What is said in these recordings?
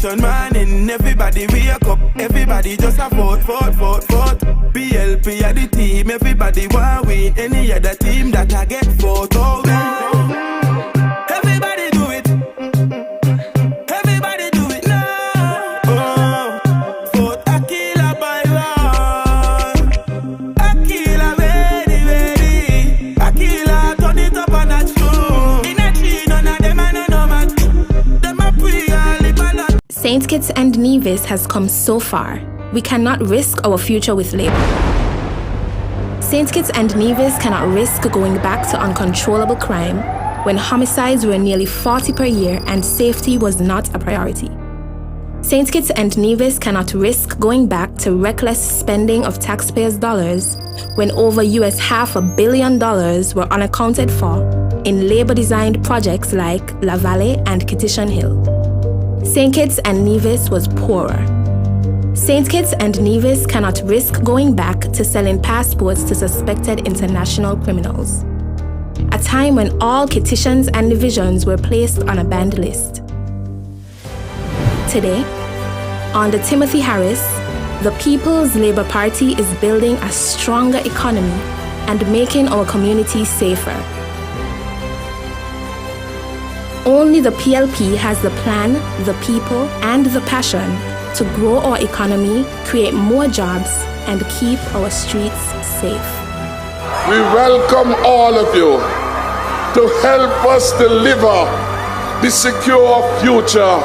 election morning, everybody wake up, everybody just a vote. PLP are the team, everybody want win. Any other team that I get vote out. Everybody do it. Everybody do it now. Oh, vote Akilah Byron. Akilah ready. Akilah turn it up on that show. In a tree, none of them are no match. Them a pre all live a lot. St. Kitts and Nevis has come so far. We cannot risk our future with labor. St. Kitts and Nevis cannot risk going back to uncontrollable crime when homicides were nearly 40 per year and safety was not a priority. St. Kitts and Nevis cannot risk going back to reckless spending of taxpayers' dollars when over $500 million were unaccounted for in labor-designed projects like La Valley and Kittition Hill. St. Kitts and Nevis was poorer. St. Kitts and Nevis cannot risk going back to selling passports to suspected international criminals. A time when all Kittitians and divisions were placed on a banned list. Today, under Timothy Harris, the People's Labour Party is building a stronger economy and making our communities safer. Only the PLP has the plan, the people, and the passion to grow our economy, create more jobs, and keep our streets safe. We welcome all of you to help us deliver the secure future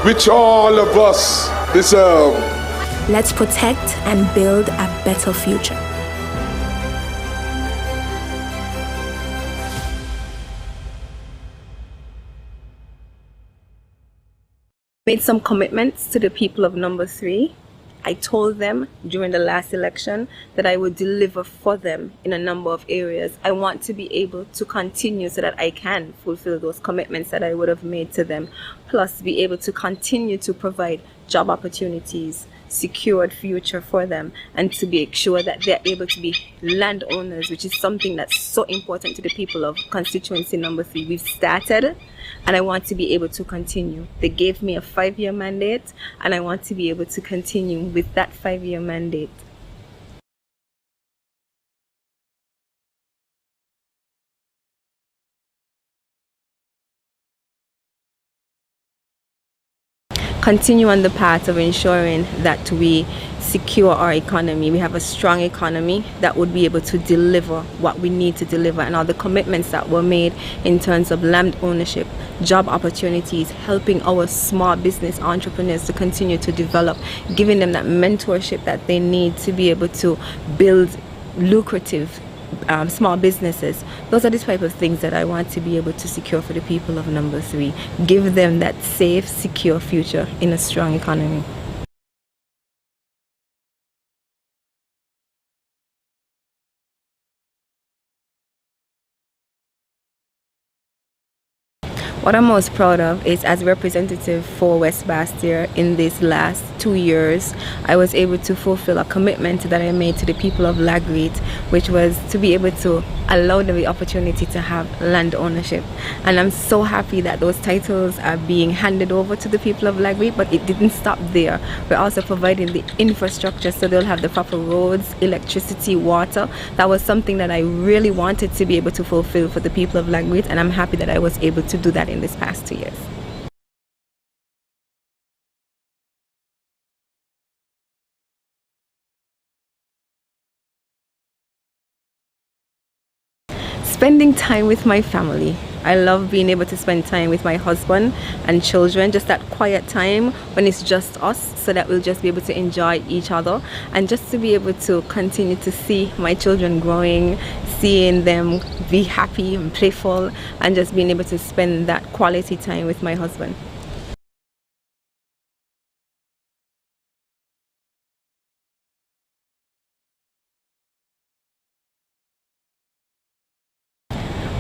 which all of us deserve. Let's protect and build a better future. Made some commitments to the people of number 3. I told them during the last election that I would deliver for them in a number of areas. I want to be able to continue so that I can fulfill those commitments that I would have made to them, plus be able to continue to provide job opportunities, secured future for them, and to be sure that they're able to be landowners, which is something that's so important to the people of constituency number 3. We've started, and I want to be able to continue. They gave me a 5-year mandate, and I want to be able to continue with that 5-year mandate. Continue on the path of ensuring that we secure our economy. We have a strong economy that would be able to deliver what we need to deliver, and all the commitments that were made in terms of land ownership, job opportunities, helping our small business entrepreneurs to continue to develop, giving them that mentorship that they need to be able to build lucrative small businesses. Those are the type of things that I want to be able to secure for the people of number 3. Give them that safe, secure future in a strong economy. What I'm most proud of is, as representative for West Bastia in these last 2 years, I was able to fulfill a commitment that I made to the people of Lagreet, which was to be able to allow them the opportunity to have land ownership. And I'm so happy that those titles are being handed over to the people of Lagreet, but it didn't stop there. We're also providing the infrastructure so they'll have the proper roads, electricity, water. That was something that I really wanted to be able to fulfill for the people of Lagreet, and I'm happy that I was able to do that in this past 2 years. Spending time with my family. I love being able to spend time with my husband and children, just that quiet time when it's just us, so that we'll just be able to enjoy each other, and just to be able to continue to see my children growing, seeing them be happy and playful, and just being able to spend that quality time with my husband.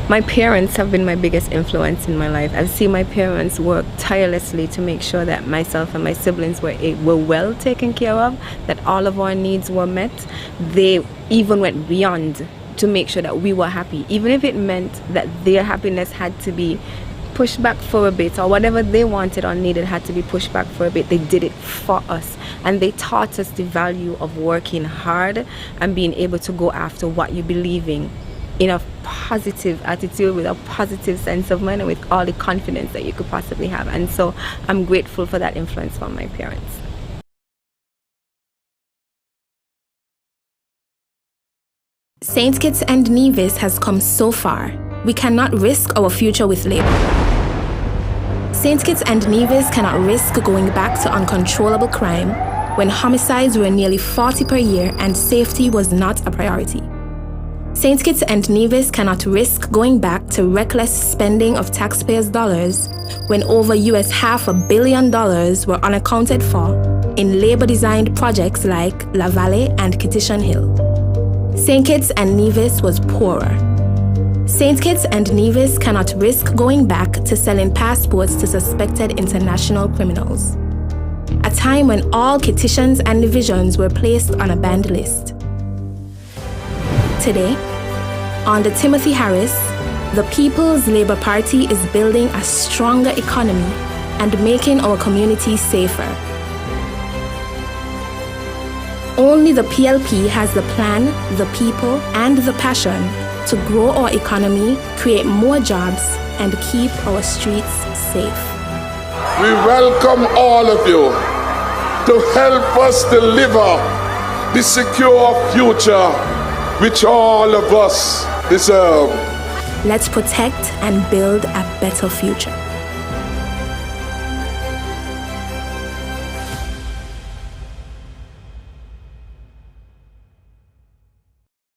My parents have been my biggest influence in my life. I've seen my parents work tirelessly to make sure that myself and my siblings were well taken care of, that all of our needs were met. They even went beyond to make sure that we were happy, even if it meant that their happiness had to be pushed back for a bit, or whatever they wanted or needed had to be pushed back for a bit, they did it for us. And they taught us the value of working hard and being able to go after what you believe in a positive attitude, with a positive sense of mind, and with all the confidence that you could possibly have. And so I'm grateful for that influence from my parents. St. Kitts and Nevis has come so far. We cannot risk our future with labor. St. Kitts and Nevis cannot risk going back to uncontrollable crime when homicides were nearly 40 per year and safety was not a priority. St. Kitts and Nevis cannot risk going back to reckless spending of taxpayers' dollars when over $500 million were unaccounted for in labor-designed projects like La Valley and Kittition Hill. St. Kitts and Nevis was poorer. St. Kitts and Nevis cannot risk going back to selling passports to suspected international criminals. A time when all Kittitians and divisions were placed on a banned list. Today, under Timothy Harris, the People's Labour Party is building a stronger economy and making our communities safer. Only the PLP has the plan, the people, and the passion to grow our economy, create more jobs, and keep our streets safe. We welcome all of you to help us deliver the secure future which all of us deserve. Let's protect and build a better future.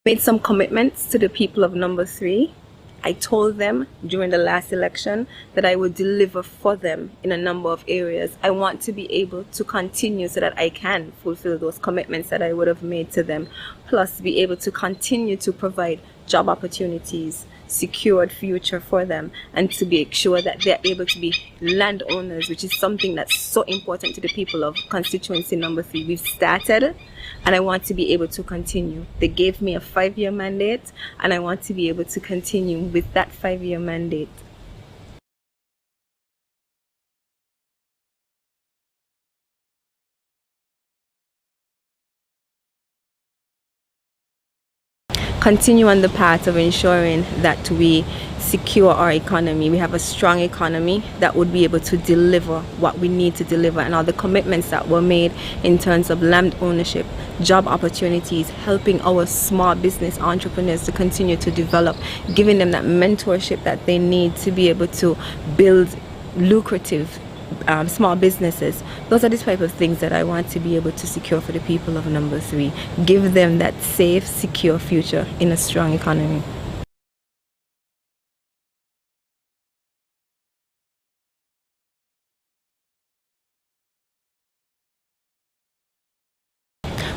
Made some commitments to the people of number 3. I told them during the last election that I would deliver for them in a number of areas. I want to be able to continue so that I can fulfill those commitments that I would have made to them, plus be able to continue to provide job opportunities, secured future for them, and to make sure that they're able to be landowners, which is something that's so important to the people of constituency number 3. We've started, and I want to be able to continue. They gave me a 5-year mandate, and I want to be able to continue with that 5-year mandate. Continue on the path of ensuring that we secure our economy. We have a strong economy that would be able to deliver what we need to deliver, and all the commitments that were made in terms of land ownership, job opportunities, helping our small business entrepreneurs to continue to develop, giving them that mentorship that they need to be able to build lucrative small businesses. Those are the type of things that I want to be able to secure for the people of number 3. Give them that safe, secure future in a strong economy.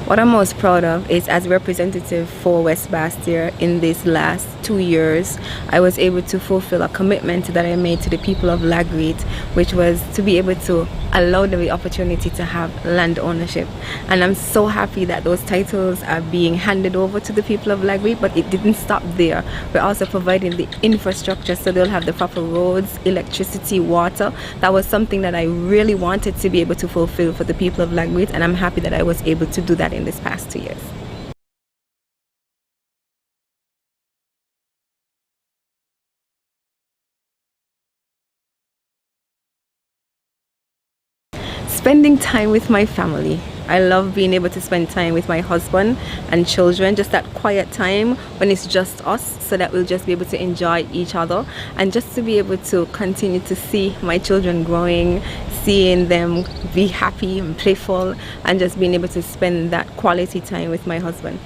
What I'm most proud of is, as representative for West Bastia in these last 2 years, I was able to fulfill a commitment that I made to the people of Lagreed, which was to be able to allow them the opportunity to have land ownership. And I'm so happy that those titles are being handed over to the people of Lagreed, but it didn't stop there. We're also providing the infrastructure so they'll have the proper roads, electricity, water. That was something that I really wanted to be able to fulfill for the people of Lagreed, and I'm happy that I was able to do that in this past 2 years. Spending time with my family. I love being able to spend time with my husband and children, just that quiet time when it's just us, so that we'll just be able to enjoy each other, and just to be able to continue to see my children growing, seeing them be happy and playful, and just being able to spend that quality time with my husband.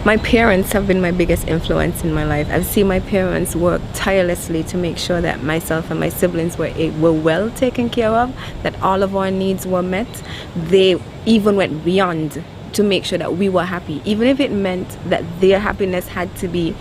My parents have been my biggest influence in my life. I've seen my parents work tirelessly to make sure that myself and my siblings were well taken care of, that all of our needs were met. They even went beyond to make sure that we were happy, even if it meant that their happiness had to be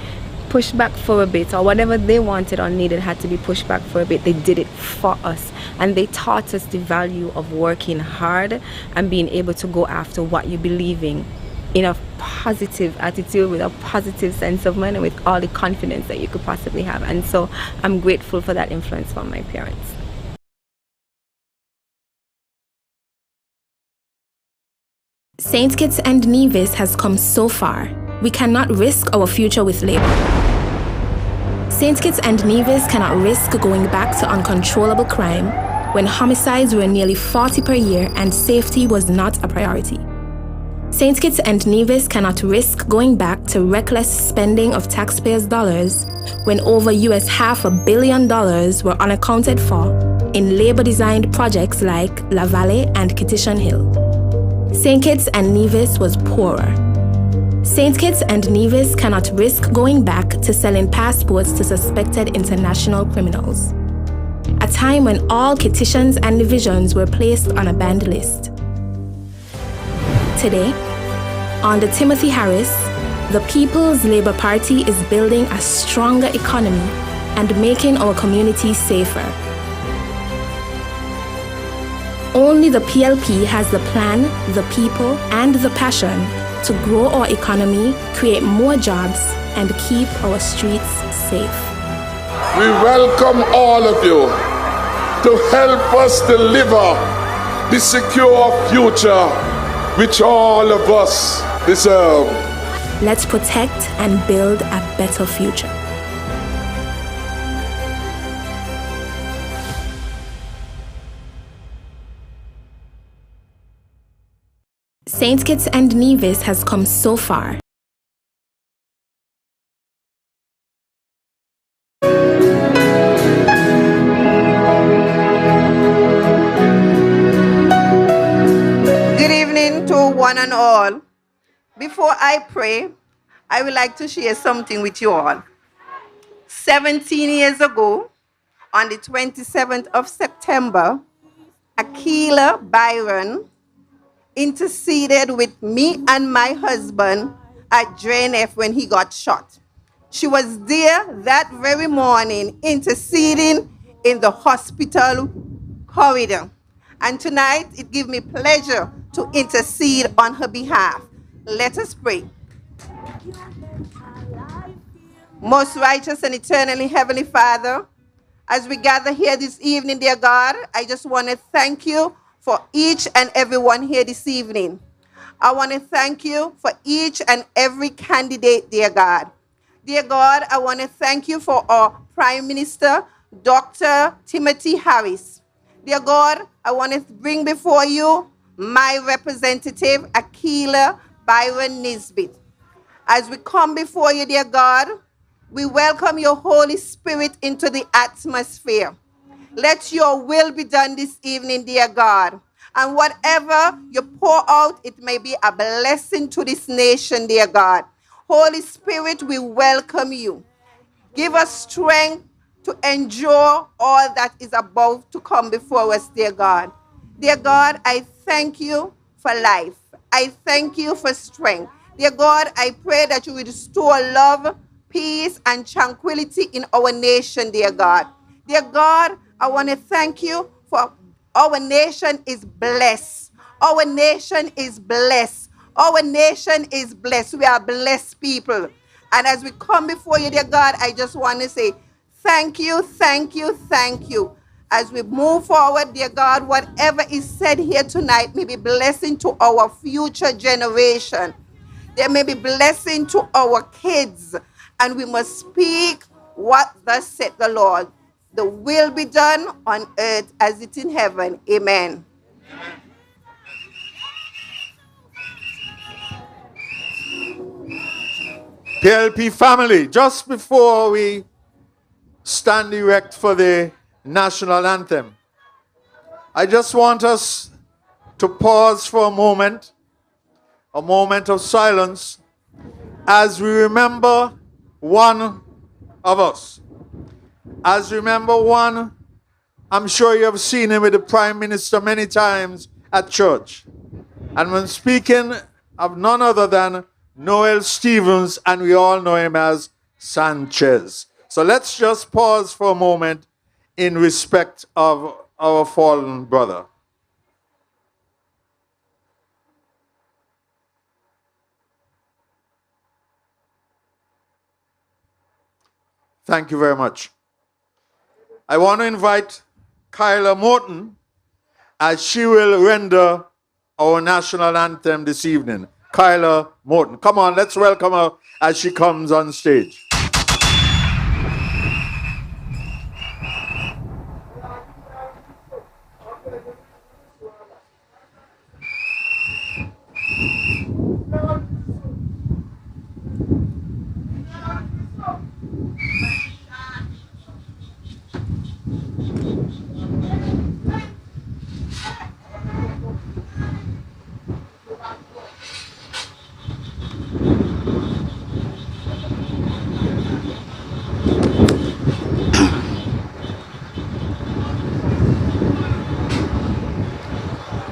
pushed back for a bit, or whatever they wanted or needed had to be pushed back for a bit, they did it for us. And they taught us the value of working hard and being able to go after what you believe in a positive attitude, with a positive sense of mind, and with all the confidence that you could possibly have. And so I'm grateful for that influence from my parents. St. Kitts and Nevis has come so far. We cannot risk our future with labor. St. Kitts and Nevis cannot risk going back to uncontrollable crime when homicides were nearly 40 per year and safety was not a priority. St. Kitts and Nevis cannot risk going back to reckless spending of taxpayers' dollars when over US $500 million were unaccounted for in labor-designed projects like La Valley and Kitishan Hill. St. Kitts and Nevis was poorer. St. Kitts and Nevis cannot risk going back to selling passports to suspected international criminals. A time when all Kitishans and divisions were placed on a banned list. Today, under Timothy Harris, the People's Labour Party is building a stronger economy and making our communities safer. Only the PLP has the plan, the people, and the passion to grow our economy, create more jobs, and keep our streets safe. We welcome all of you to help us deliver the secure future which all of us deserve. Let's protect and build a better future. St. Kitts and Nevis has come so far. Good evening to one and all. Before I pray, I would like to share something with you all. 17 years ago, on the 27th of September, Akilah Byron interceded with me and my husband at JNF when he got shot. She was there that very morning interceding in the hospital corridor. And tonight, it gives me pleasure to intercede on her behalf. Let us pray. Most righteous and eternally heavenly Father, as we gather here this evening, dear God, I just want to thank you for each and every one here this evening. I want to thank you for each and every candidate, dear God. Dear God, I want to thank you for our Prime Minister, Dr. Timothy Harris. Dear God, I want to bring before you my representative, Akilah Byron-Nisbett. As we come before you, dear God, we welcome your Holy Spirit into the atmosphere. Let your will be done this evening, dear God. And whatever you pour out, it may be a blessing to this nation, dear God. Holy Spirit, we welcome you. Give us strength to endure all that is about to come before us, dear God. Dear God, I thank you for life. I thank you for strength. Dear God, I pray that you will restore love, peace, and tranquility in our nation, dear God. Dear God, I want to thank you for our nation is blessed. Our nation is blessed. Our nation is blessed. We are blessed people. And as we come before you, dear God, I just want to say thank you, thank you, thank you. As we move forward, dear God, whatever is said here tonight may be blessing to our future generation. There may be blessing to our kids. And we must speak what thus said the Lord. The will be done on earth as it in heaven. Amen. PLP family, just before we stand erect for the national anthem, I just want us to pause for a moment of silence as we remember one of us. As remember one, I'm sure you have seen him with the Prime Minister many times at church. And when speaking of none other than Noel Stevens, and we all know him as Sanchez. So let's just pause for a moment in respect of our fallen brother. Thank you very much. I want to invite Kyla Morton as she will render our national anthem this evening. Kyla Morton. Come on, let's welcome her as she comes on stage.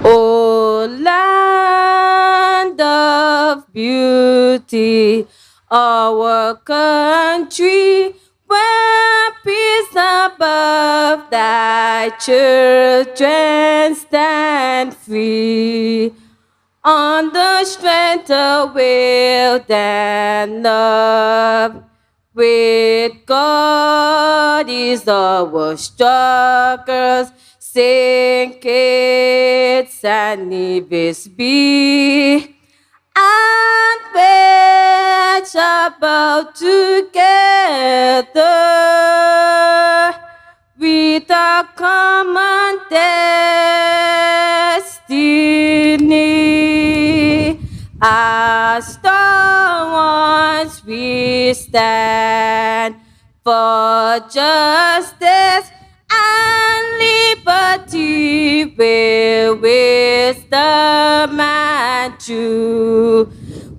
O land of beauty, our country, where peace above thy children stand free. On the strength of will and love, with God is our struggles. Sing kids and Nevis be, and wedge about together with a common destiny. As the ones we stand for justice and liberty, with wisdom and truth,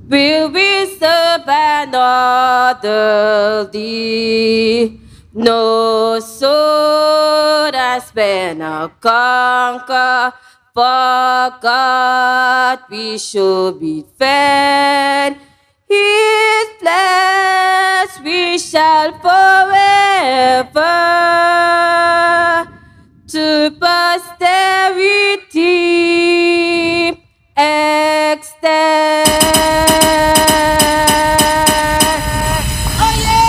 will we serve and orderly. No sword has been a conquer, for God we should be fed. His flesh we shall forever to posterity extend. Oh yeah!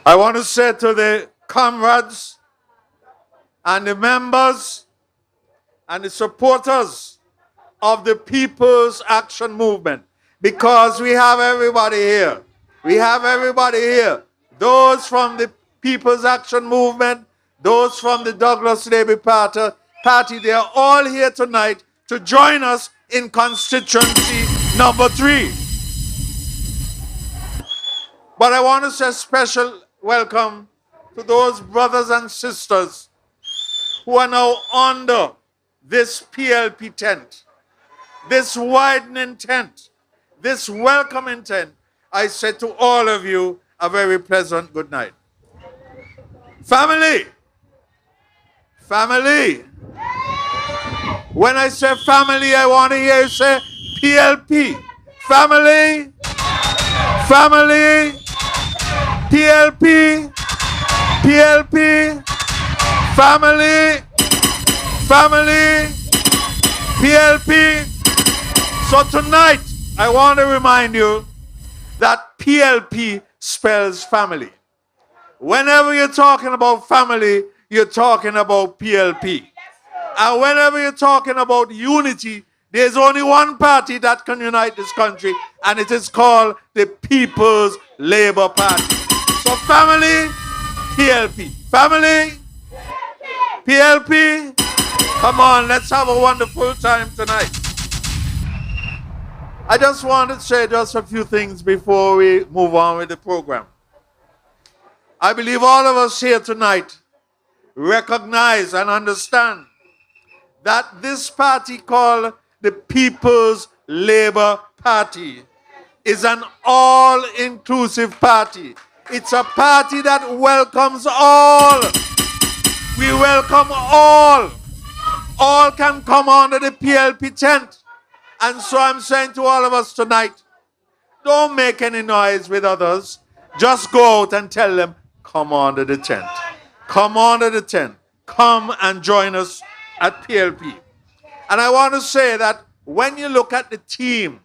I want to say to the comrades and the members and the supporters of the People's Action Movement, because we have everybody here. We have everybody here. Those from the People's Action Movement, those from the Douglas Labour Party, they are all here tonight to join us in constituency number 3. But I want to say a special welcome to those brothers and sisters who are now under this PLP tent, this widening tent, this welcoming tent. I say to all of you a very pleasant good night. Family, family. When I say family, I want to hear you say PLP. Family, family, PLP, PLP, family, family, PLP. So tonight, I want to remind you that PLP spells family. Whenever you're talking about family, you're talking about PLP. And whenever you're talking about unity, there's only one party that can unite this country, and it is called the People's Labour Party. So family, PLP. Family, PLP. Come on, let's have a wonderful time tonight. I just want to say just a few things before we move on with the program. I believe all of us here tonight recognize and understand that this party called the People's Labour Party is an all-inclusive party. It's a party that welcomes all. We welcome all. All can come under the PLP tent. And so I'm saying to all of us tonight, don't make any noise with others. Just go out and tell them, come under the tent. Come under the tent. Come and join us at PLP. And I want to say that when you look at the team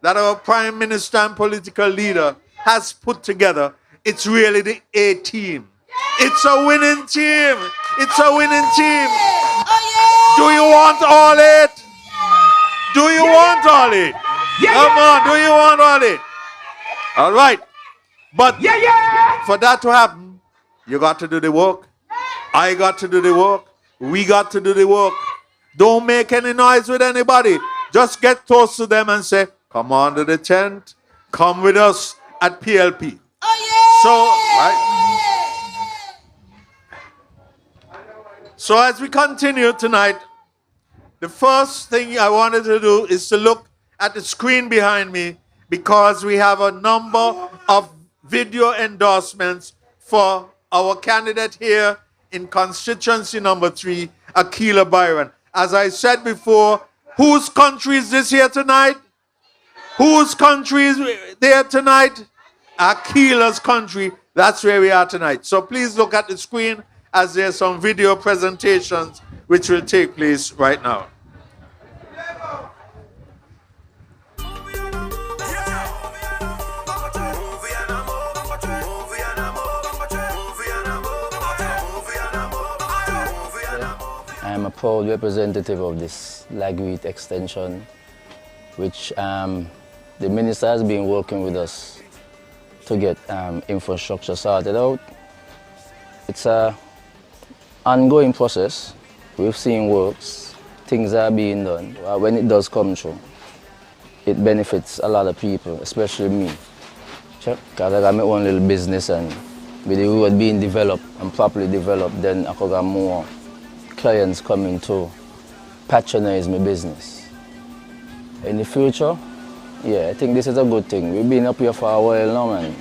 that our Prime Minister and political leader has put together, it's really the A team. It's a winning team. It's a winning team. Do you want all it? Do you want all it? Come on, do you want all it? All right. But for that to happen, you got to do the work. I got to do the work. We got to do the work. Don't make any noise with anybody. Just get close to them and say, come under the tent. Come with us at PLP. So as we continue tonight, the first thing I wanted to do is to look at the screen behind me, because we have a number of video endorsements for our candidate here in constituency number 3, Akilah Byron. As I said before, whose country is this here tonight? Whose country is there tonight? Akilah's country. That's where we are tonight. So please look at the screen as there's some video presentations which will take place right now. I am a proud representative of this Lagreed extension, which the minister has been working with us to get infrastructure sorted out. It's an ongoing process. We've seen works, things are being done. When it does come through, it benefits a lot of people, especially me. Because I got my own little business, and with the road being developed and properly developed, then I could get more clients coming to patronize my business. In the future, yeah, I think this is a good thing. We've been up here for a while now, and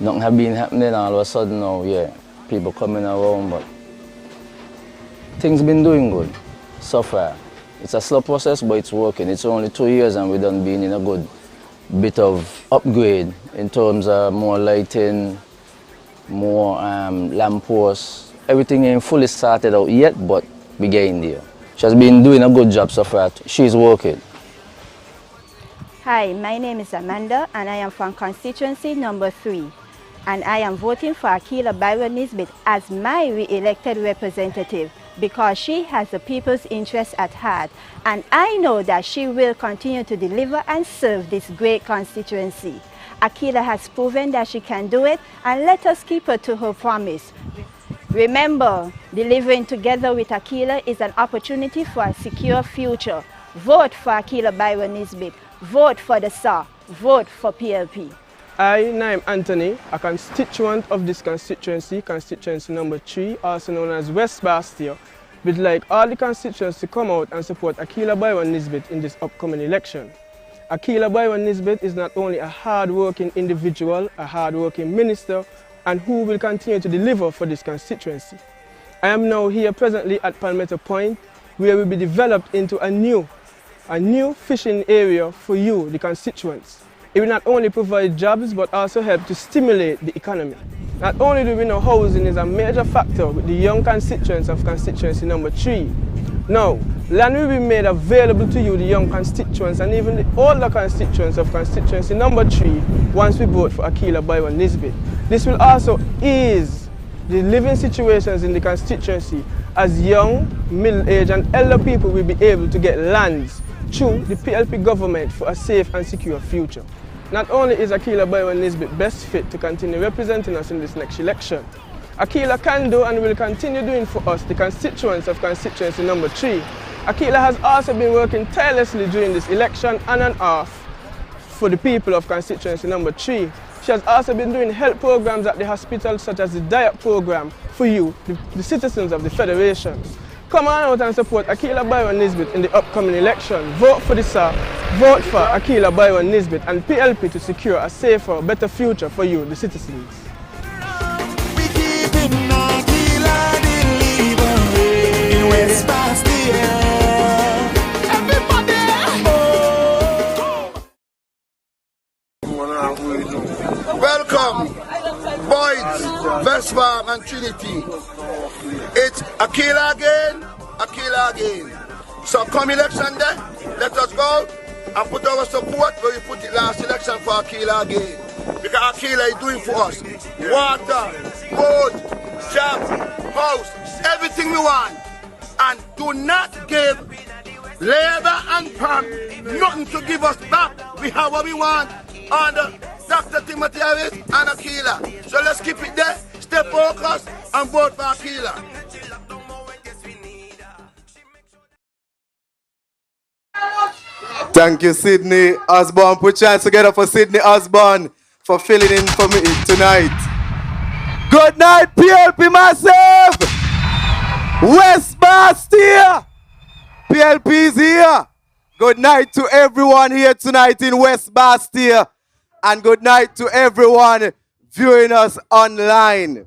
nothing has been happening all of a sudden now, yeah. People coming around, but things been doing good so far. It's a slow process, but it's working. It's only 2 years and we done been in a good bit of upgrade in terms of more lighting, more lampposts. Everything ain't fully started out yet, but we getting there. She has been doing a good job so far. She's working. Hi, my name is Amanda and I am from constituency number 3. And I am voting for Akilah Byron-Nisbett as my re-elected representative because she has the people's interest at heart. And I know that she will continue to deliver and serve this great constituency. Akilah has proven that she can do it, and let us keep her to her promise. Remember, delivering together with Akilah is an opportunity for a secure future. Vote for Akilah Byron-Nisbett. Vote for the SAR. Vote for PLP. I am Anthony, a constituent of this constituency, constituency number 3, also known as West Bastia, would like all the constituents to come out and support Akilah Byron-Nisbett in this upcoming election. Akilah Byron-Nisbett is not only a hard-working individual, a hard-working minister, and who will continue to deliver for this constituency. I am now here presently at Parental Point, where will be developed into a new fishing area for you, the constituents. It will not only provide jobs, but also help to stimulate the economy. Not only do we know housing is a major factor with the young constituents of constituency number 3. Now, land will be made available to you, the young constituents, and even the older constituents of constituency number 3 once we vote for Akilah Byron-Nisbett. This will also ease the living situations in the constituency, as young, middle-aged and elder people will be able to get lands through the PLP government for a safe and secure future. Not only is Akilah Byron-Nisbett best fit to continue representing us in this next election, Akilah can do and will continue doing for us, the constituents of constituency number 3. Akilah has also been working tirelessly during this election on and off for the people of constituency number 3. She has also been doing health programs at the hospital, such as the diet program for you, the citizens of the Federation. Come on out and support Akilah Byron-Nisbett in the upcoming election. Vote for the sir. Vote for Akilah Byron-Nisbett and PLP to secure a safer, better future for you, the citizens. We keeping Akilah delivery in West Bastia. Everybody, Welcome, Boys, Westfarm and Trinity. It's Akilah again, Akilah again. So come election day, let us go and put our support where we put it last election for Akilah again. Because Akilah is doing for us water, food, jobs, house, everything we want. And do not give Labour and PAM nothing to give us back. We have what we want under Dr. Timothy Harris and Akilah. So let's keep it there, stay focused and vote for Akilah. Thank you, Sydney Osborne. Put your hands together for Sydney Osborne for filling in for me tonight. Good night, PLP Massive! West Bastia! PLP is here. Good night to everyone here tonight in West Bastia. And good night to everyone viewing us online.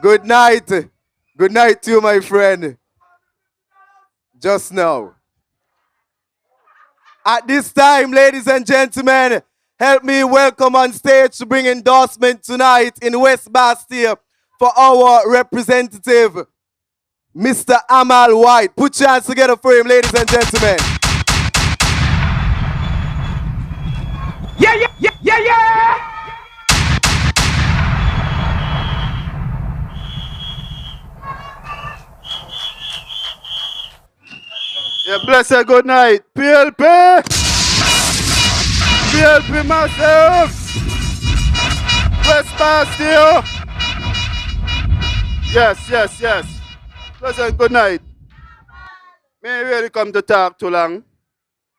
Good night. Good night to you, my friend. Just now. At this time, ladies and gentlemen, help me welcome on stage to bring endorsement tonight in West Bastia for our representative, Mr. Amal White. Put your hands together for him, ladies and gentlemen. yeah, yeah, yeah, yeah, yeah. Yeah, blessed good night. PLP! PLP Massive! West Bastia! Yes. Blessed good night. May I really come to talk too long,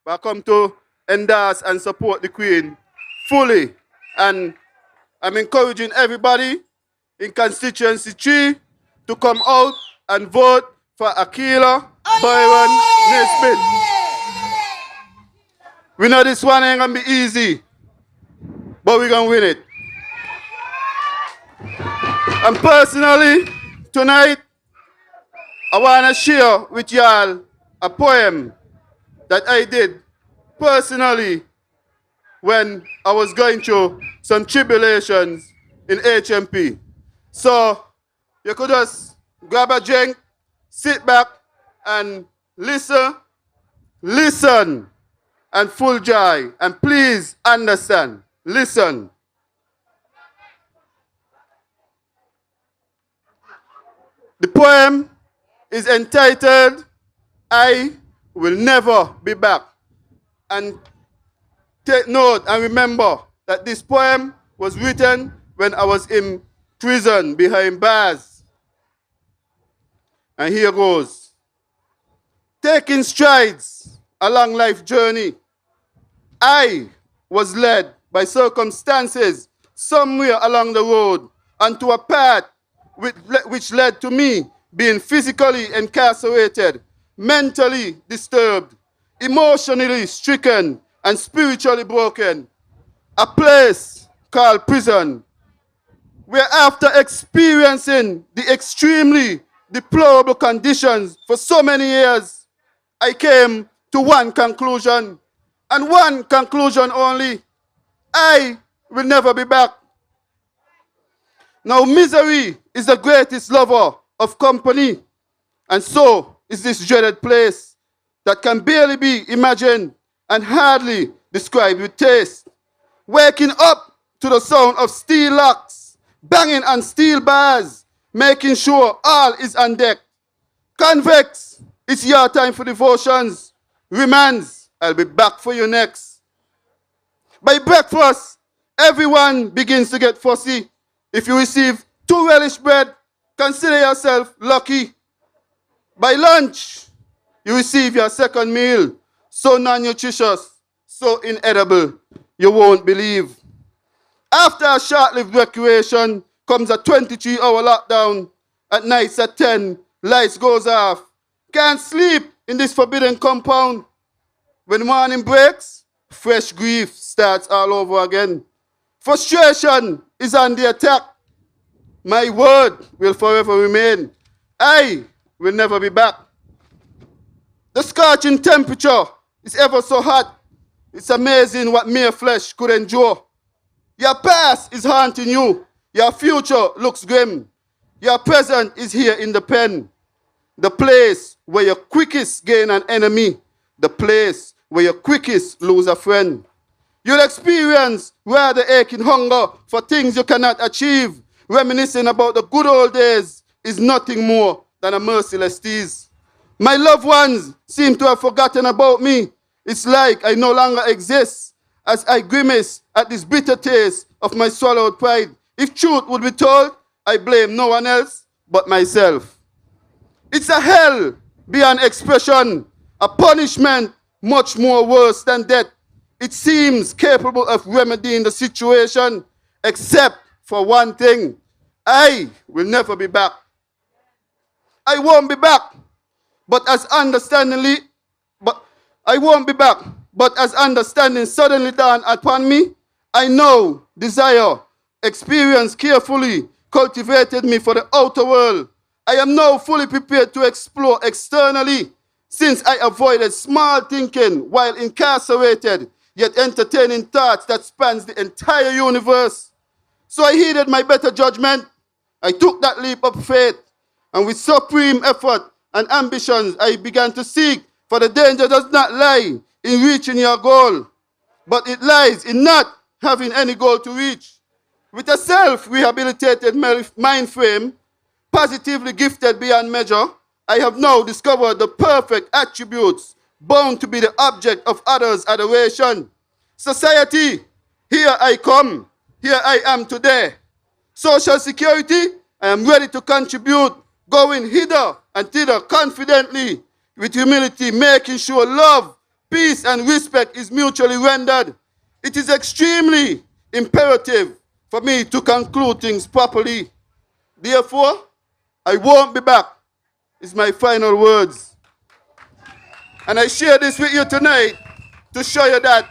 but I come to endorse and support the Queen fully. And I'm encouraging everybody in constituency 3 to come out and vote for Akilah Byron-Nisbett. We know this one ain't gonna be easy, but we're gonna win it. And personally, tonight, I wanna share with y'all a poem that I did personally when I was going through some tribulations in HMP. So you could just grab a drink, sit back and listen, and full joy. And please understand, listen. The poem is entitled, I Will Never Be Back. And take note and remember that this poem was written when I was in prison behind bars. And here goes. Taking strides along life journey, I was led by circumstances somewhere along the road onto a path which led to me being physically incarcerated, mentally disturbed, emotionally stricken, and spiritually broken. A place called prison, where after experiencing the extremely deplorable conditions for so many years, I came to one conclusion, and one conclusion only: I will never be back. Now, misery is the greatest lover of company, and so is this dreaded place that can barely be imagined and hardly described with taste. Waking up to the sound of steel locks, banging on steel bars, making sure all is on deck. Convicts, it's your time for devotions. Remands, I'll be back for you next. By breakfast, everyone begins to get fussy. If you receive 2 relish bread, consider yourself lucky. By lunch, you receive your second meal, so non-nutritious, so inedible, you won't believe. After a short-lived recreation comes a 23-hour lockdown. At nights at 10, lights goes off, Can't sleep in this forbidden compound. When morning breaks, fresh grief starts all over again. Frustration is on the attack. My word will forever remain. I will never be back. The scorching temperature is ever so hot. It's amazing what mere flesh could endure. Your past is haunting you. Your future looks grim. Your present is here in the pen. The place where you quickest gain an enemy. The place where you quickest lose a friend. You'll experience rather aching hunger for things you cannot achieve. Reminiscing about the good old days is nothing more than a merciless tease. My loved ones seem to have forgotten about me. It's like I no longer exist as I grimace at this bitter taste of my swallowed pride. If truth would be told, I blame no one else but myself. It's a hell beyond expression, a punishment much more worse than death. It seems capable of remedying the situation, except for one thing. I will never be back. I won't be back, but as understanding suddenly dawned upon me, I know desire, experience carefully cultivated me for the outer world. I am now fully prepared to explore externally, since I avoided small thinking while incarcerated, yet entertaining thoughts that spans the entire universe. So I heeded my better judgment. I took that leap of faith, and with supreme effort and ambitions, I began to seek, for the danger does not lie in reaching your goal, but it lies in not having any goal to reach. With a self-rehabilitated mind frame, positively gifted beyond measure, I have now discovered the perfect attributes bound to be the object of others' adoration. Society, here I come, here I am today. Social security, I am ready to contribute, going hither and thither confidently, with humility, making sure love, peace, and respect is mutually rendered. It is extremely imperative for me to conclude things properly. Therefore, I won't be back, is my final words. And I share this with you tonight to show you that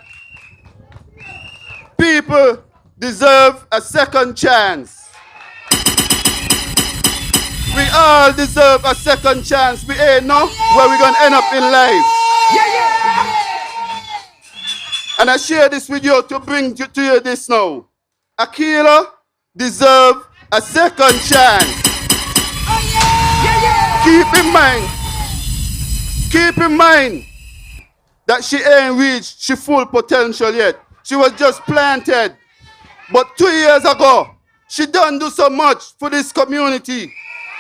people deserve a second chance. We all deserve a second chance. We ain't know where we're going to end up in life. And I share this with you to bring to you this now. Akilah deserves a second chance. Keep in mind that she ain't reached her full potential yet. She was just planted. But 2 years ago, she done do so much for this community.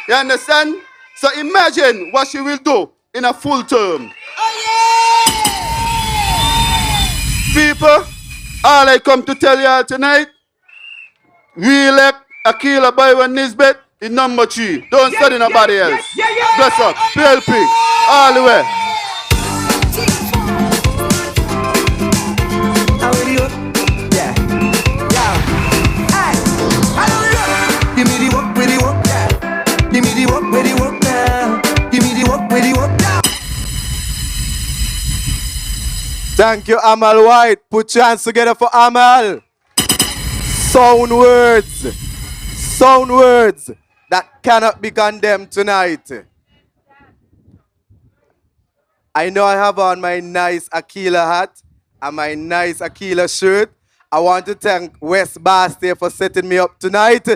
You understand? So imagine what she will do in a full term. People, all I come to tell y'all tonight, re-elect Akilah Byron-Nisbett in number 3. Don't study nobody else. Bless up. PLP. All the way. Give me the work with the work, yeah. Give me the work with the work now. Give me the work with the work now. Thank you, Amal White. Put your hands together for Amal. Sound words that cannot be condemned tonight. I know I have on my nice Akilah hat and my nice Akilah shirt. I want to thank West Bastia for setting me up tonight.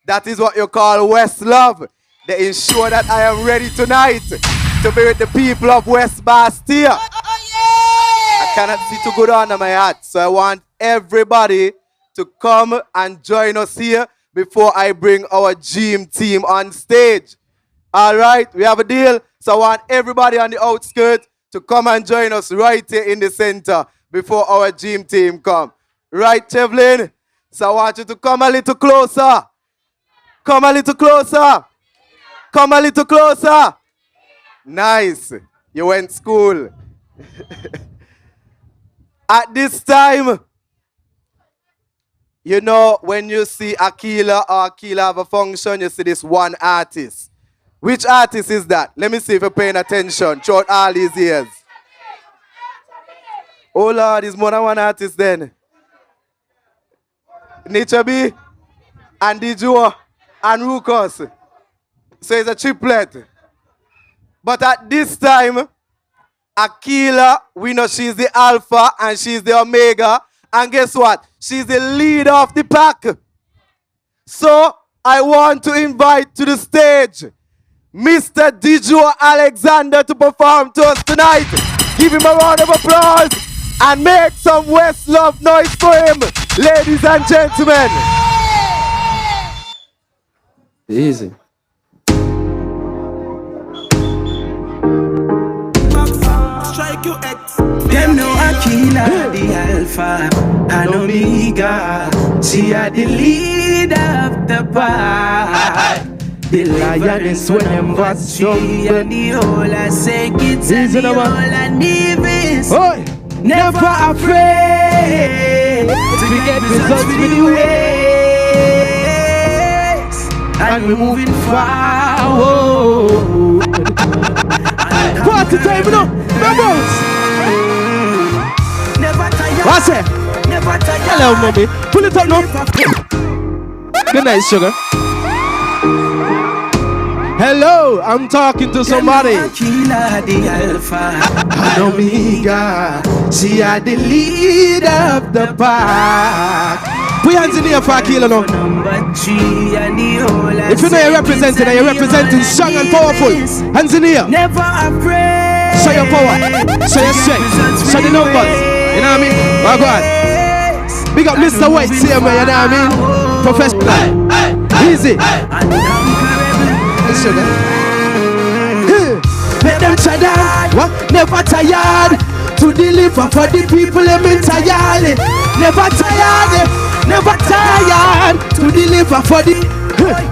That is what you call West Love. They ensure that I am ready tonight to be with the people of West Bastia. I cannot see too good under my hat, so I want everybody to come and join us here before I bring our gym team on stage. All right, we have a deal. So I want everybody on the outskirts to come and join us right here in the center before our gym team come. Right, Chevlin? So I want you to come a little closer. Come a little closer. Come a little closer. Nice. You went school. At this time, you know, when you see Akilah or Akilah have a function, you see this one artist. Which artist is that? Let me see if you're paying attention throughout all these years. Oh Lord, it's more than one artist then. Nature B and Dijo and Rukos. So it's a triplet. But at this time, Akilah, we know she's the alpha and she's the omega. And guess what? She's the leader of the pack. So I want to invite to the stage Mr. Dijo Alexander to perform to us tonight. Give him a round of applause and make some West Love noise for him, ladies and gentlemen. Easy. Strike your ex. Them know Akilah the alpha and omega. She are the leader of the pack. The lioness when them was she and the whole I say kids and the whole and Nevis. Never afraid to get results with the ways. And we're moving forward. Party time, you know. Members. Never tired. What's it? Never tired. Hello, mommy. Pull it up now. Good night, sugar. Hello, I'm talking to somebody. Akilah the alpha and omega. She are the leader of the pack. Put your hands in the air for Akilah now. If you know you're representing and you're representing strong and powerful, hands in the air. Never afraid. Show your power, show your strength, show the numbers. You know what I mean? Oh God. Big up Mr. White, see him, you know what I mean? Professional. Easy. Sugar. Let them try that. What? Never tired to deliver for the people. Let me tired. Never tired. Never tired to deliver for the.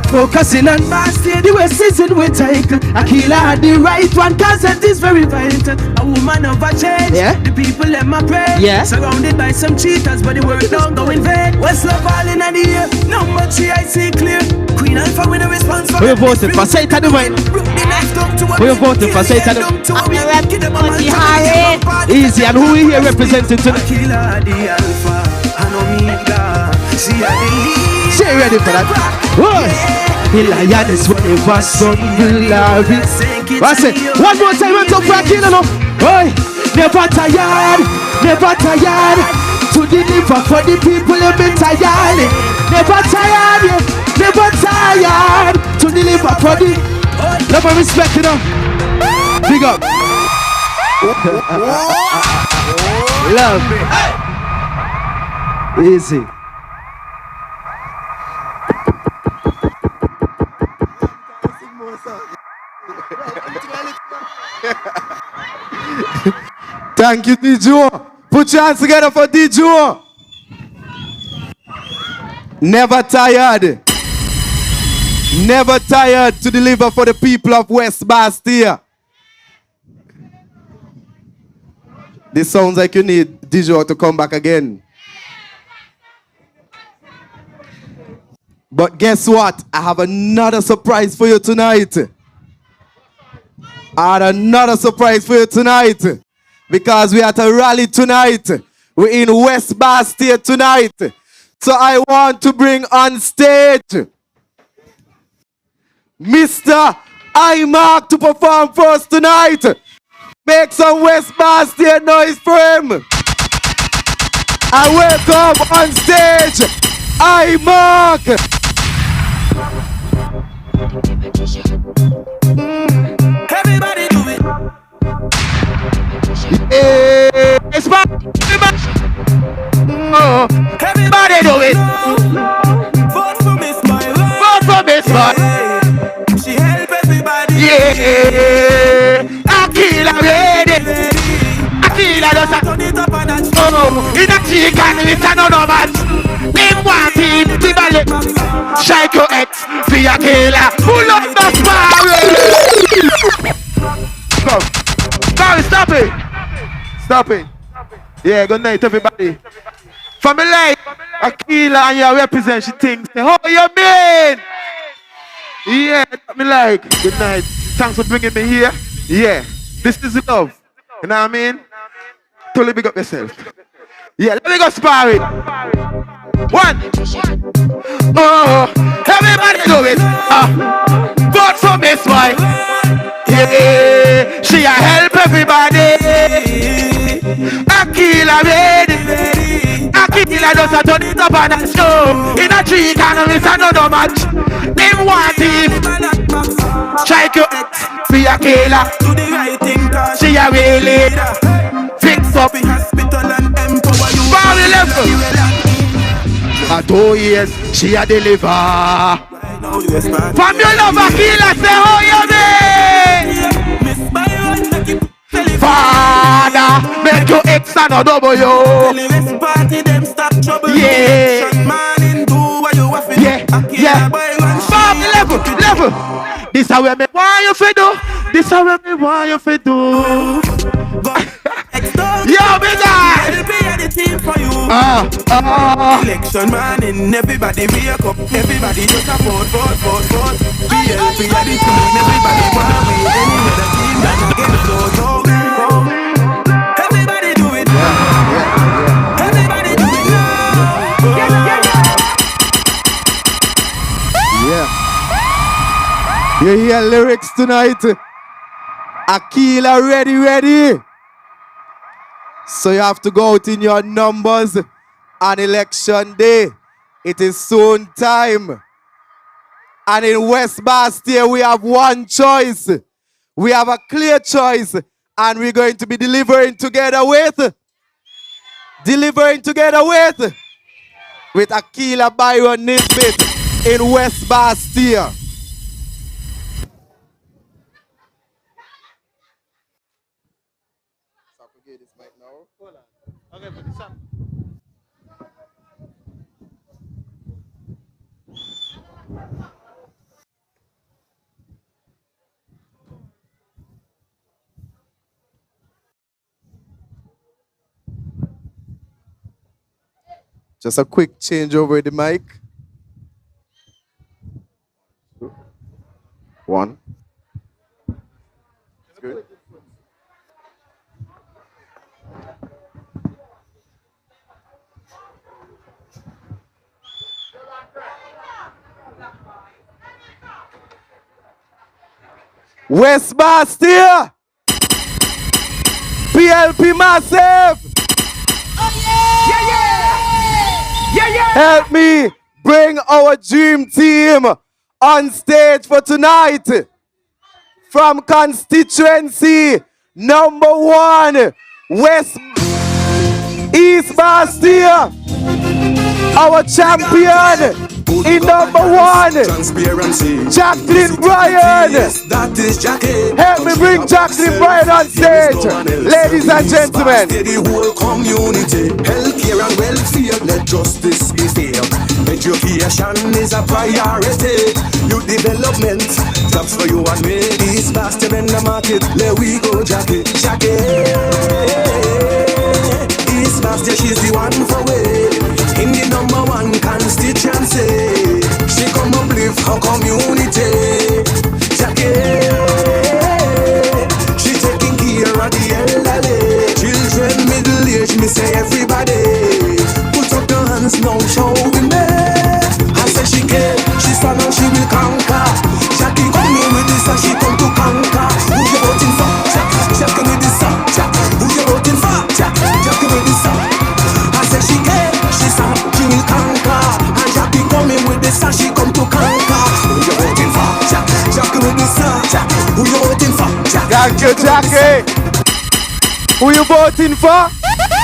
Focusing on basket, the way season we take. Akilah the right one, cause it is very vital. A woman of a change, yeah. The people let my pray. Yeah. Surrounded by some cheaters, but the work don't go in vain. West love all in the air, number 3 I see clear. Queen Alpha with a response for. Who you voting for? Say it to the mind. Who you voting for? Say it to the. Easy, and who we here representing tonight? Akilah the Alpha and Omega. She are the lead. She ready for that? What? The lioness when it was some glory. What's it? One more time, went up for Akilah now. Oi, never tired to deliver for the people who've been tired. Never tired to deliver for the. Love and respect, you know. Big up. Love. Easy. Thank you, Dijo. Put your hands together for Dijo. Never tired to deliver for the people of West Bastia. This sounds like you need Dijo to come back again. But guess what? I have another surprise for you tonight. Because we are at a rally tonight. We're in West Bastia tonight. So I want to bring on stage Mr. Imark to perform for us tonight. Make some West Bastia noise for him. I welcome on stage Imark. Everybody do it. It's my. Everybody do it. Vote for Miss Byron. Vote for Miss Byron. She help everybody. Yeah. Akilah ready. Akilah does a. Turn it up and that's In a chicken with another match. Name one team, Timberlake. Shake your ex, be Akilah. Pull up the power. Come, stop it. Yeah, good night, everybody. For me life, Akilah and you represent, she thinks, oh, you mean? Yeah, that me like. Good night. Thanks for bringing me here. Yeah, this is love. You know what I mean? Totally big up yourself. Yeah, let me go sparring. One. Oh, everybody do it. Vote for Miss Wife. Yeah, she a help everybody. Akilah ready. Akilah does a turn it up on a show. In a tree can miss another match. Them want him. Strike your ex. Be Akilah. Do the right thing cause she a real leader. Fix up in hospital and empower you. Barry level. For 2 years she a deliver. From your love Akilah say how you be. Father, make your ex and a double you. Yeah. Yeah. Bob level. This how we me want you fi do. This how we me want you fi do. Yo, big guy. Election man and everybody wake up. Everybody just a vote. BLP at the team. Everybody wanna win. Anyway, the team that get so. Everybody do it. Everybody do it now. Yeah. You hear lyrics tonight? Akilah ready. So you have to go out in your numbers on election day. It is soon time. And in West Bastia, we have one choice. We have a clear choice. And we're going to be delivering together with Akilah Byron-Nisbett in West Bastia. Just a quick change over the mic. One. Good. West Bastia. PLP massive. Yeah. Help me bring our dream team on stage for tonight. From constituency number 1, East Bastia. Our champion in number 1, Jacqueline Bryan. That is Jackie. Help me bring Jacqueline Bryan on stage, ladies and gentlemen. The whole community, healthcare and welfare, let justice be fair. Education is a priority. Youth development, jobs for you and me. East Bastia in the market, there we go, Jackie. East Bastia, she's the one for way. In the number 1 constituency, she come uplift her community. Jackie, she taking care of the elderly, children, middle age. Me say everybody, put up your hands now, show me. I say she can, she stand and she will conquer. Jackie come in with this and she come to conquer. Who you voting for? Jackie with this song. Who you voting for? Jackie with this song. I say she can, she stand, she will conquer. And Jackie come in with this and she come to conquer. Who you voting for? Jackie with this song. Who you voting for? Thank you, Jackie. Who you voting for?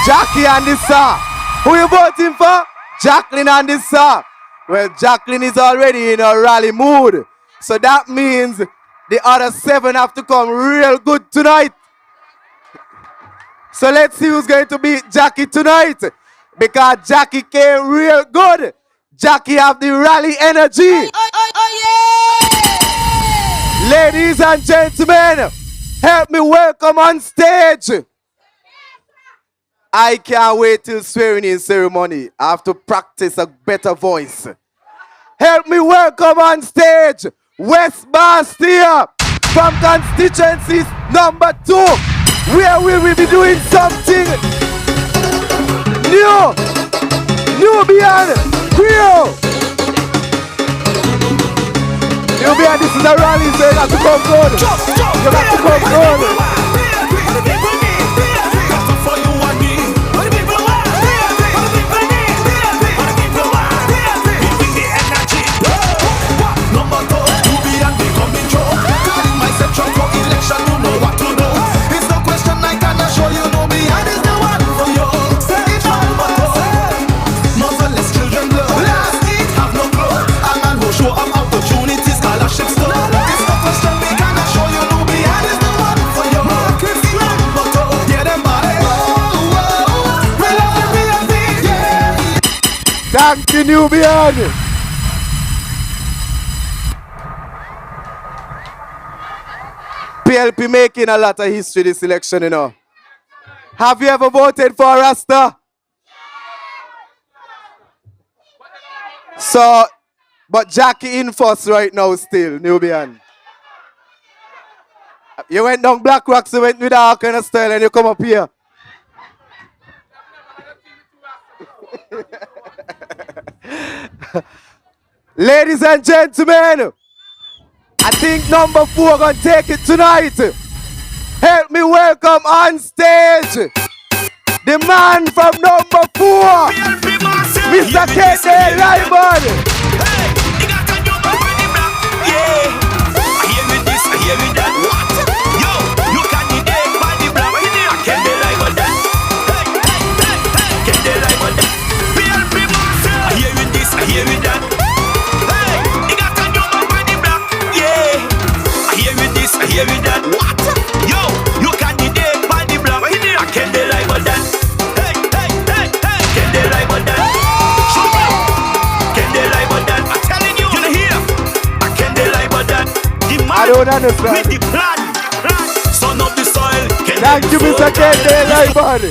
Jackie and this song. Who you voting for? Jacqueline and this song. Well, Jacqueline is already in a rally mood. So that means the other 7 have to come real good tonight. So let's see who's going to beat Jackie tonight. Because Jackie came real good. Jackie have the rally energy. Ladies and gentlemen, help me welcome on stage. I can't wait till swearing in ceremony. I have to practice a better voice. Help me welcome on stage West Bastia from constituencies number 2. Where will we be doing something new? Nubian, Creole. Nubian, this is a rally, so you have to come good. You have to come good. Thank you, Nubian. PLP making a lot of history this election, you know. Have you ever voted for Rasta? So, but Jackie in first right now still, Nubian. You went down Black Rocks, you went with all kind of style and you come up here. Ladies and gentlemen, I think number 4 gonna take it tonight. Help me welcome on stage the man from number 4, Mr. K.D. Lyman. Hear me that? What? Yo, you candidate by the block. I can't lie about that. Hey, hey, hey, hey. Can't lie about that. Show me. Can't lie about that. I'm telling you. You hear? I can't lie about that. The man I don't understand. With the plan. Son of the soil. Thank you, Mr. K.D. Lyman.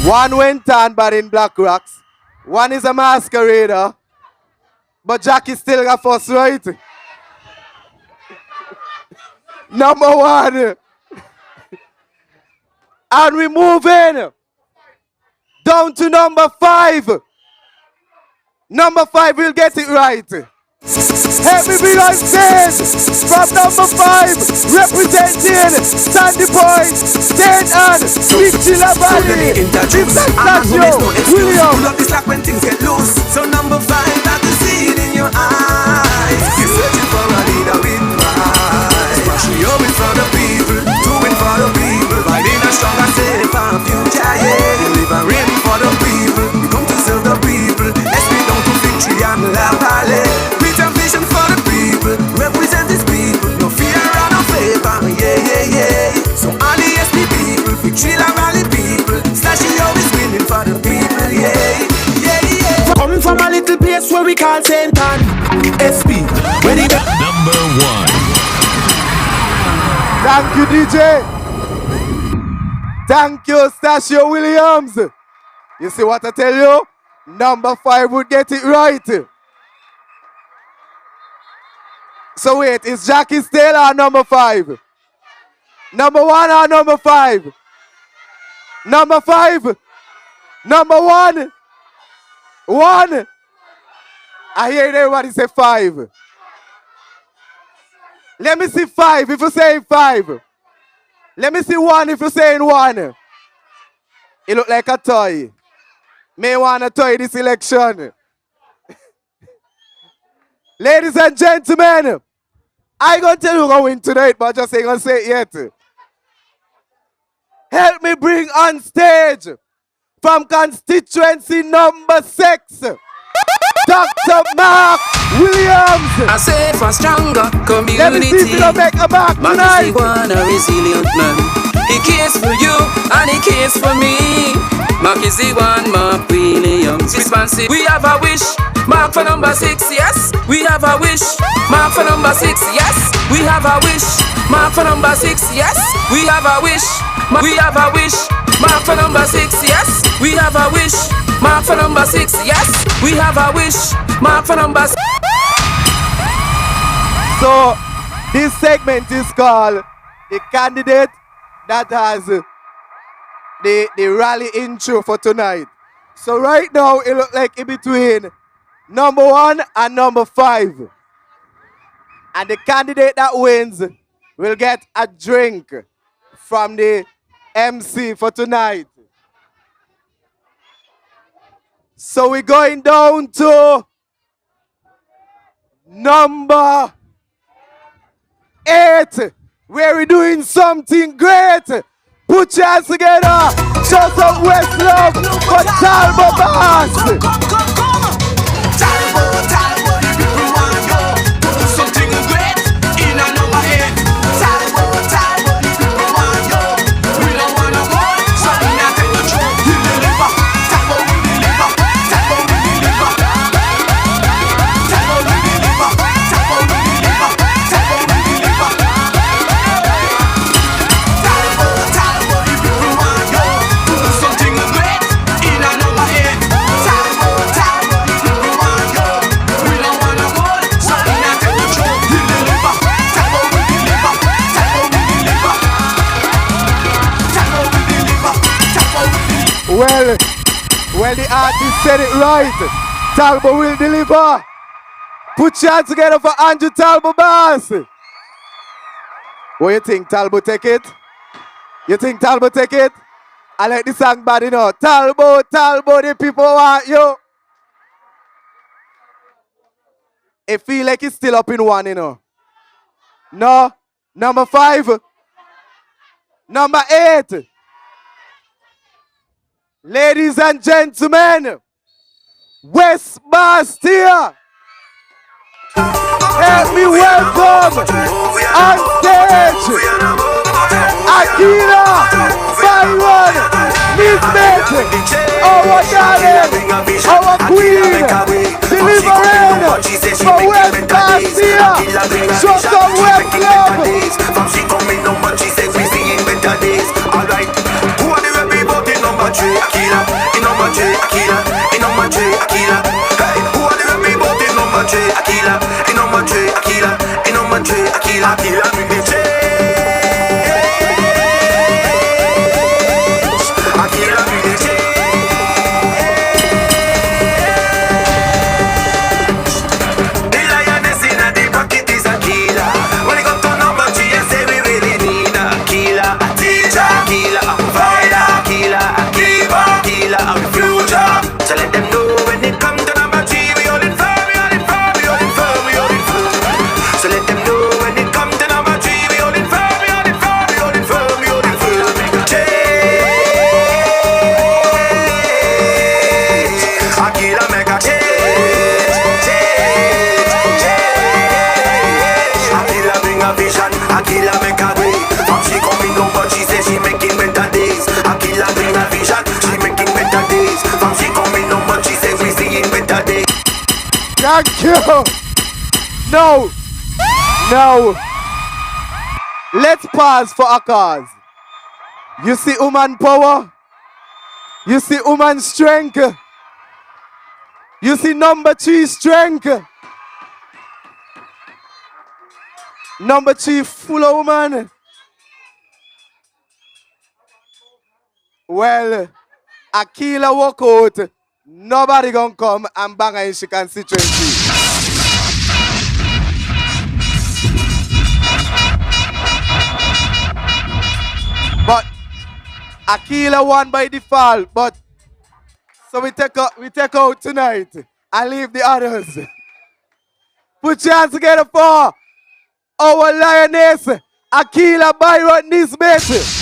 One went on but in Black Rocks. One is a masquerader. But Jackie still got first right. Number 1. And we move in down to number 5. Number 5 will get it right. Help me be on stage from number 5, representing Sandy Point, St. Anne, Akilah Valley, William. Pull up the slack when things get loose. So number 5, I can see it in your eyes. You're searching for a leader with pride. You're in front of people, doing for the people, fighting a strong and safe and future. Yeah, you live and reign for the people. You come to serve the people. Let's be down to victory and La Valley. With a vision for the people, represent these people. No fear or no favor. Yeah, yeah, yeah. So all the SP people, victory La Valley people, Slashy always winning for the people. Yeah, yeah, yeah. Coming from a little place where we call St. Anne, SP. When it number 1. Thank you, DJ. Thank you, Stashio Williams. You see what I tell you? Number 5 would get it right. So wait, is Jackie still or number 5? Number 1 or number 5? Number 5? Number 1? 1? I hear everybody say 5. Let me see 5 if you're saying 5. Let me see 1 if you're saying 1. It look like a toy. May want a toy this election. Ladies and gentlemen, I gonna tell you who's gonna win tonight, but I just ain't gonna say it yet. Help me bring on stage from constituency number 6, Dr. Mark Williams. I said for stronger community. Let me see if you make a mark tonight. Mark is a resilient man. He cares for you and he cares for me. Mark is the one, Mark Williams. Responsive. We have a wish. Mark for number 6, yes. We have a wish. Mark for number 6, yes. We have a wish. Mark for number 6, yes. We have a wish. We have a wish. Mark for number 6, yes. We have a wish. Mark for number 6, yes. We have a wish. Mark for number 6. So this segment is called the candidate that has the rally intro for tonight. So right now it looks like in between number 1 and number 5. And the candidate that wins will get a drink from the MC for tonight. So we're going down to number 8, where we're doing something great. Put your hands together. Show some West love for Talbot Bass. Something great in a number 8. Talbot, the people want you. We don't wanna go, so we not take the truth. We deliver. Talbot will deliver. Talbot will deliver. Talbot will deliver. Talbot will deliver. Talbot will deliver. Talbot, the people want you. Something great in a number 8. Talbot, the people want you. We don't wanna go, so we not take the truth. We deliver. Talbot will deliver. Talbot will deliver. Talbot will deliver. Talbot will deliver. Well, the artist said it right. Talbot will deliver. Put your hands together for Andrew Talbot Bass. What you think, Talbot take it? You think Talbot take it? I like the song bad, you know. Talbot, the people want you. It feel like it's still up in 1, you know. No, number 5. Number 8. Ladies and gentlemen, West Bastia. Help me welcome on stage Akilah Byron-Nisbett, our darling, our queen, delivering for West Bastia. Show some West love. From she coming number, she says we see in better days. Alright, who are the rebel about in number 3? Akilah, in number 3, Akilah, in number 3, Akilah. Hey, who are the rebel about in number 3? Akilah, in number 3, Akilah, in number 3, Akilah. Akilah bring the change. Akilah bring the change. The lioness in the pocket is Akilah. When it comes to number 3, I say we really need Akilah, a teacher, Akilah, a provider, Akilah, a giver, Akilah, a future. So let them know when it comes to number 3, we all in firm, we all in firm, we all in firm, we all in firm. So let them know when it comes to number 3, we all in firm, we all in firm, we all in firm, we all in firm. Change, Akilah make a change. Akilah bring a vision, Akilah make a way. From she coming over, she says she making better days. Akilah bring a vision, she making better days. From she coming over, she says we seeing better days. Thank you. No. Let's pause for a cause. You see woman power? You see woman strength? You see number 3 strength? Number 3 full of woman. Well, Akilah walk out. Nobody gonna come and bang her in she constituency. But Akilah won by default. But so we take out tonight and leave the others. Put your hands together for our lioness, Akilah Byron-Nisbett.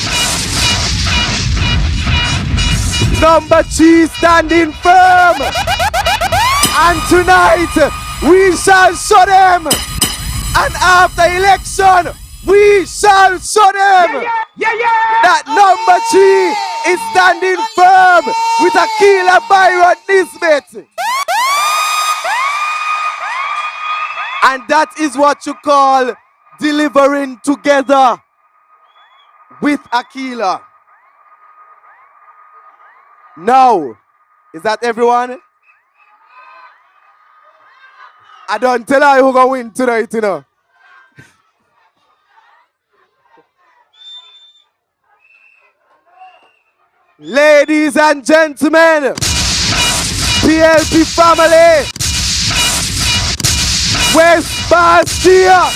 Number 3 standing firm. And tonight we shall show them. And after election, we shall show them that number 3 is standing firm with Akilah Byron-Nisbett. And that is what you call delivering together with Akilah. Now, is that everyone? I don't tell her who gonna win tonight, you know. Ladies and gentlemen, PLP family, West Bastia,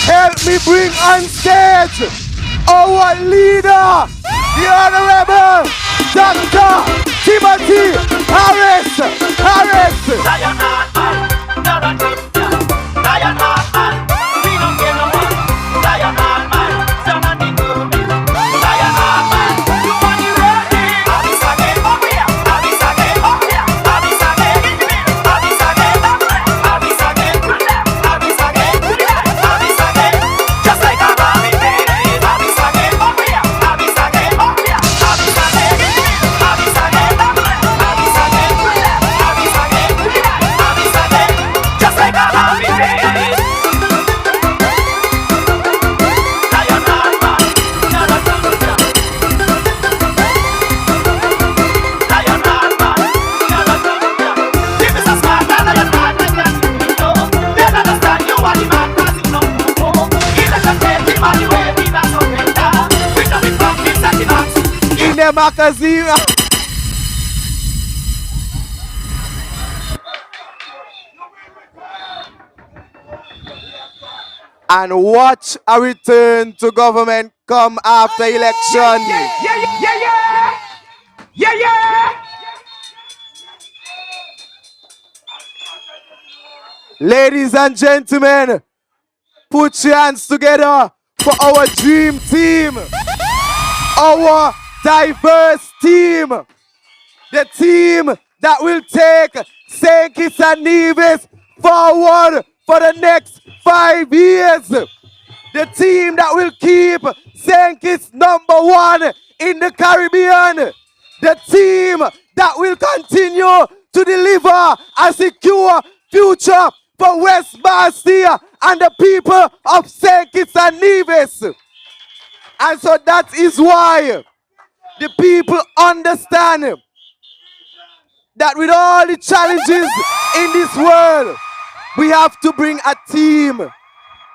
help me bring on stage our leader, the Honorable Dr. Timothy Harris. Magazine. And watch a return to government come after election. Yeah. Ladies and gentlemen, put your hands together for our dream team, our diverse team, the team that will take St. Kitts and Nevis forward for the next 5 years, the team that will keep St. Kitts #1 in the Caribbean, the team that will continue to deliver a secure future for West Bastia and the people of St. Kitts and Nevis. And so that is why the people understand that with all the challenges in this world, we have to bring a team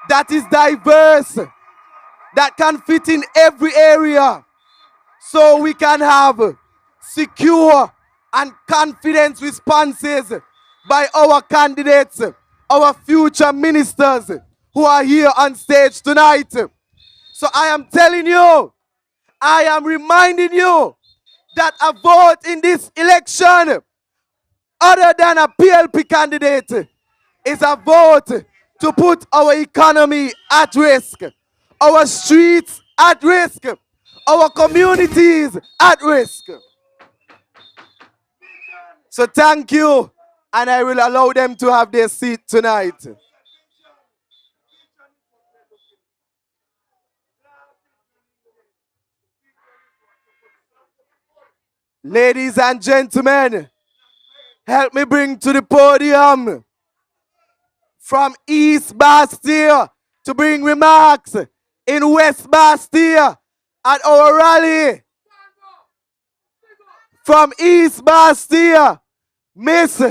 that is diverse, that can fit in every area, so we can have secure and confident responses by our candidates, our future ministers who are here on stage tonight. So I am telling you, I am reminding you that a vote in this election, other than a PLP candidate, is a vote to put our economy at risk, our streets at risk, our communities at risk. So thank you, and I will allow them to have their seat tonight. Ladies and gentlemen, help me bring to the podium from East Bastia to bring remarks in West Bastia at our rally. From East Bastia, Miss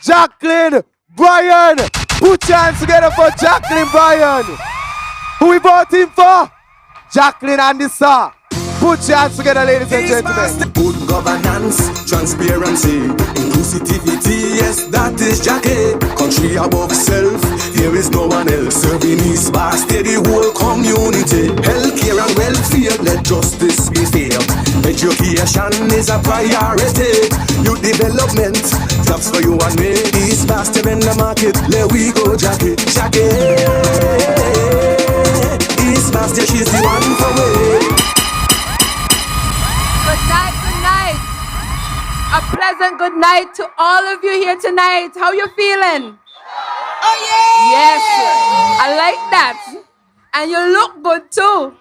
Jacqueline Bryan. Put your hands together for Jacqueline Bryan. Who we voting for? Jacqueline and the sir. Put your hands together, ladies and gentlemen. Good governance, transparency, inclusivity, yes, that is Jackie. Country above self, there is no one else. Serving East Bastia, the whole community. Healthcare and welfare, let justice be fair. Education is a priority. Youth development, jobs for you and me. East Bastia in the market, let we go, Jackie. Jackie, East Bastia, she's the one for me. Good night. A pleasant good night to all of you here tonight. How you feeling? Oh yeah! Yes, I like that. And you look good too.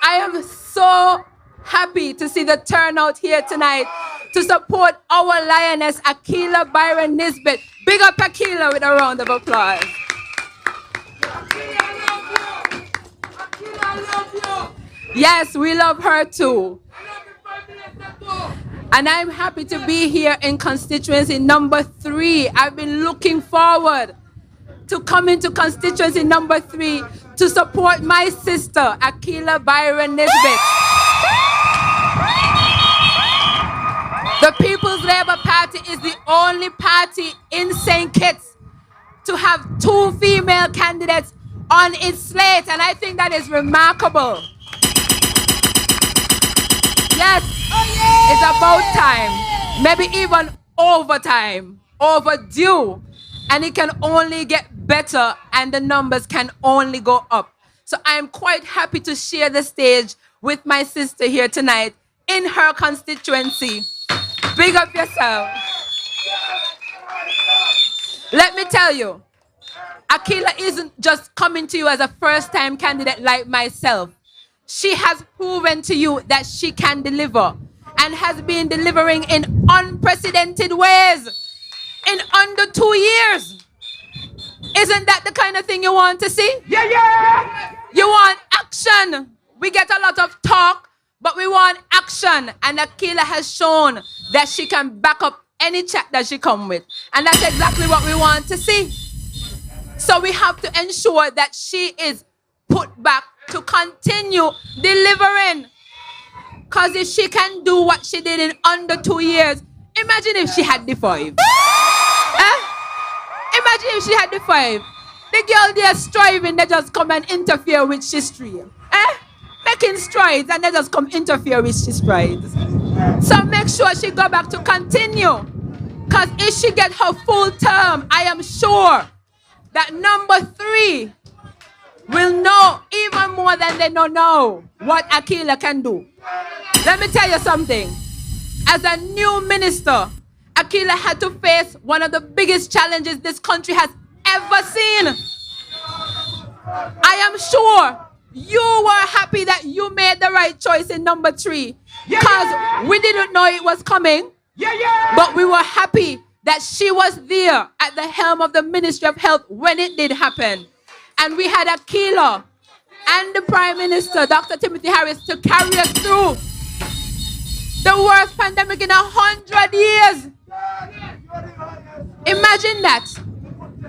I am so happy to see the turnout here tonight to support our lioness, Akilah Byron-Nisbett. Big up Akilah with a round of applause. Yes, we love her too. And I'm happy to be here in constituency number 3. I've been looking forward to coming to constituency number 3 to support my sister, Akilah Byron-Nisbett. only party in St. Kitts to have 2 female candidates on its slate, and I think that is remarkable. Yes, it's about time, maybe even overtime, overdue, and it can only get better and the numbers can only go up. So I'm quite happy to share the stage with my sister here tonight in her constituency. Big up yourself. Let me tell you, Akilah isn't just coming to you as a first-time candidate like myself. She has proven to you that she can deliver and has been delivering in unprecedented ways in under 2 years. Isn't that the kind of thing you want to see? Yeah! You want action. We get a lot of talk, but we want action. And Akilah has shown that she can back up any chat that she comes with. And that's exactly what we want to see. So we have to ensure that she is put back to continue delivering. Because if she can do what she did in under 2 years, imagine if she had the 5. Imagine if she had the 5. The girl there striving, they just come and interfere with she stream. Making strides and they just come interfere with she strides. So make sure she go back to continue. Because if she get her full term, I am sure that number 3 will know even more than they know what Akilah can do. Let me tell you something. As a new minister, Akilah had to face one of the biggest challenges this country has ever seen. I am sure you were happy that you made the right choice in number 3 because we didn't know it was coming, but we were happy that she was there at the helm of the Ministry of Health when it did happen. And we had Akilah and the Prime Minister, Dr. Timothy Harris, to carry us through the worst pandemic in 100 years. Imagine that.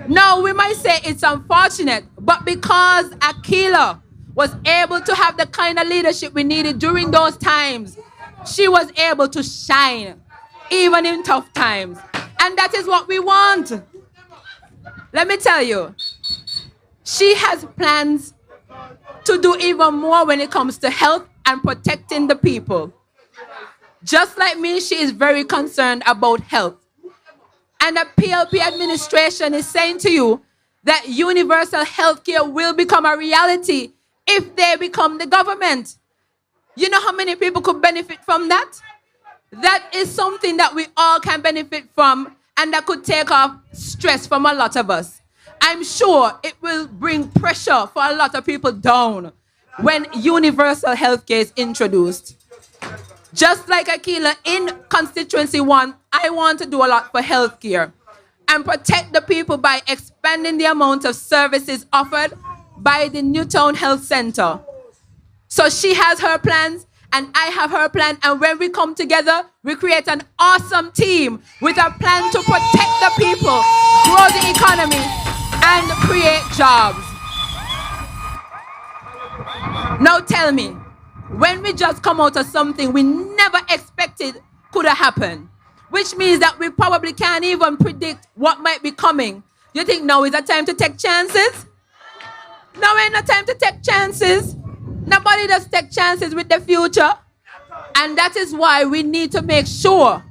Now, we might say it's unfortunate, but because Akilah was able to have the kind of leadership we needed during those times, she was able to shine, even in tough times. And that is what we want. Let me tell you, she has plans to do even more when it comes to health and protecting the people. Just like me, she is very concerned about health. And the PLP administration is saying to you that universal health care will become a reality if they become the government. You know how many people could benefit from that? That is something that we all can benefit from, and that could take off stress from a lot of us. I'm sure it will bring pressure for a lot of people down when universal health care is introduced. Just like Akilah in Constituency 1, I want to do a lot for healthcare and protect the people by expanding the amount of services offered by the Newtown Health Center. So she has her plans and I have her plan, and when we come together, we create an awesome team with a plan to protect the people, grow the economy, and create jobs. Now tell me, when we just come out of something we never expected could have happened, which means that we probably can't even predict what might be coming. You think now is a time to take chances? Now ain't no time to take chances. Nobody does take chances with the future. And that is why we need to make sure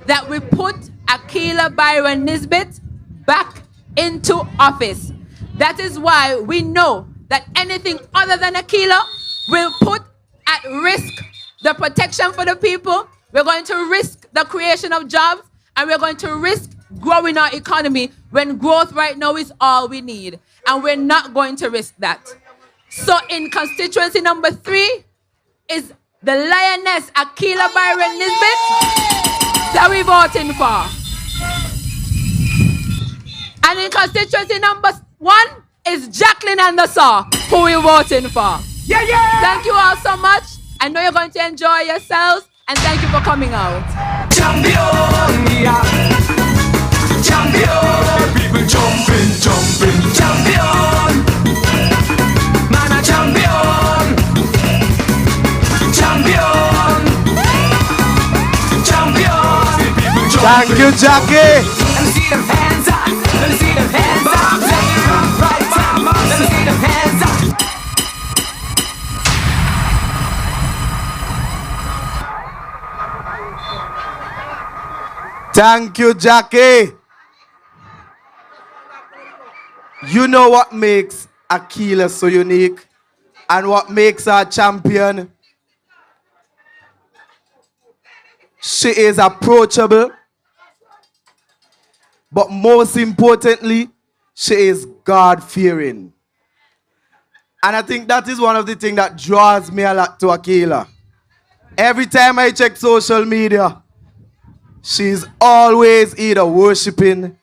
that we put Akilah Byron-Nisbett back into office. That is why we know that anything other than Akilah will put at risk the protection for the people. We're going to risk the creation of jobs, and we're going to risk growing our economy when growth right now is all we need. And we're not going to risk that. So in constituency number 3 is the lioness Akilah Byron-Nisbett that we're voting for. And in constituency number 1 is Jacqueline and the Saw, who we're voting for. Thank you all so much. I know you're going to enjoy yourselves, and thank you for coming out. Champion, yeah. Champion, people jumping, jumping, champion. Man a champion. Champion. Champion. Thank you, Jackie. Let me see them hands up. Let me see them hands up. Right time. Let me see them hands up. Thank you, Jackie. You know what makes Akilah so unique and what makes her champion? She is approachable, but most importantly, she is God-fearing. And I think that is one of the things that draws me a lot to Akilah. Every time I check social media, she's always either worshiping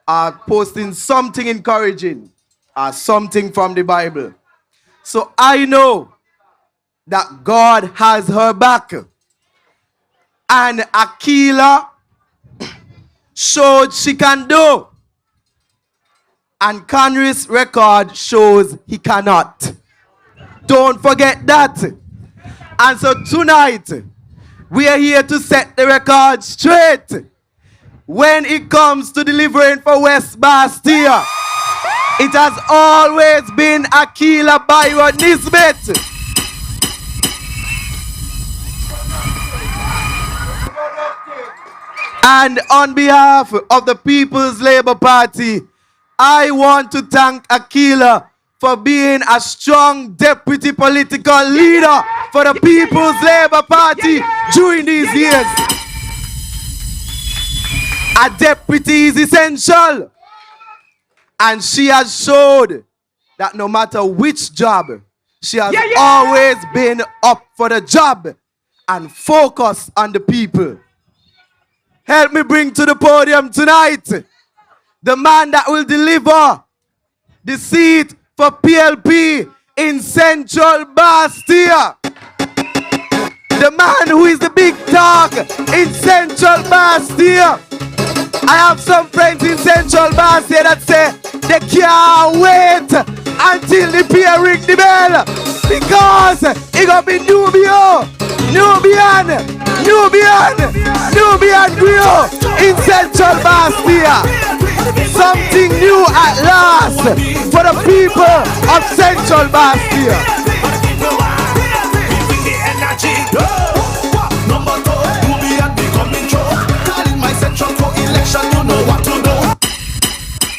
or posting something encouraging or something from the Bible. So I know that God has her back. And Akilah showed she can do. And Conry's record shows he cannot. Don't forget that. And so tonight, we are here to set the record straight. When it comes to delivering for West Bastia, it has always been Akilah Byron-Nisbett. And on behalf of the People's Labour Party, I want to thank Akilah for being a strong deputy political leader for the People's Labour Party during these years. A deputy is essential. And she has showed that no matter which job, she has always been up for the job and focused on the people. Help me bring to the podium tonight the man that will deliver the seat for PLP in Central Bastia. The man who is the big dog in Central Bastia. I have some friends in Central Bastia that say they can't wait until the peer ring the bell because it gonna be Nubian Griot in Central Bastia. Something new at last for the people of Central Bastia.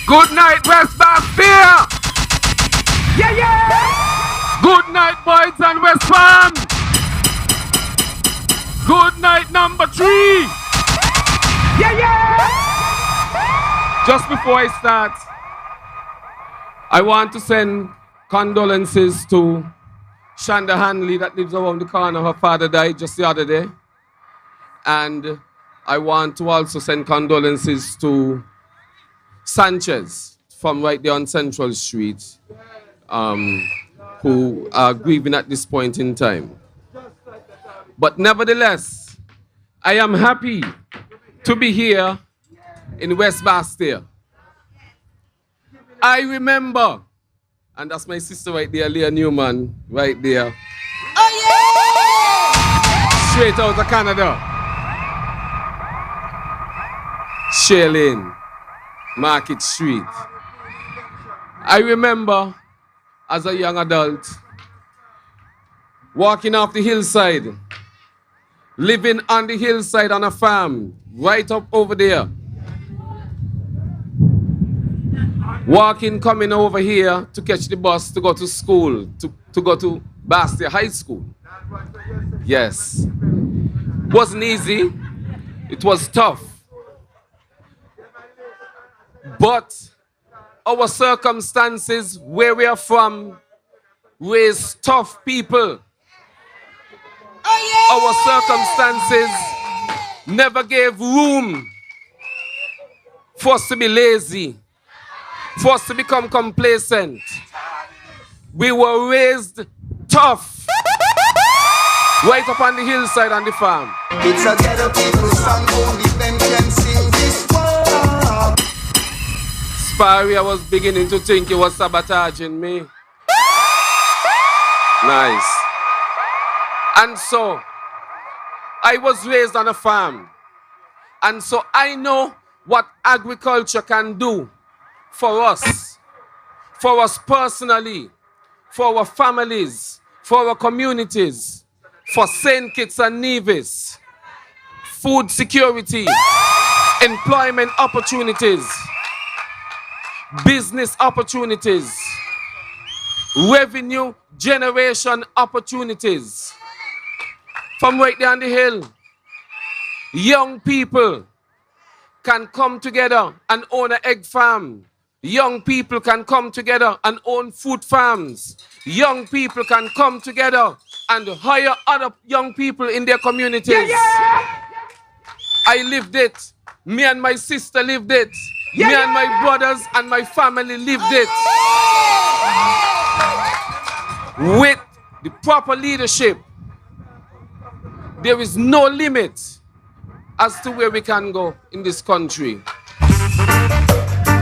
Good night, West Bastia! Good night, boys and West Farm! Good night, number 3! Just before I start, I want to send condolences to Shonda Hanley that lives around the corner. Her father died just the other day. And I want to also send condolences to Sanchez from right there on Central Street, who are grieving at this point in time. But nevertheless, I am happy to be here in West Bastia. I remember, and that's my sister right there, Leah Newman, right there. Straight out of Canada. Shailene, Market Street. I remember as a young adult walking off the hillside, living on the hillside on a farm right up over there. Walking, coming over here to catch the bus to go to school, to go to Bastia High School. Yes. Wasn't easy. It was tough. But our circumstances, where we are from, raised tough people. Our circumstances never gave room for us to be lazy, for us to become complacent. We were raised tough, right up on the hillside on the farm. It's a ghetto people song, only them can sing this one. Sparry, I was beginning to think you was sabotaging me. Nice. And so, I was raised on a farm. And so I know what agriculture can do for us personally, for our families, for our communities, for St. Kitts and Nevis, food security, employment opportunities, business opportunities, revenue generation opportunities. From right there on the hill, young people can come together and own an egg farm. Young people can come together and own food farms. Young people can come together and hire other young people in their communities. I lived it. Me and my sister lived it. Me and my brothers and my family lived it. With the proper leadership, there is no limit as to where we can go in this country.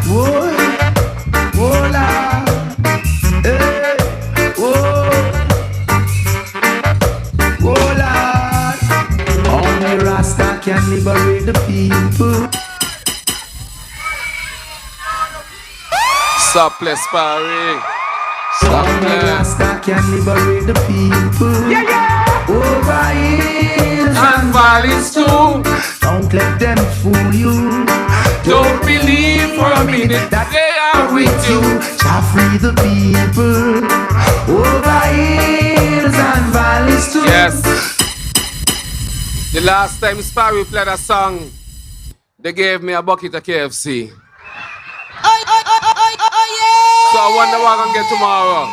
Whoa, whoa, la, hey, whoa, whoa, la. Only Rasta can liberate the people. Surplus Party. Only Rasta can liberate the people. Over hills and valleys too. Don't let them fool you. Don't believe for a minute that they are with you. Shall free the people. Over hills and valleys too. Yes. The last time Sparrow played a song, they gave me a bucket of KFC. So I wonder what I'm going to get tomorrow.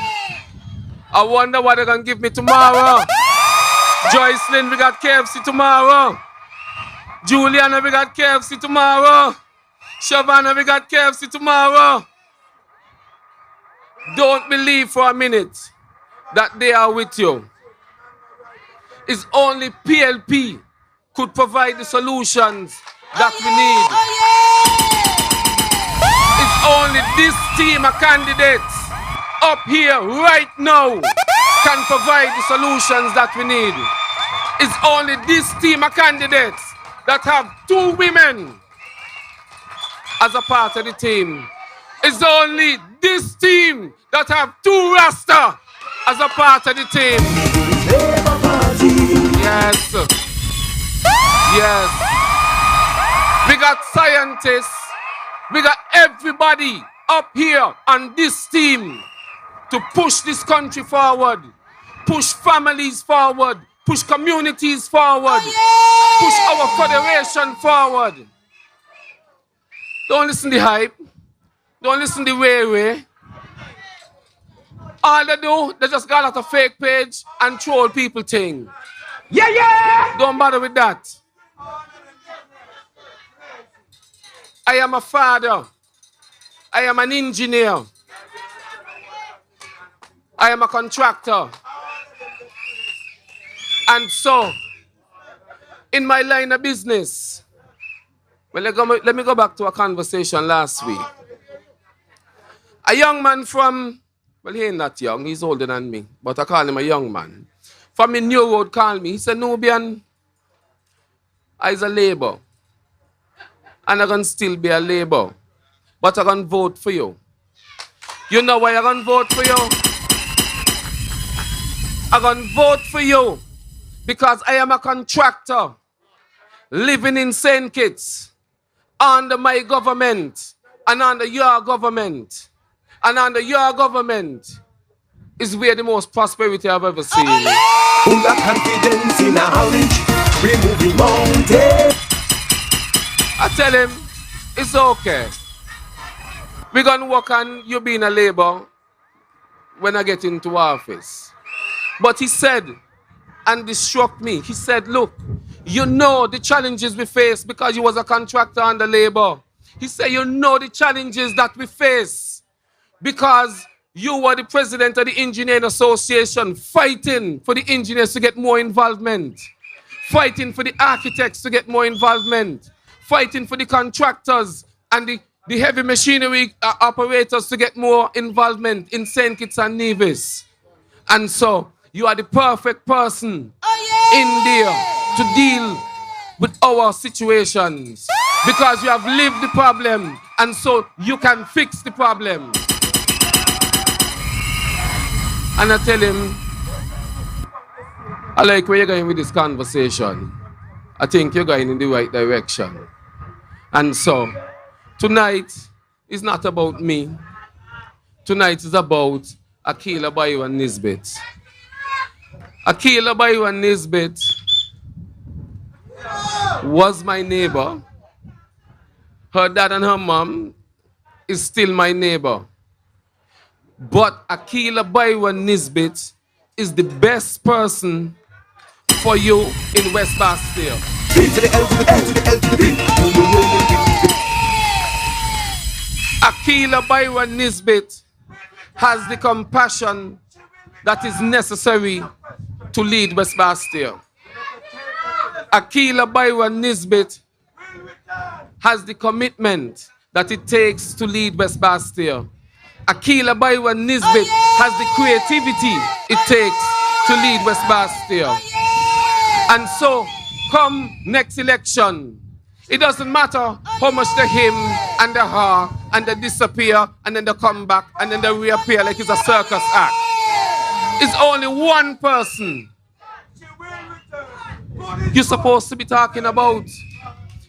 I wonder what they're going to give me tomorrow. Joycelyn, we got KFC tomorrow. Juliana, we got KFC tomorrow. Shavana, we got KFC tomorrow. Don't believe for a minute that they are with you. It's only PLP could provide the solutions that we need. It's only this team of candidates up here right now can provide the solutions that we need. It's only this team of candidates that have 2 women as a part of the team. It's only this team that have 2 Rasta as a part of the team. Yes. Yes. We got scientists. We got everybody up here on this team to push this country forward, push families forward, push communities forward, push our federation forward. Don't listen to the hype. Don't listen to the way. All they do, they just got out a fake page and troll people thing. Don't bother with that. I am a father. I am an engineer. I am a contractor. And so, in my line of business, well, let me go back to a conversation last week. A young man from, well, he ain't that young, he's older than me, but I call him a young man. From in New Road called me. He said, Nubian, I's a labor. And I'm going to still be a labor. But I'm going to vote for you. You know why I'm going to vote for you? I'm going to vote for you because I am a contractor living in St. Kitts under my government and under your government. And under your government is where the most prosperity I've ever seen. Full of confidence in knowledge, removing mountains. I tell him, it's okay. We're going to work on you being a labor when I get into office. But he said, and this struck me, he said, look, you know the challenges we face because you was a contractor under labor. He said, you know the challenges that we face because you were the president of the Engineering Association fighting for the engineers to get more involvement, fighting for the architects to get more involvement, fighting for the contractors and the heavy machinery operators to get more involvement in St. Kitts and Nevis. And so you are the perfect person in there to deal with our situations because you have lived the problem and so you can fix the problem. And I tell him, I like where you're going with this conversation. I think you're going in the right direction. And so, tonight is not about me. Tonight is about Akilah Byron-Nisbett. Akilah Byron-Nisbett was my neighbor. Her dad and her mom is still my neighbor. But Akilah Byron-Nisbett is the best person for you in West Bastille. Akilah Byron-Nisbett has the compassion that is necessary to lead West Bastille. Akilah Byron-Nisbett has the commitment that it takes to lead West Bastille. Akilah Byron-Nisbett has the creativity it takes to lead West Bastille. And so, come next election, it doesn't matter how much they him and they her and they disappear and then they come back and then they reappear like it's a circus act. It's only one person you're supposed to be talking about.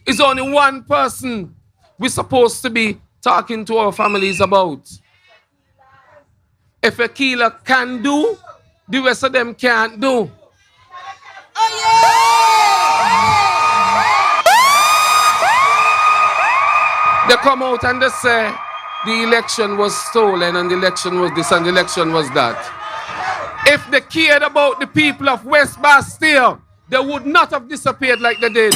It's only one person we're supposed to be talking to our families about. If Akilah can do, the rest of them can't do. They come out and they say the election was stolen and the election was this and the election was that. If they cared about the people of West Bastille, they would not have disappeared like they did.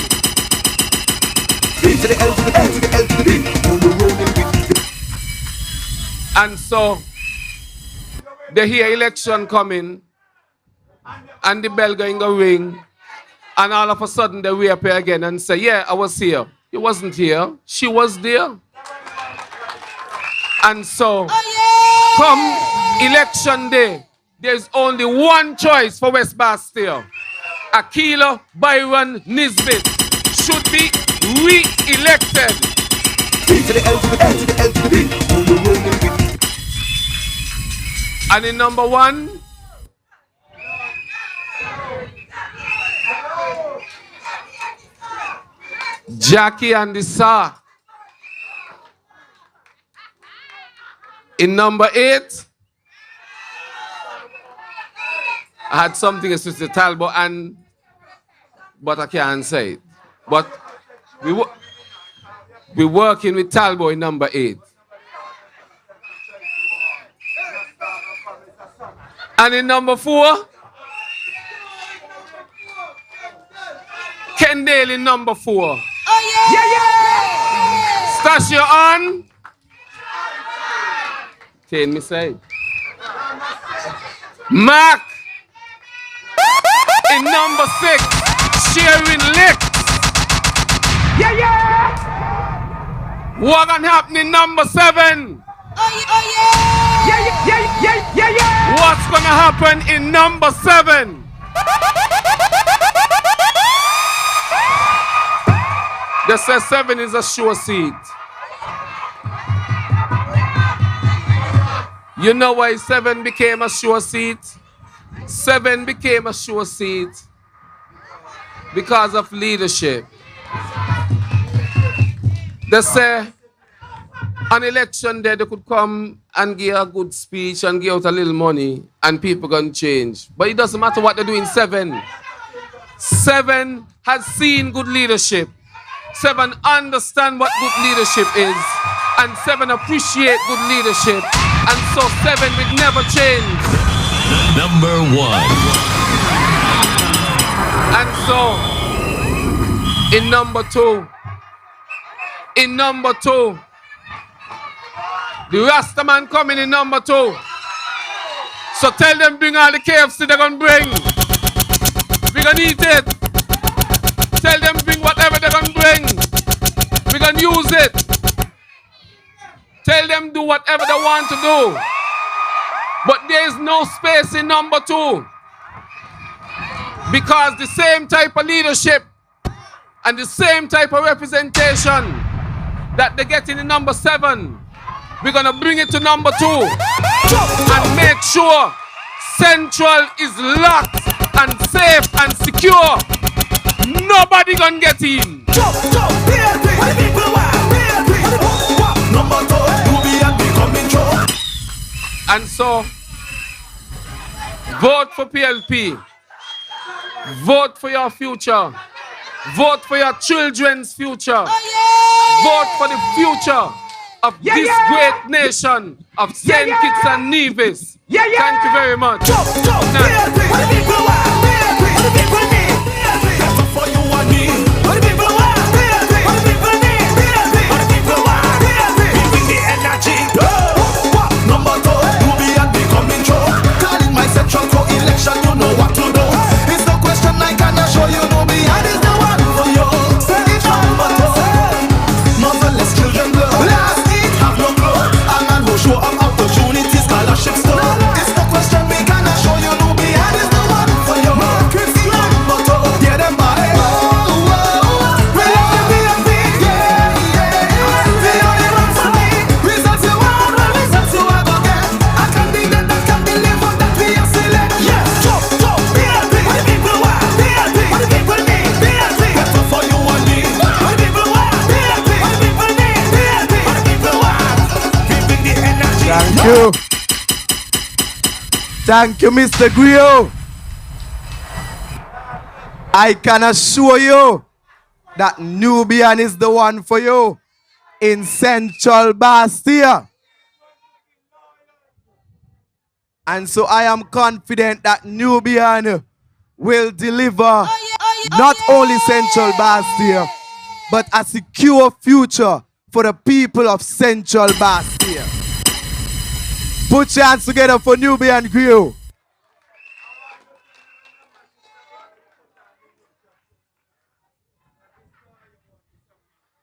And so, they hear election coming and the bell going to ring and all of a sudden they reappear again and say, yeah, I was here. You wasn't here. She was there. And so, come election day, there's only one choice for West Bastille. Akilah Byron-Nisbett should be re-elected. And in number one, Jackie and the Sa. In number 8, I had something to say Talbot and, but I can't say it. But we're working with Talbot in number 8. And in number 4, Kendale in number 4. Stash you on. Can me say. Mac in number 6. Sharing licks. What gonna happen in number 7? What's gonna happen in number 7? They say 7 is a sure seat. You know why 7 became a sure seat? 7 became a sure seat because of leadership. They say on election day they could come and give a good speech and give out a little money and people gonna change. But it doesn't matter what they do in 7. 7 has seen good leadership. 7 understand what good leadership is. And 7 appreciate good leadership. And so 7 will never change. Number 1. And so, in number 2, the Rastaman coming in number 2. So tell them bring all the KFC they're gonna bring. We're gonna eat it. Tell them bring whatever they're gonna bring. We're gonna use it. Tell them do whatever they want to do. But there is no space in number 2. Because the same type of leadership And the same type of representation that they get in the number 7, we're gonna bring it to number 2 and make sure Central is locked and safe and secure. Nobody gonna get in. And so, vote for PLP. Vote for your future. Vote for your children's future. Vote for the future of this great nation of St. Kitts and Nevis. Thank you very much. Election, you know what to do. It's no question I can assure you, no behind is the one for you. Central motherless children blood. Last eat, have no clue. A man who show up opportunities, scholarships too. It's no question we can assure you, no behind is the one for you. Hear them by we love the BNP, yeah. The only one for me. Results you want, well results you ever get. I can be that can deliver that we are select. Yes, top, BNP. What the people want, BNP. What the people need, BNP. Better for you and me. What the people want, BNP. What the people need, BNP. What the people want. Giving the energy. Thank you. Thank you, Mr. Griot. I can assure you that Nubian is the one for you in Central Bastia. And so I am confident that Nubian will deliver not only Central Bastia, but a secure future for the people of Central Bastia. Put your hands together for Nubian Griot.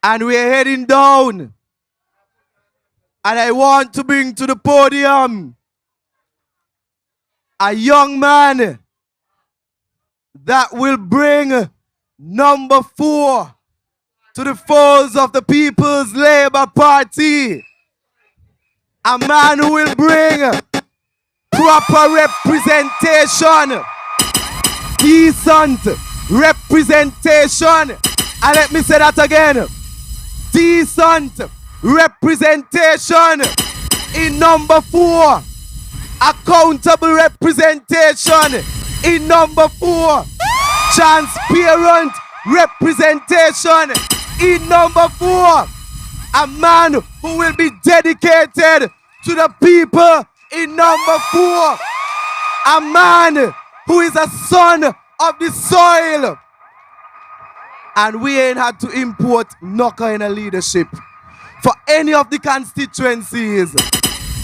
And we're heading down. And I want to bring to the podium a young man that will bring number 4 to the foes of the People's Labour Party. A man who will bring proper representation, decent representation. And let me say that again. Decent representation in number 4. Accountable representation in number 4. Transparent representation in number 4. A man who will be dedicated to the people in number 4. A man who is a son of the soil. And we ain't had to import no kind of leadership for any of the constituencies.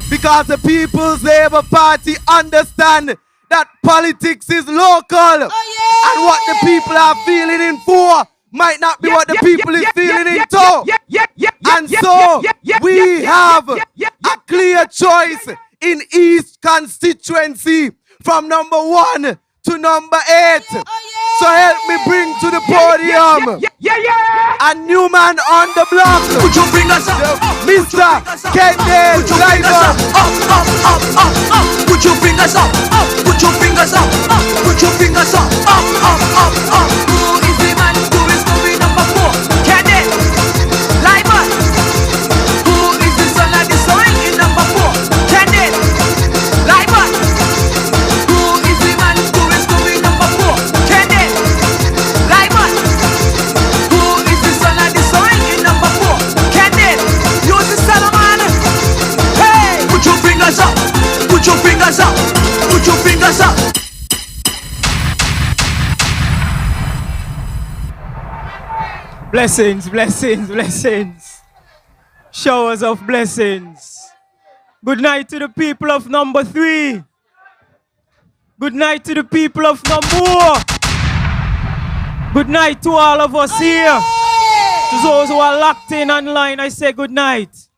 Because the People's Labour Party understand that politics is local. And what the people are feeling in for might not be what the people is feeling in too. And so we have a clear choice in each constituency from number 1 to number 8. So help me bring to the podium a new man on the block. Put your fingers up, Mr. Kendall Driver. Up. Put your fingers up, put your fingers up, put your fingers up. Who is the man who is moving number 4? Kendall Liber. Who is the son of the soil in number 4? Kendall Liber. Who is the man who is moving number 4? Kendall Liber. Who is the son of the soil in number 4? Kendall. Use the Solomon. Hey, put your fingers up, put your fingers up, put your fingers up. Blessings, blessings, blessings. Showers of blessings. Good night to the people of number 3. Good night to the people of number 4. Good night to all of us here. To those who are locked in online, I say good night.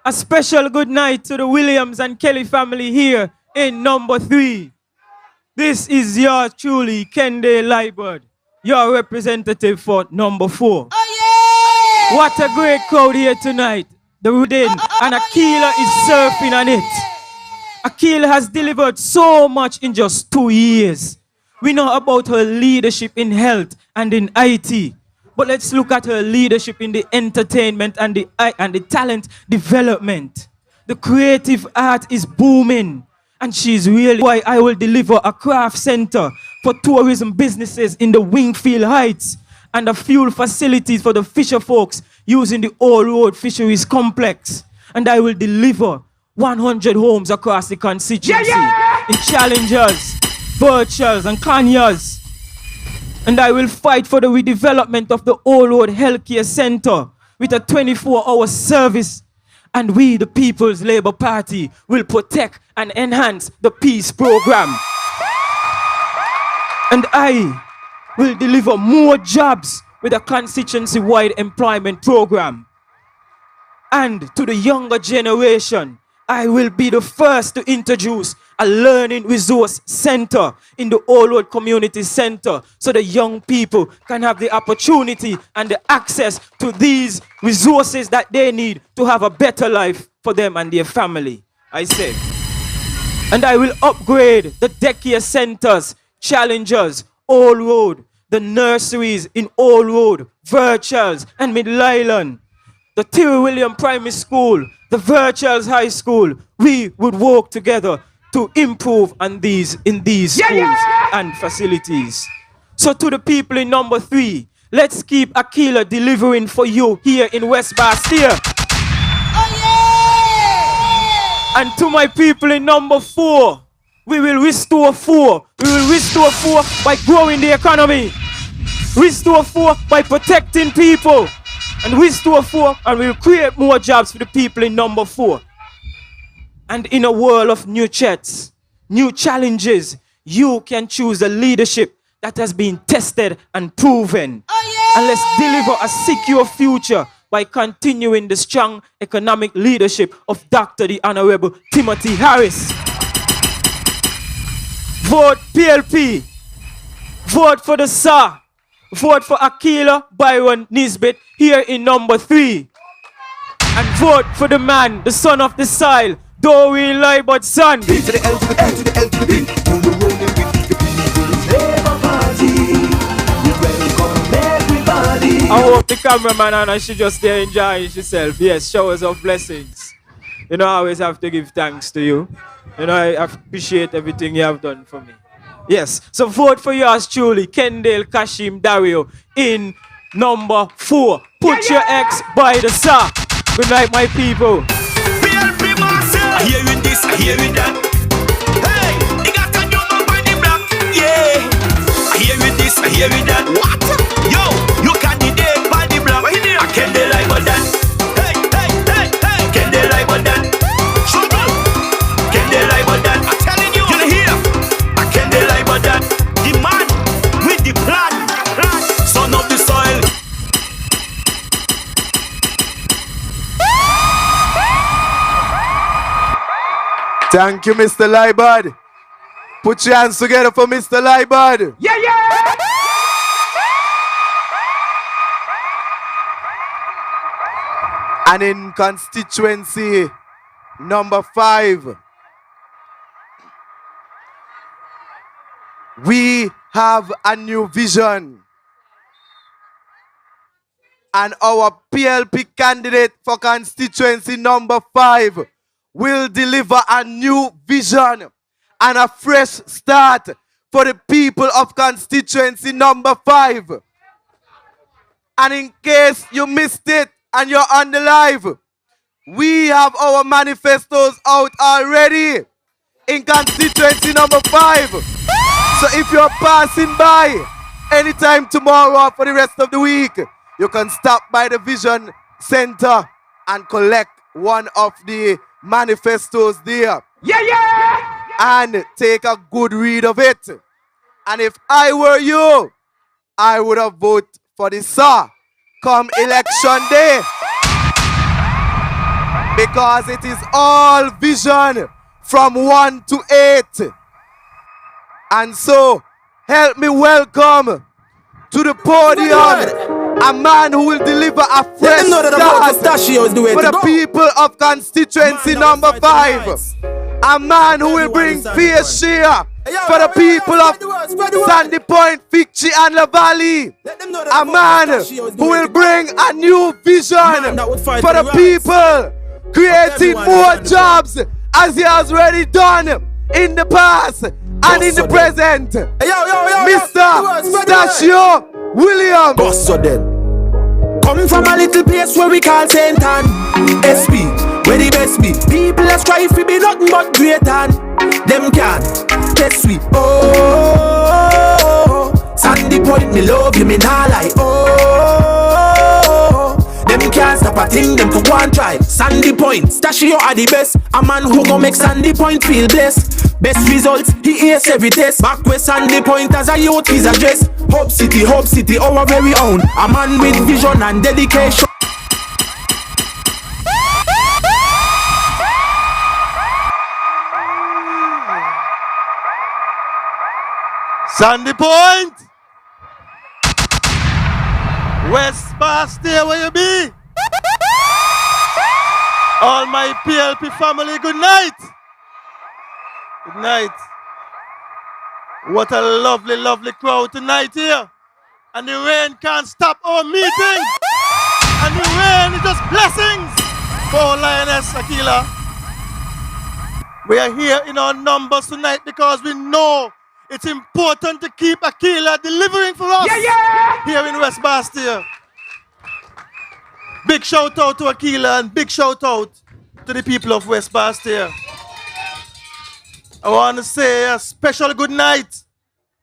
A special good night to the Williams and Kelly family here in number 3. This is your truly Kende Liebert your representative for number 4. Oh, yeah! What a great crowd here tonight. The Rudin and Akilah is surfing on it. Akilah has delivered so much in just 2 years. We know about her leadership in health and in IT. But let's look at her leadership in the entertainment and the talent development. The creative art is booming. And she's really why I will deliver a craft center for tourism businesses in the Wingfield Heights and a fuel facilities for the fisher folks using the Old Road Fisheries Complex. And I will deliver 100 homes across the constituency in Challengers, Virtuals, and Conyers. And I will fight for the redevelopment of the Old Road Healthcare Center with a 24-hour service. And we, the People's Labour Party, will protect and enhance the peace program. And I will deliver more jobs with a constituency-wide employment program. And to the younger generation, I will be the first to introduce a learning resource center in the Old Road Community Center so the young people can have the opportunity and the access to these resources that they need to have a better life for them and their family, I say. And I will upgrade the daycare centers, Challengers, Old Road, the nurseries in Old Road, Virtuals, and Middle Island, the Terry William Primary School, the Virtuals High School. We would work together to improve on these schools and facilities. So to the people in number 3, let's keep Akilah delivering for you here in West Bastille. And to my people in number 4, we will restore 4. We will restore 4 by growing the economy. Restore 4 by protecting people. And restore 4 and we will create more jobs for the people in number 4. And in a world of new threats, new challenges, you can choose a leadership that has been tested and proven. And let's deliver a secure future by continuing the strong economic leadership of Dr. the Honorable Timothy Harris. Vote PLP. Vote for the SAR. Vote for Akilah Byron-Nisbett here in number 3. And vote for the man, the son of the soil, Doreen Leibert's son. B to the L to the L to the L to the B. You're rolling with the People's Labour Party. We welcome everybody. I hope the cameraman and she just there enjoying herself. Yes, showers of blessings. You know, I always have to give thanks to you. You know, I appreciate everything you have done for me. Yes, so vote for yours truly, Kendall Kashim Dario, in number 4. Put your ex by the SAR. Good night, my people. I hear it this, I hear it that. Hey, you got a new move on the block. Yeah. I hear it this, I hear it that. What? Yo, you candidate by the block. I can't lie about that. Hey, hey, hey, hey. Can't lie about that. Trouble. Can't lie about that. I'm telling you. You're here. I can't lie about that. The man with the plan. Son of the soil. Thank you, Mr. Liebard. Put your hands together for Mr. Liebard. Yeah, yeah. And in constituency number 5, we have a new vision. And our PLP candidate for constituency number 5 will deliver a new vision and a fresh start for the people of constituency number 5. And in case you missed it and you're on the live, we have our manifestos out already in constituency number 5. So if you're passing by anytime tomorrow or for the rest of the week, you can stop by the Vision Center and collect one of the manifestos there. Yeah, yeah! And take a good read of it. And if I were you, I would have voted for the SAR come election day. Because it is all vision from 1 to 8. And so, help me welcome to the podium. A man who will deliver a fresh start for the people of constituency number 5. A man who will bring fair share for the people of Sandy Point, Fichy and La Valley. A man who will bring a new vision for the people, creating more jobs as he has already done in the past and in the present. Mr. Stachio Williams. Come from a little place where we call St. Ann. SP, where the best be. People that strive to be nothing but great and them can test we. Oh, Sandy Point, me love you, me nah lie. Oh, them can't stop a thing, them to go and try. Sandy Point, Stachio are the best. A man who gon' make Sandy Point feel blessed. Best results, he ace every test. Back where Sandy Point as a youth is addressed. Hope City, our very own. A man with vision and dedication. Sandy Point, West Bastille, where you be? All my PLP family, good night. Good night. What a lovely, lovely crowd tonight here. And the rain can't stop our meeting. And the rain is just blessings for our lioness, Akilah. We are here in our numbers tonight because we know it's important to keep Akilah delivering for us here in West Bastille. Big shout out to Akilah and big shout out to the people of West Bastille. I want to say a special good night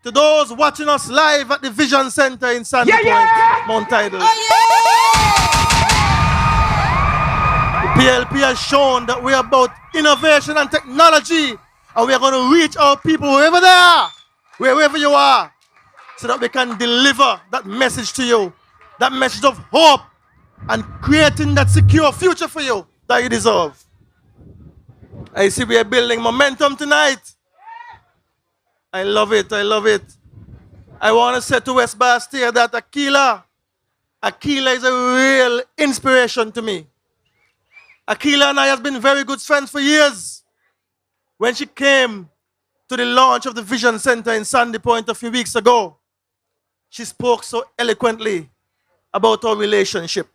to those watching us live at the Vision Center in Sandy Point, Mount Tidal. The PLP has shown that we are about innovation and technology, and we are going to reach our people wherever they are, wherever you are, so that we can deliver that message to you, that message of hope, and creating that secure future for you that you deserve. I see we are building momentum tonight. I love it, I love it. I want to say to West Bastille that Akilah is a real inspiration to me. Akilah and I have been very good friends for years. When she came to the launch of the Vision Center in Sandy Point a few weeks ago, she spoke so eloquently about our relationship.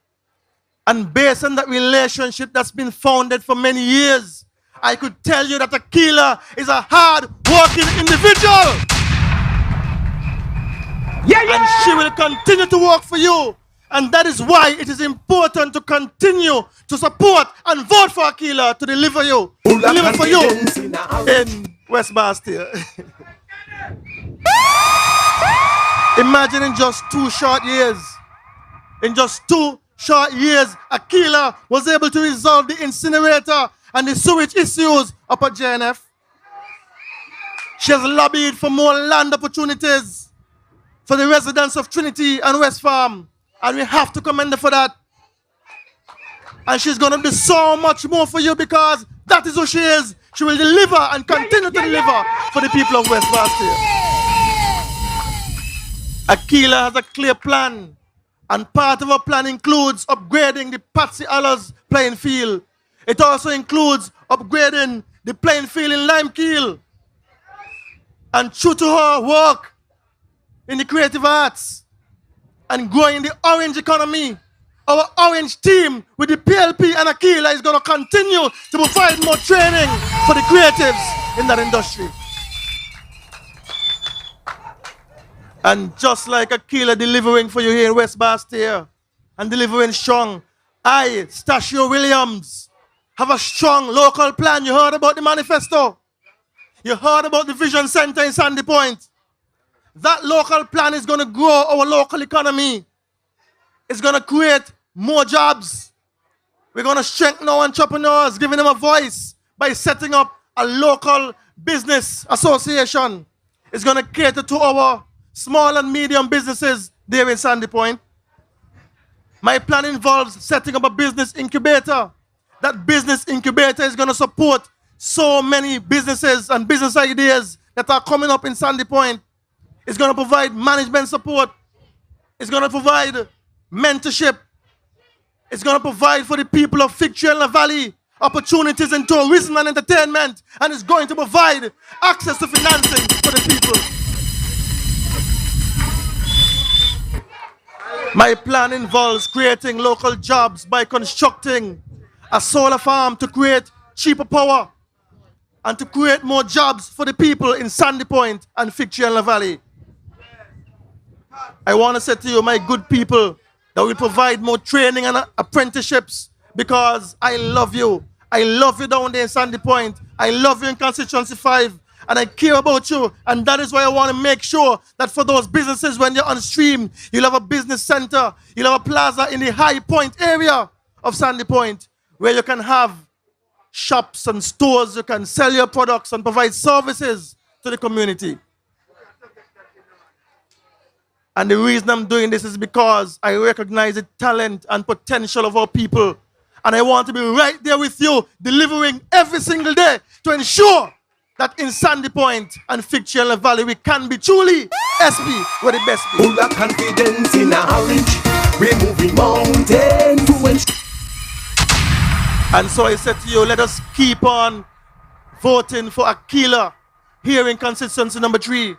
And based on that relationship that's been founded for many years, I could tell you that Akilah is a hard-working individual. And she will continue to work for you. And that is why it is important to continue to support and vote for Akilah to deliver for you in West Bastille. Imagine in just 2 short years, Akilah was able to resolve the incinerator and the sewage issues up at JNF. She has lobbied for more land opportunities for the residents of Trinity and West Farm. And we have to commend her for that. And she's going to do so much more for you because that is who she is. She will deliver and continue to deliver for the people of West Bastille. Akilah has a clear plan. And part of her plan includes upgrading the Patsy Allers playing field. It also includes upgrading the playing field in Limekeel. And true to her work in the creative arts and growing the orange economy, our orange team with the PLP and Akilah is going to continue to provide more training for the creatives in that industry. And just like Akilah delivering for you here in West Bastille and delivering strong, I, Stachio Williams, have a strong local plan. You heard about the manifesto. You heard about the Vision Center in Sandy Point. That local plan is going to grow our local economy. It's going to create more jobs. We're going to strengthen our entrepreneurs, giving them a voice by setting up a local business association. It's going to cater to our small and medium businesses there in Sandy Point. My plan involves setting up a business incubator. That business incubator is going to support so many businesses and business ideas that are coming up in Sandy Point. It's going to provide management support. It's going to provide mentorship. It's going to provide for the people of Victory and La Valley opportunities in tourism and entertainment. And it's going to provide access to financing for the people. My plan involves creating local jobs by constructing a solar farm to create cheaper power and to create more jobs for the people in Sandy Point and Victory and La Valley. I want to say to you, my good people, that we provide more training and apprenticeships because I love you. I love you down there in Sandy Point. I love you in Constituency 5. And I care about you. And that is why I want to make sure that for those businesses, when you're on stream, you'll have a business center, you'll have a plaza in the High Point area of Sandy Point where you can have shops and stores, you can sell your products and provide services to the community. And the reason I'm doing this is because I recognize the talent and potential of our people. And I want to be right there with you, delivering every single day to ensure that in Sandy Point and Victory and La Valley, we can be truly SP, we're the best. Full of confidence in our reach, we're moving mountains to ensure. And so I said to you, let us keep on voting for Akilah here in constituency number 3.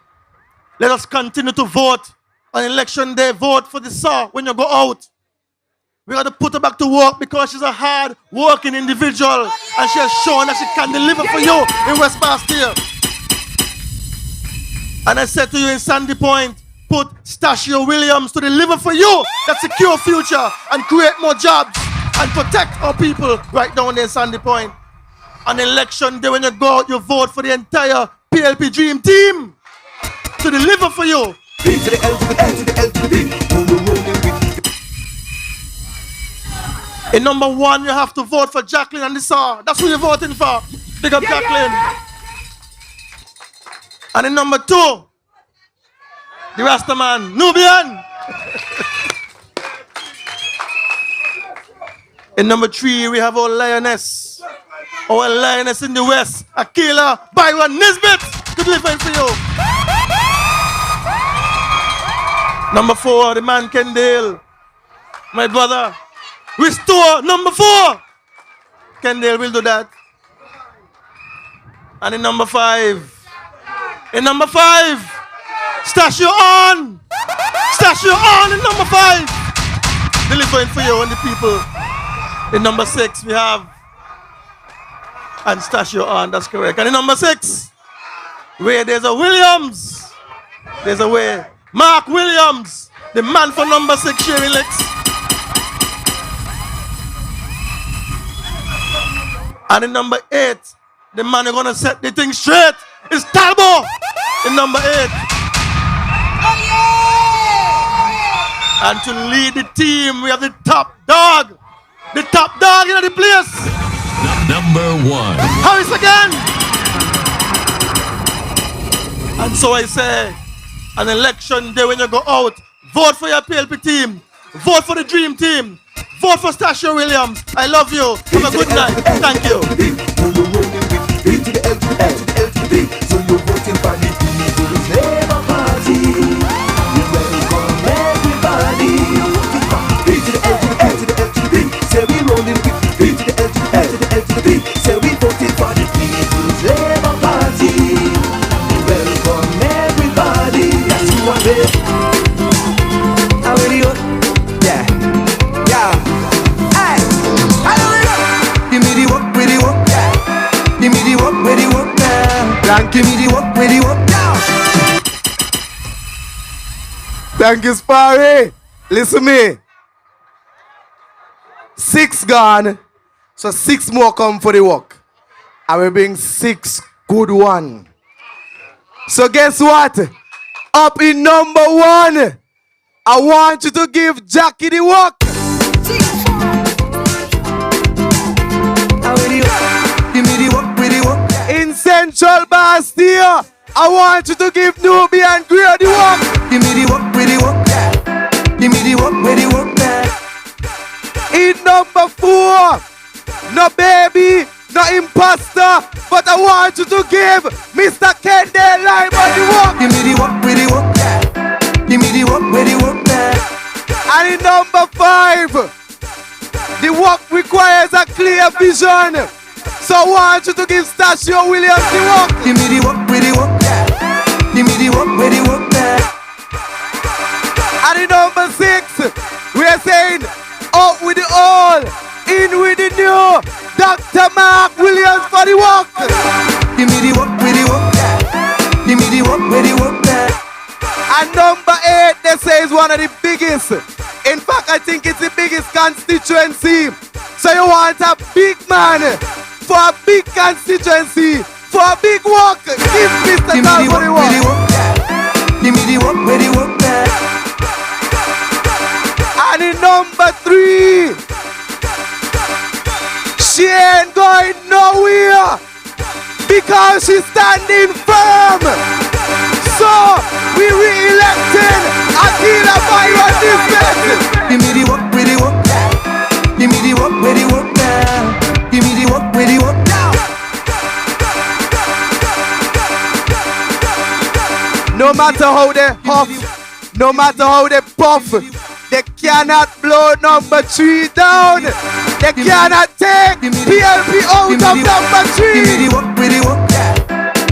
Let us continue to vote on election day. Vote for the SAR when you go out. We got to put her back to work because she's a hard-working individual and she has shown that she can deliver for you in West Bastille. And I said to you in Sandy Point, put Stashio Williams to deliver for you that secure future and create more jobs and protect our people right down there in Sandy Point. On election day when you go out, you vote for the entire PLP Dream Team to deliver for you. B to the L to the L to the L to the B. In number 1, you have to vote for Jacqueline and the SAR. That's who you're voting for. Big up Jacqueline. And in number 2, the Rastaman, Nubian. In number 3, we have our lioness. Our lioness in the West, Akilah Byron-Nisbett, to deliver for you. Number 4, the man Kendale, my brother. Restore number 4. Kendale will do that. And in number 5. Stash you on. Stash you on in number 5. Delivering for you and the people. In number 6 we have. And stash you on, that's correct. And in number 6, where there's a Williams. There's a way. Mark Williams, the man for number 6, Sherry Licks. And in number 8, the man who's gonna set the thing straight is Talbot in number 8. Oh yeah! And to lead the team, we have the top dog. The top dog in the place. Number 1. Harris again. And so I say, an election day when you go out, vote for your PLP team. Vote for the Dream Team. Vote for Stashio Williams. I love you. Have a good night. Thank you. So you're voting for the People's Labour Party. We welcome everybody. B to the L to the L to the L to the B. Say we rolling with B to the L to the L to the L to the B. Say we voting for the People's Labour Party. We welcome everybody. That's who I live. How are you? Yeah. Hey, give me the work with the work, yeah. Give me the work with the work, yeah. Blank, give me the work with the work, yeah. Thank you, Sparry. Listen to me. 6 gone, so 6 more come for the work. And we bring 6 good ones. So guess what? Up in number 1, I want you to give Jackie the work. Give me the work, with the work. In Central Bastille, I want you to give Nubian Greer the work. Give me the work, with the work. Give me the work, with the work. In number 4, no baby, no imposter, but I want you to give Mr. Kendall Lime the work. Give me the work, with the work. Give me the work, with the work. And in number 5, the work requires a clear vision. So I want you to give Stasio Williams the work. Give me the work with the work, yeah. Give me the work with the work, yeah. And in number 6, we are saying, out with the old, in with the new. Dr. Mark Williams for the work. Give me the work with the work, yeah. Give me the work with the work, yeah. And number 8, they say is one of the biggest. In fact, I think it's the biggest constituency. So you want a big man for a big constituency, for a big work. Give Mr. Tal for the work. Give me the work with the work, yeah. And in number 3, she ain't going nowhere because she's standing firm. So we re-elected Akilah Byron-Nisbett. Give me the work with the work, yeah. Give me the work with the work, yeah. Give me the work with the work, yeah. No matter how they huff, no matter how they puff, they cannot blow number 3 down. They cannot take PLP out of number 3. Give me the work with the work, yeah.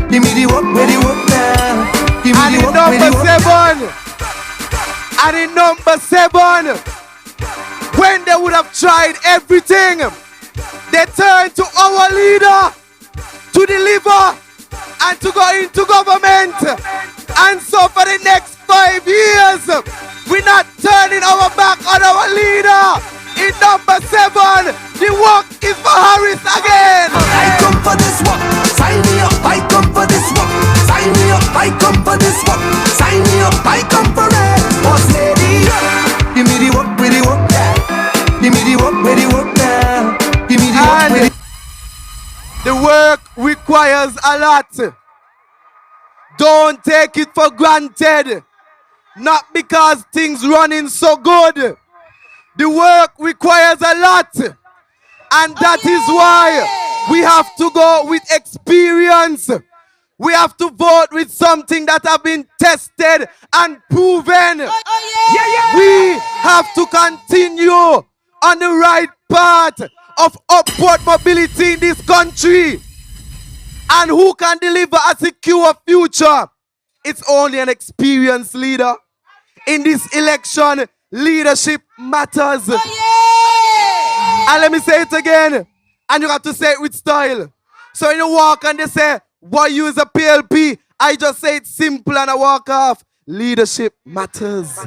Give me the work with the work, yeah. Give me And the in work number with the work. 7, and in number 7, when they would have tried everything, they turned to our leader to deliver and to go into government. And so for the next 5 years, we're not turning our back on our leader. In number 7, the work is for Harris again. I come for this work, sign me up. I come for this work, sign me up. I come for this work, sign me up. I come for it, boss lady. Give me the work with the work, yeah. Give me the work with the work, yeah. Give me the work with the. The work requires a lot. Don't take it for granted. Not because things running so good. The work requires a lot. And that is why we have to go with experience. We have to vote with something that have been tested and proven. We have to continue on the right path of upward mobility in this country. And who can deliver a secure future? It's only an experienced leader. In this election, leadership matters. And let me say it again. And you have to say it with style. So when you walk and they say, why use a PLP? I just say it simple and I walk off. Leadership matters.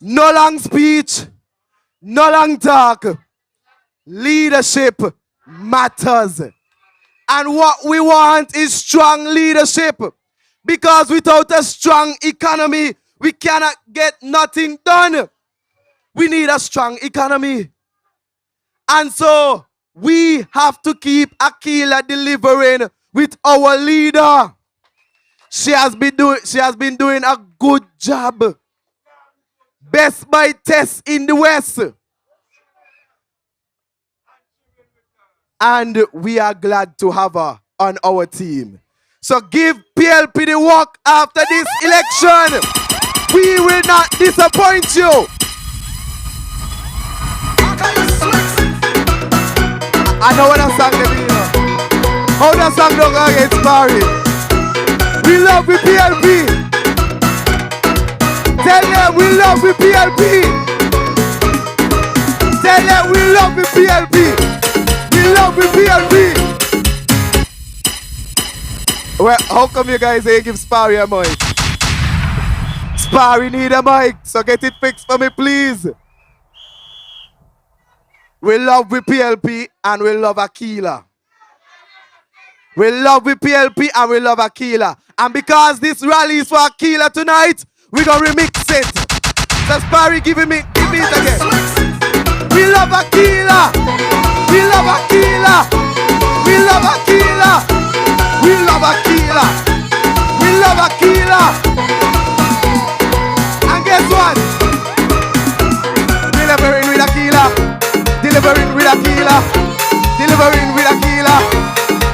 No long speech. No long talk. Leadership matters. And what we want is strong leadership. Because without a strong economy, we cannot get nothing done. We need a strong economy. And so we have to keep Akilah delivering with our leader. She has been doing a good job. Best by test in the West. And we are glad to have her on our team. So give PLP the work after this election. We will not disappoint you. I know what that song they mean. How that song don't go against Barry. We love with PLP. Tell them we love with PLP. Tell them we love with PLP. We love with PLP. Well, how come you guys ain't give Sparry a mic? Sparry need a mic, so get it fixed for me, please. We love with PLP and we love Akilah. We love with PLP and we love Akilah. And because this rally is for Akilah tonight, we're gonna remix it. So Sparry, give me it again. We love Akilah. We love Akilah. We love Akilah. We love Akilah. We love Akilah. And guess what? Delivering with Akilah. Delivering with Akilah. Delivering with Akilah.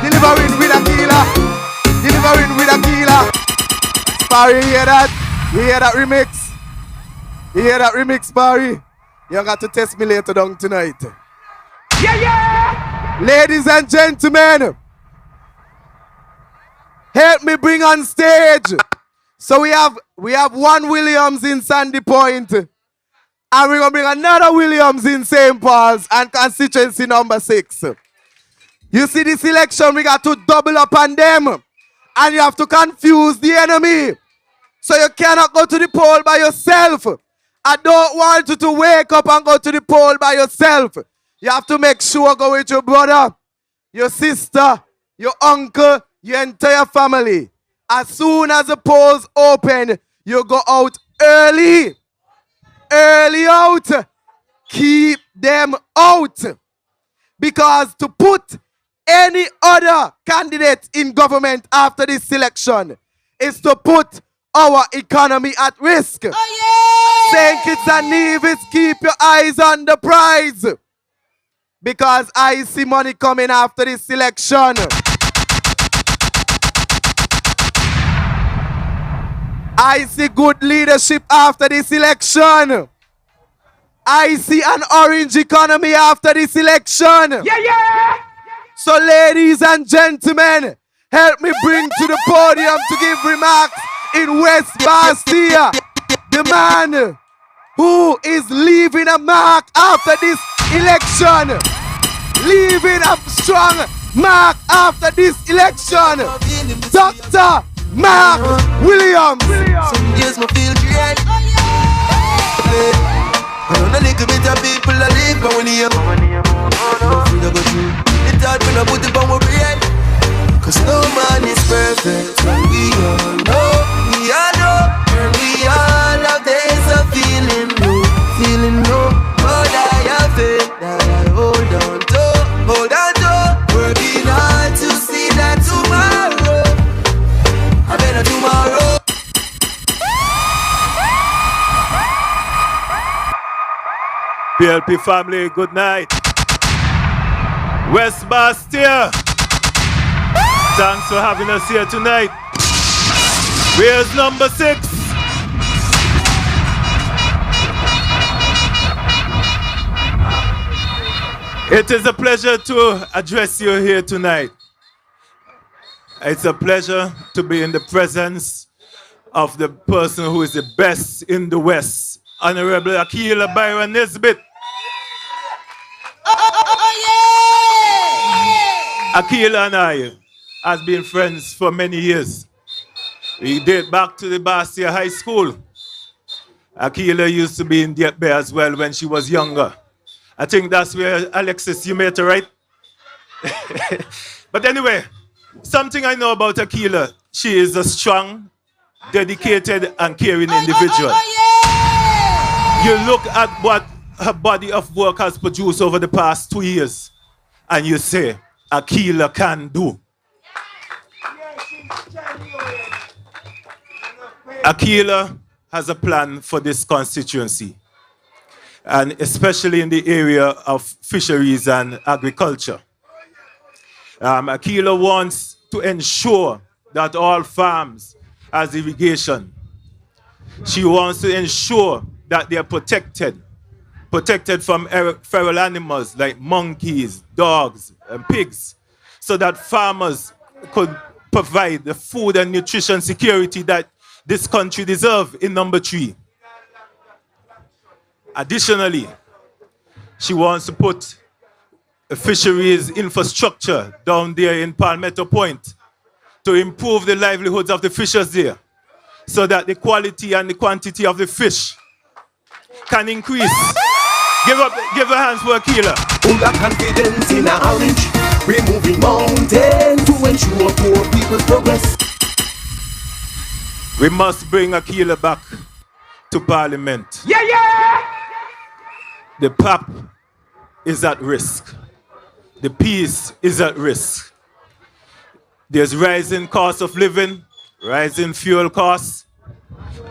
Delivering with Akilah. Delivering with Akilah. Sparry, you hear that? You hear that remix? You hear that remix, Barry? You got to test me later down tonight. Yeah! Ladies and gentlemen, help me bring on stage. So we have one Williams in Sandy Point, and we're gonna bring another Williams in St. Paul's and constituency number 6. You see this election, we got to double up on them, and you have to confuse the enemy. So you cannot go to the poll by yourself. I don't want you to wake up and go to the poll by yourself. You have to make sure go with your brother, your sister, your uncle, your entire family. As soon as the polls open, you go out early. Early out. Keep them out. Because to put any other candidate in government after this election is to put our economy at risk. St. Kitts and Nevis, keep your eyes on the prize. Because I see money coming after this election. I see good leadership after this election. I see an orange economy after this election. Yeah! So ladies and gentlemen, help me bring to the podium to give remarks in West Bastia, the man who is leaving a mark after this election. Leaving a strong mark after this election. Dr. Mark Williams. Some days me feel dread. I know a little bit of people that live but when you nothing to go through. It's hard when I put it on my brain. Cause no man is perfect. And we all know, and we all have days of feeling low, but I have faith that I hold on to, working hard to see that tomorrow, a better tomorrow. PLP family, good night. West Bastia, thanks for having us here tonight. Where's number 6? It is a pleasure to address you here tonight. It's a pleasure to be in the presence of the person who is the best in the West, Honorable Akilah Byron-Nisbett. Akilah and I have been friends for many years. We date back to the Bastia High School. Akilah used to be in Diet Bay as well when she was younger. I think that's where Alexis, you met her, right? But anyway, something I know about Akilah, she is a strong, dedicated, and caring individual. You look at what her body of work has produced over the past 2 years, and you say, Akilah can do. Akilah has a plan for this constituency, and especially in the area of fisheries and agriculture. Akilah wants to ensure that all farms has irrigation. She wants to ensure that they are protected from feral animals like monkeys, dogs, and pigs, so that farmers could provide the food and nutrition security that this country deserves in number 3. Additionally, she wants to put a fisheries infrastructure down there in Palmetto Point to improve the livelihoods of the fishers there, so that the quality and the quantity of the fish can increase. Give a hands for Akilah. Full of confidence in a orange, we're moving mountains to ensure poor people's progress. We must bring Akilah back to Parliament. Yeah! The PAP is at risk. The peace is at risk. There's rising cost of living, rising fuel costs,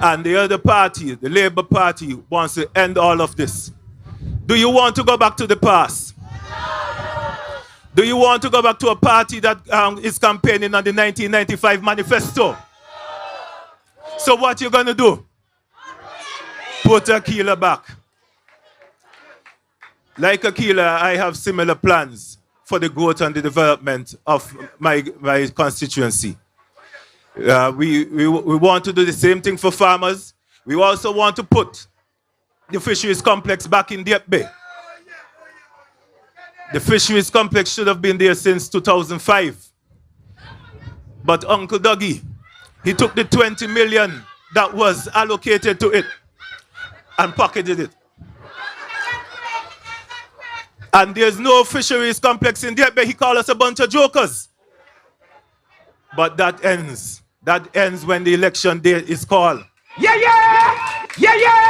and the other party, the Labour Party, wants to end all of this. Do you want to go back to the past? Do you want to go back to a party that is campaigning on the 1995 manifesto? So what you going to do? put Akilah back. Like Akilah, I have similar plans for the growth and the development of my constituency. We want to do the same thing for farmers. We also want to put the fisheries complex back in Deep Bay. The fisheries complex should have been there since 2005. But Uncle Dougie, he took the 20 million that was allocated to it and pocketed it. And there's no fisheries complex in Deep Bay. He called us a bunch of jokers. But that ends. That ends when the election day is called. Yeah, yeah! Yeah, yeah!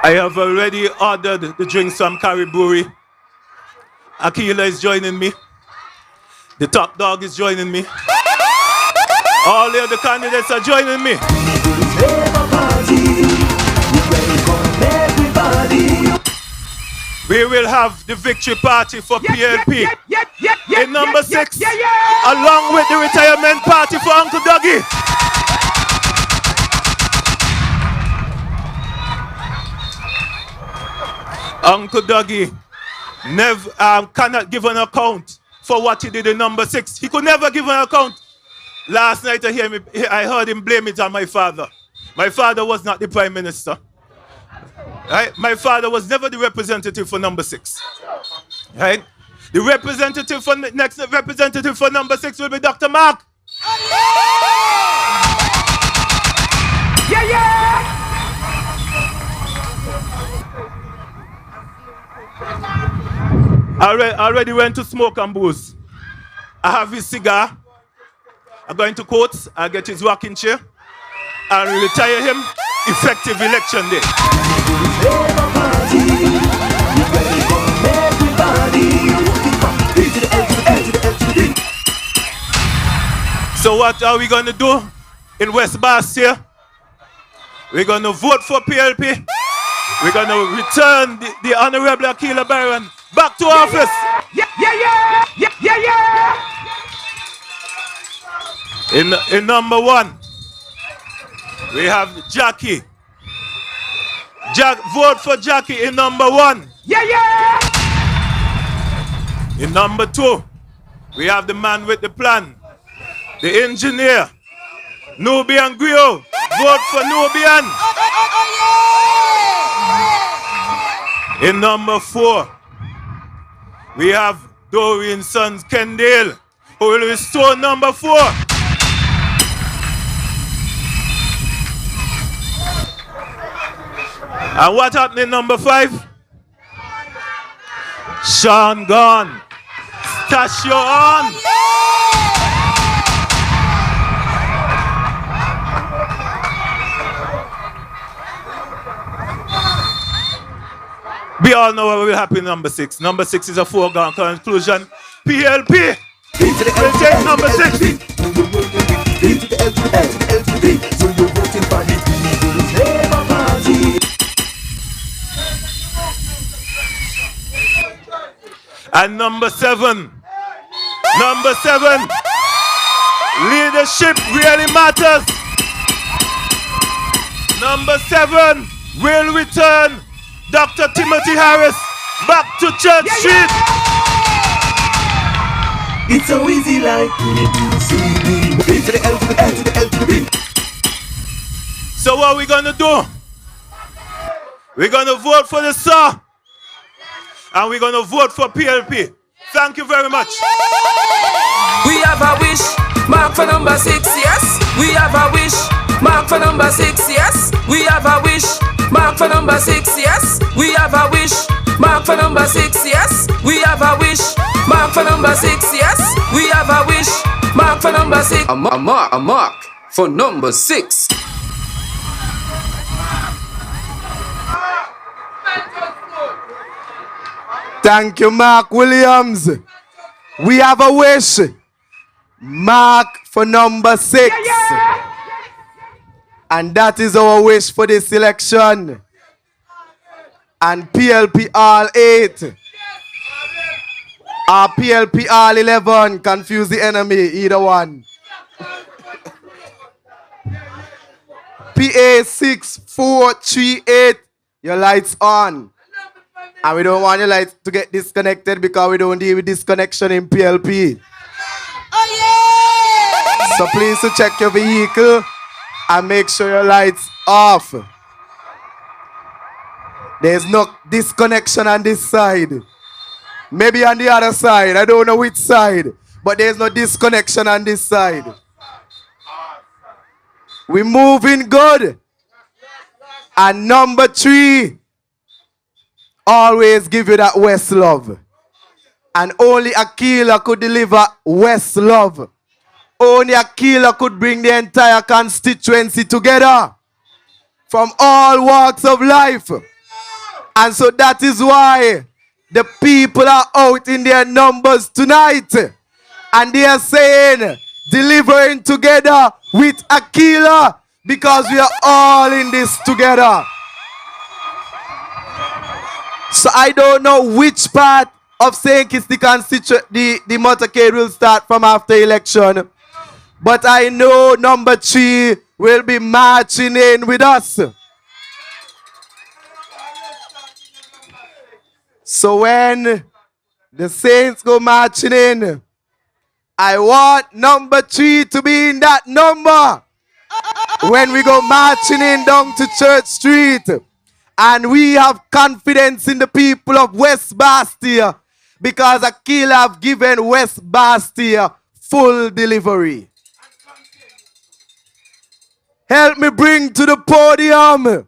I have already ordered the drinks from Cariboury. Akilah is joining me. The top dog is joining me. All the other candidates are joining me. We will have the victory party for PLP in number 6, along with the retirement party for Uncle Dougie. Uncle Dougie never cannot give an account for what he did in number 6. He could never give an account. Last night I heard him blame it on my father. My father was not the prime minister. Right? My father was never the representative for number 6. Right? The representative for next representative for number 6 will be Dr. Mark. Yeah, yeah! I already went to smoke and booze. I have his cigar. I'm going to courts. I'll get his rocking chair and retire him effective election day. So what are we going to do in West Bastia? We're going to vote for PLP. We're going to return the Honorable Akilah Byron back to office. Yeah, yeah, yeah, yeah, yeah, yeah. In number 1, we have Jackie. Vote for Jackie in number 1. Yeah, yeah. In number 2, we have the man with the plan, the engineer, Nubian Griot. Vote for Nubian. In number 4, we have Dorian's sons Kendale, who will restore number 4. And what happened in number 5? Sean gone. Stash you on. We all know what will happen in number 6. Number 6 is a foregone conclusion. PLP will take number 6. And number 7, leadership really matters. Number 7 will return Dr. Timothy Harris back to Church Street. It's so easy like So what are we going to do? We're going to vote for the SAR. And we're going to vote for PLP. Thank you very much. We have a wish, mark for number 6, yes. We have a wish, mark for number 6, yes. We have a wish, mark for number 6, yes. We have a wish, mark for number 6, yes. We have a wish, mark for number 6, yes. We have a wish, mark for number 6. A mark for number 6. Thank you, Mark Williams. We have a wish. Mark for number 6. And that is our wish for this election. And PLP all 8. Or PLP all 11. Confuse the enemy, either one. PA 6438, your lights on. And we don't want your lights to get disconnected because we don't deal with disconnection in PLP. So please to check your vehicle and make sure your lights off. There's no disconnection on this side. Maybe on the other side. I don't know which side. But there's no disconnection on this side. We're moving good. And number 3, always give you that West love. And only Akilah could deliver West love. Only Akilah could bring the entire constituency together from all walks of life. And so that is why the people are out in their numbers tonight. And they are saying, delivering together with Akilah, because we are all in this together. So I don't know which part of St. Kitts the motorcade will start from after election. But I know number 3 will be marching in with us. So when the saints go marching in, I want number 3 to be in that number. When we go marching in down to Church Street, and we have confidence in the people of West Bastia, because Akilah have given West Bastia full delivery. Help me bring to the podium.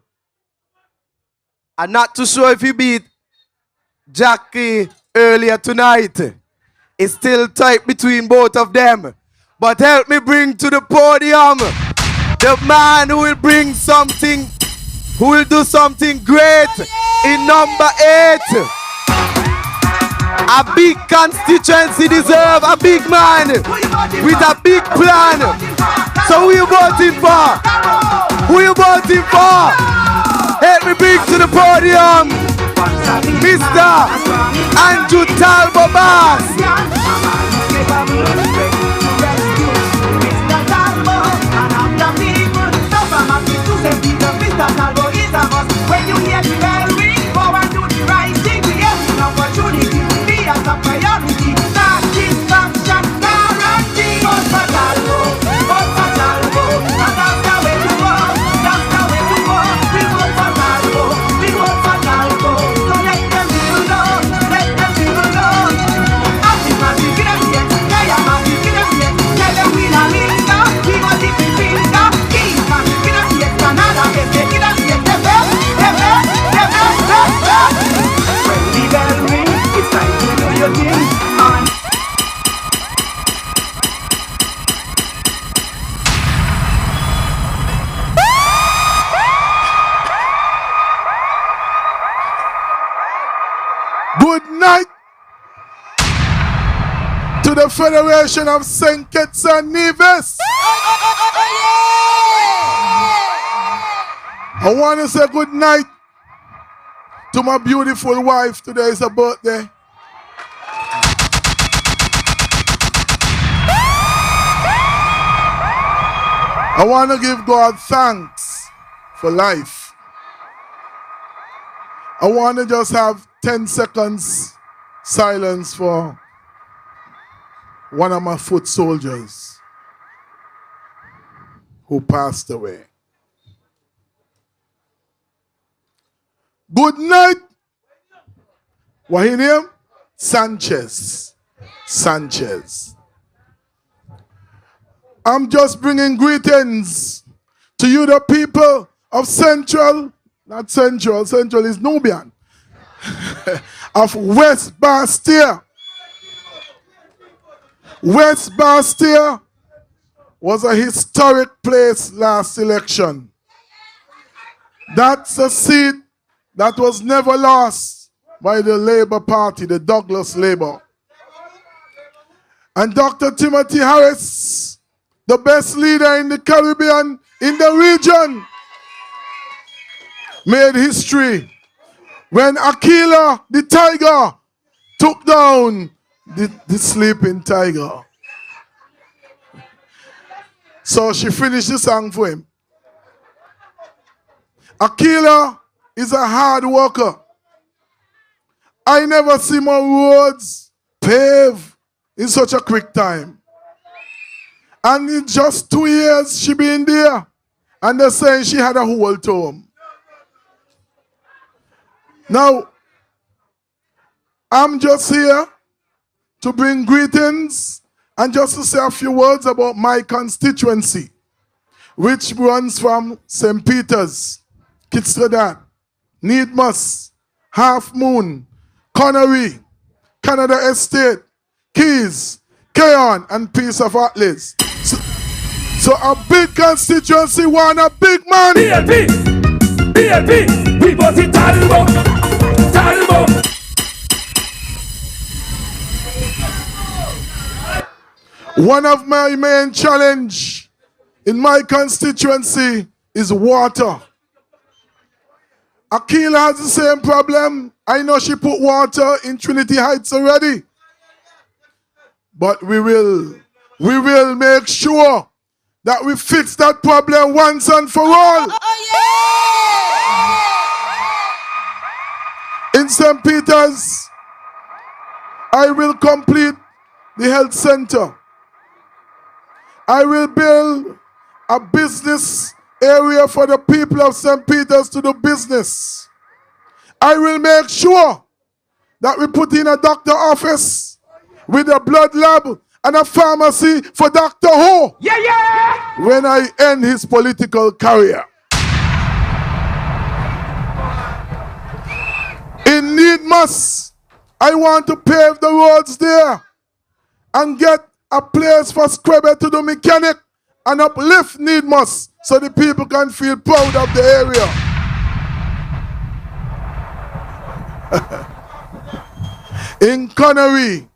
I'm not too sure if he beat Jackie earlier tonight. It's still tight between both of them. But help me bring to the podium the man who will bring something, who will do something great in number 8. A big constituency deserve a big man with a big plan. So who you voting for? Who you voting for? Help me bring to the podium Mr. Andrew Talbot Bass. When you hear the bell ring, go and do the right thing. We have an opportunity to be as a priority. Satisfaction guarantee. Vote for Talbot, vote for Talbot, and that's the way to go. That's the way to go. We vote for Talbot, we vote for Talbot. So let them people know, let them people know. Active massive, get them here. They are massive, get them here. Tell them we la linger, we go deep in finger. Keep massive, get them here. Canada, get them here. When the bell rings, it's time to do your thing. Good night to the Federation of St. Kitts and Nevis. I want to say good night to my beautiful wife. Today is her birthday. I want to give God thanks for life. I want to just have 10 seconds silence for one of my foot soldiers who passed away. Good night. What his name? Sanchez. Sanchez. I'm just bringing greetings to you, the people of Central, not Central, Central is Nubian, of West Bastia. West Bastia was a historic place last election. That's a seat that was never lost by the Labour Party, the Douglas Labour. And Dr. Timothy Harris, the best leader in the Caribbean, in the region, made history when Akilah, the tiger, took down the sleeping tiger. So she finished the song for him. Akilah is a hard worker. I never see more roads paved in such a quick time. And in just 2 years, she been there. And they're saying she had a whole home. Now, I'm just here to bring greetings and just to say a few words about my constituency, which runs from St. Peter's, Kitsterdam, Needmus, Half Moon, Connery, Canada Estate, Keys, Keon, and Peace of Atlas. So a big constituency want a big man. BLP, we bought it Talbot. One of my main challenge in my constituency is water. Akilah has the same problem. I know she put water in Trinity Heights already. But we will make sure that we fix that problem once and for all. In St. Peter's, I will complete the health center. I will build a business area for the people of St. Peter's to do business. I will make sure that we put in a doctor office with a blood lab and a pharmacy for Dr. Ho. When I end his political career. In Needmus, I want to pave the roads there and get a place for Scrabble to do mechanic and uplift Needmus so the people can feel proud of the area. In Connery,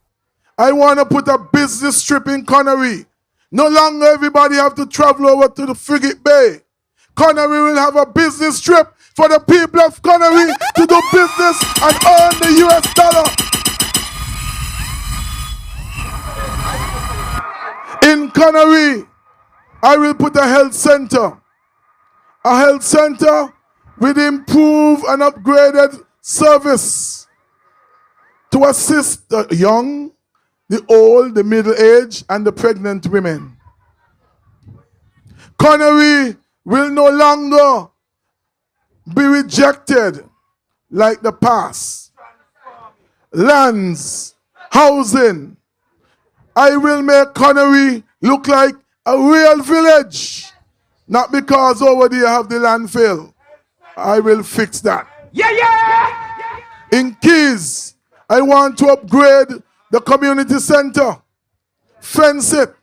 I want to put a business trip in Connery. No longer everybody have to travel over to the Frigate Bay. Connery will have a business trip for the people of Connery to do business and earn the US dollar. In Connery, I will put a health center. A health center with improved and upgraded service to assist the young, the old, the middle-aged, and the pregnant women. Connery will no longer be rejected like the past. Lands, housing. I will make Connery look like a real village. Not because over there have the landfill. I will fix that. In Keys, I want to upgrade the community center. Fence it.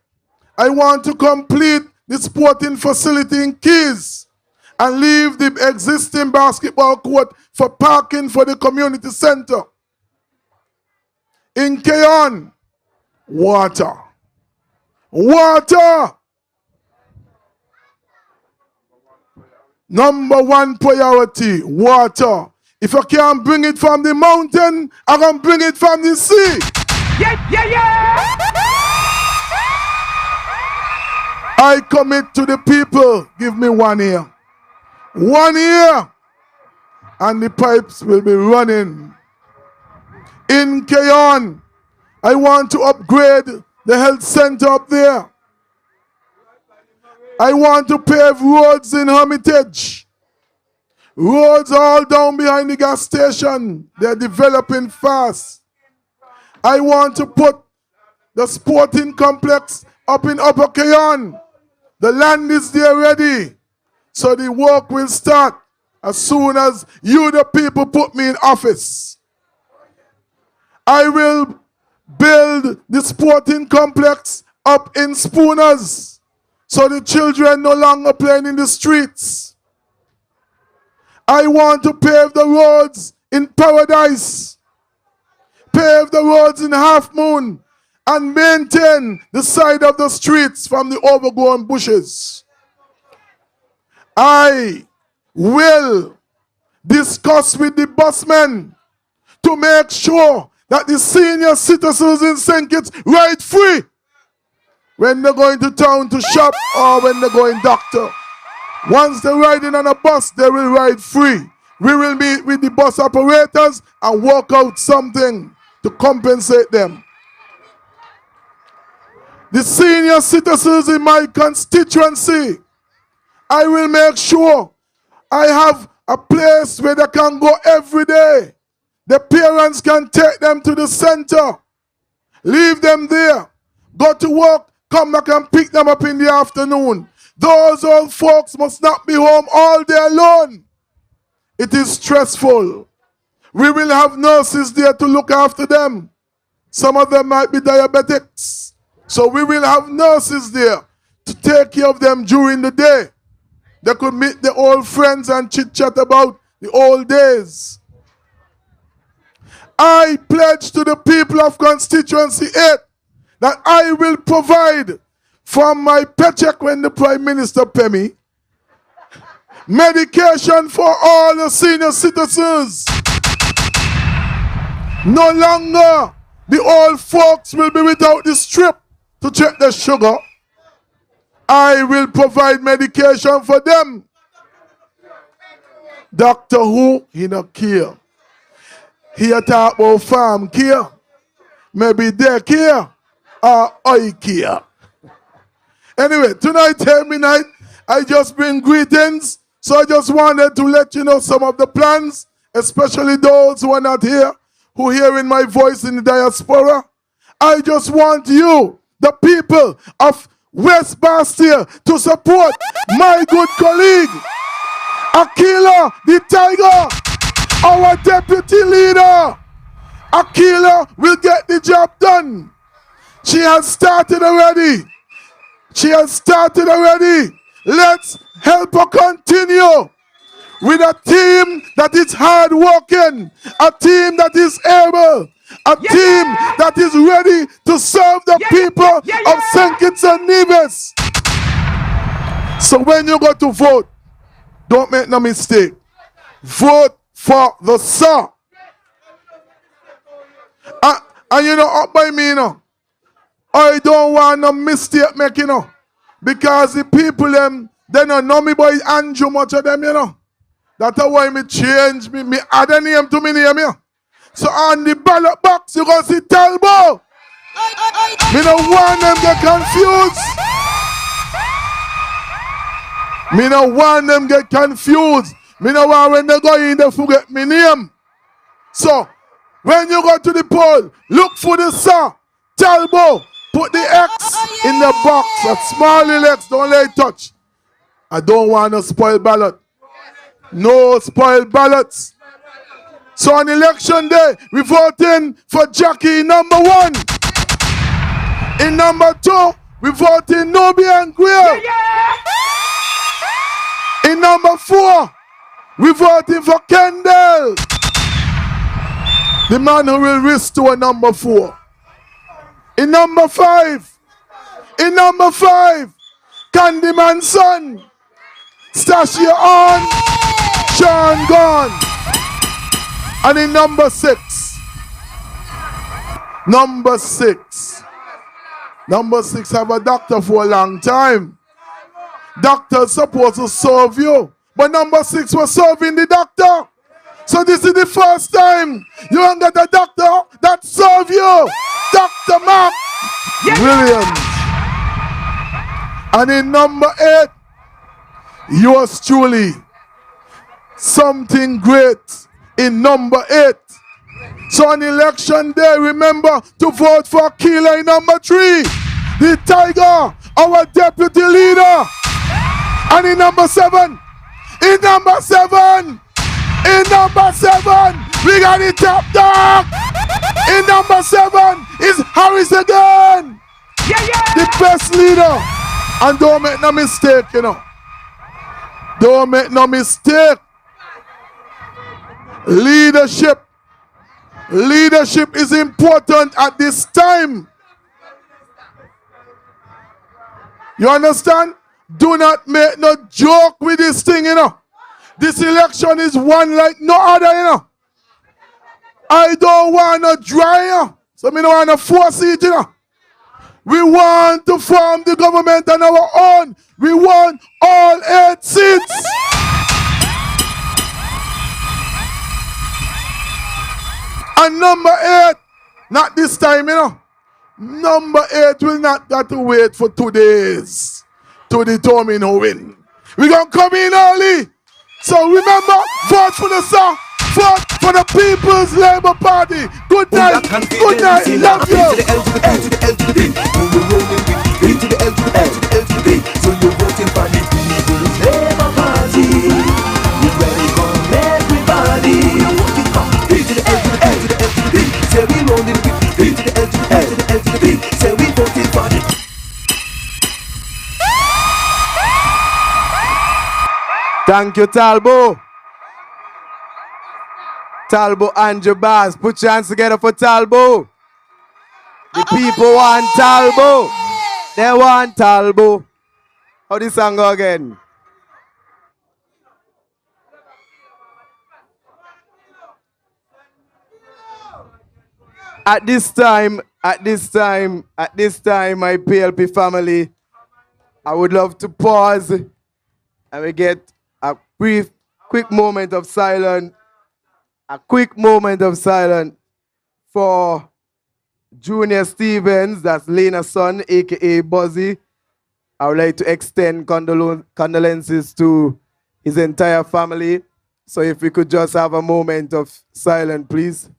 I want to complete the sporting facility in Keys and leave the existing basketball court for parking for the community center. In Keon, water. Water! Number one priority, water. If I can't bring it from the mountain, I can bring it from the sea. I commit to the people, give me 1 year. 1 year, and the pipes will be running. In Keon, I want to upgrade the health center up there. I want to pave roads in Hermitage. Roads all down behind the gas station. They're developing fast. I want to put the sporting complex up in Upper Keon. The land is there ready. So the work will start as soon as you, the people, put me in office. I will build the sporting complex up in Spooners. So the children no longer playing in the streets. I want to pave the roads in Paradise. Pave the roads in Half Moon. And maintain the side of the streets from the overgrown bushes. I will discuss with the busmen to make sure that the senior citizens in St. Kitts ride free when they're going to town to shop or when they're going doctor. Once they're riding on a bus, they will ride free. We will meet with the bus operators and work out something to compensate them. The senior citizens in my constituency, I will make sure I have a place where they can go every day. The parents can take them to the center, leave them there, go to work, come back and pick them up in the afternoon. Those old folks must not be home all day alone. It is stressful. We will have nurses there to look after them. Some of them might be diabetics. So we will have nurses there to take care of them during the day. They could meet the old friends and chit-chat about the old days. I pledge to the people of Constituency 8 that I will provide from my paycheck when the Prime Minister pay me medication for all the senior citizens. No longer the old folks will be without the strip to check their sugar. I will provide medication for them. Doctor who? He not care. He talk about farm care. Maybe they care or I care. Anyway, tonight, midnight, I just bring greetings. So I just wanted to let you know some of the plans, especially those who are not here, who are hearing my voice in the diaspora. I just want you, the people of West Bastia, to support my good colleague, Akilah the Tiger, our deputy leader. Akilah will get the job done. She has started already. Let's help her continue with a team that is hard working, a team that is able, a team that is ready to serve the people of St. Kitts and Nevis. So when you go to vote, don't make no mistake. Vote for the sir. And you know, up by me, you know, I don't want no mistake making, you know, because the people, they don't know me by Andrew, much of them, you know. That's why me change, me add a name to me name, you know. So on the ballot box, you go see Talbot. Me don't want them get confused. Me don't want them get confused. Me don't want when they go in, they forget me name. So, when you go to the poll, look for the sir, Talbot. Put the X in the box, a small little X, don't let it touch. I don't want a spoiled ballot. No spoiled ballots. So on election day, we voting for Jackie in number 1. In number 2, we voting Nobi and Grill. In number 4, we voting for Kendall, the man who will restore number 4. In number 5, Candyman's son, Stasio on, Sean gone. And in number 6 have a doctor for a long time. Doctor's supposed to serve you, but number 6 was serving the doctor. So this is the first time you don't get a doctor that serve you. Dr. Mark Williams. And in number 8, yours truly, something great in number 8. So on election day, remember to vote for Akilah in number 3, the Tiger, our deputy leader. And in number 7, we got the top dog. In number 7 is Harris again. The best leader. And don't make no mistake, you know. Don't make no mistake. Leadership is important at this time. You understand? Do not make no joke with this thing, you know. This election is one like no other, you know. I don't want to dry, you know. So I don't want to force it, you know. We want to form the government on our own. We want all 8 seats. And number 8, not this time, you know. Number 8 will not got to wait for 2 days to determine who win. We're going to come in early. So remember, vote for the song. Vote for the People's Labour Party. Good night. Good night. Love you. So you're voting for the People's Labour Party. We welcome everybody. You're voting for P to the L to the L to the L to the P. Say we rolling with P to the L to the L to the L to the P. Say we voting for the. Thank you, Talbot. Talbot and your boss. Put your hands together for Talbot. The people want Talbot. They want Talbot. How this song go again? At this time, my PLP family, I would love to pause and we get a quick moment of silence. A quick moment of silence for Junior Stevens, that's Lena's son, aka Buzzy. I would like to extend condolences to his entire family. So if we could just have a moment of silence, please.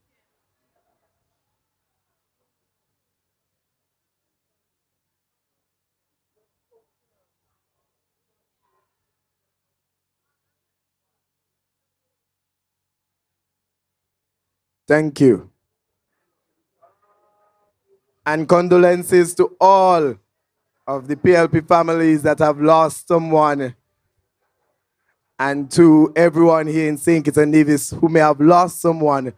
Thank you. And condolences to all of the PLP families that have lost someone, and to everyone here in St. Kitts and Nevis who may have lost someone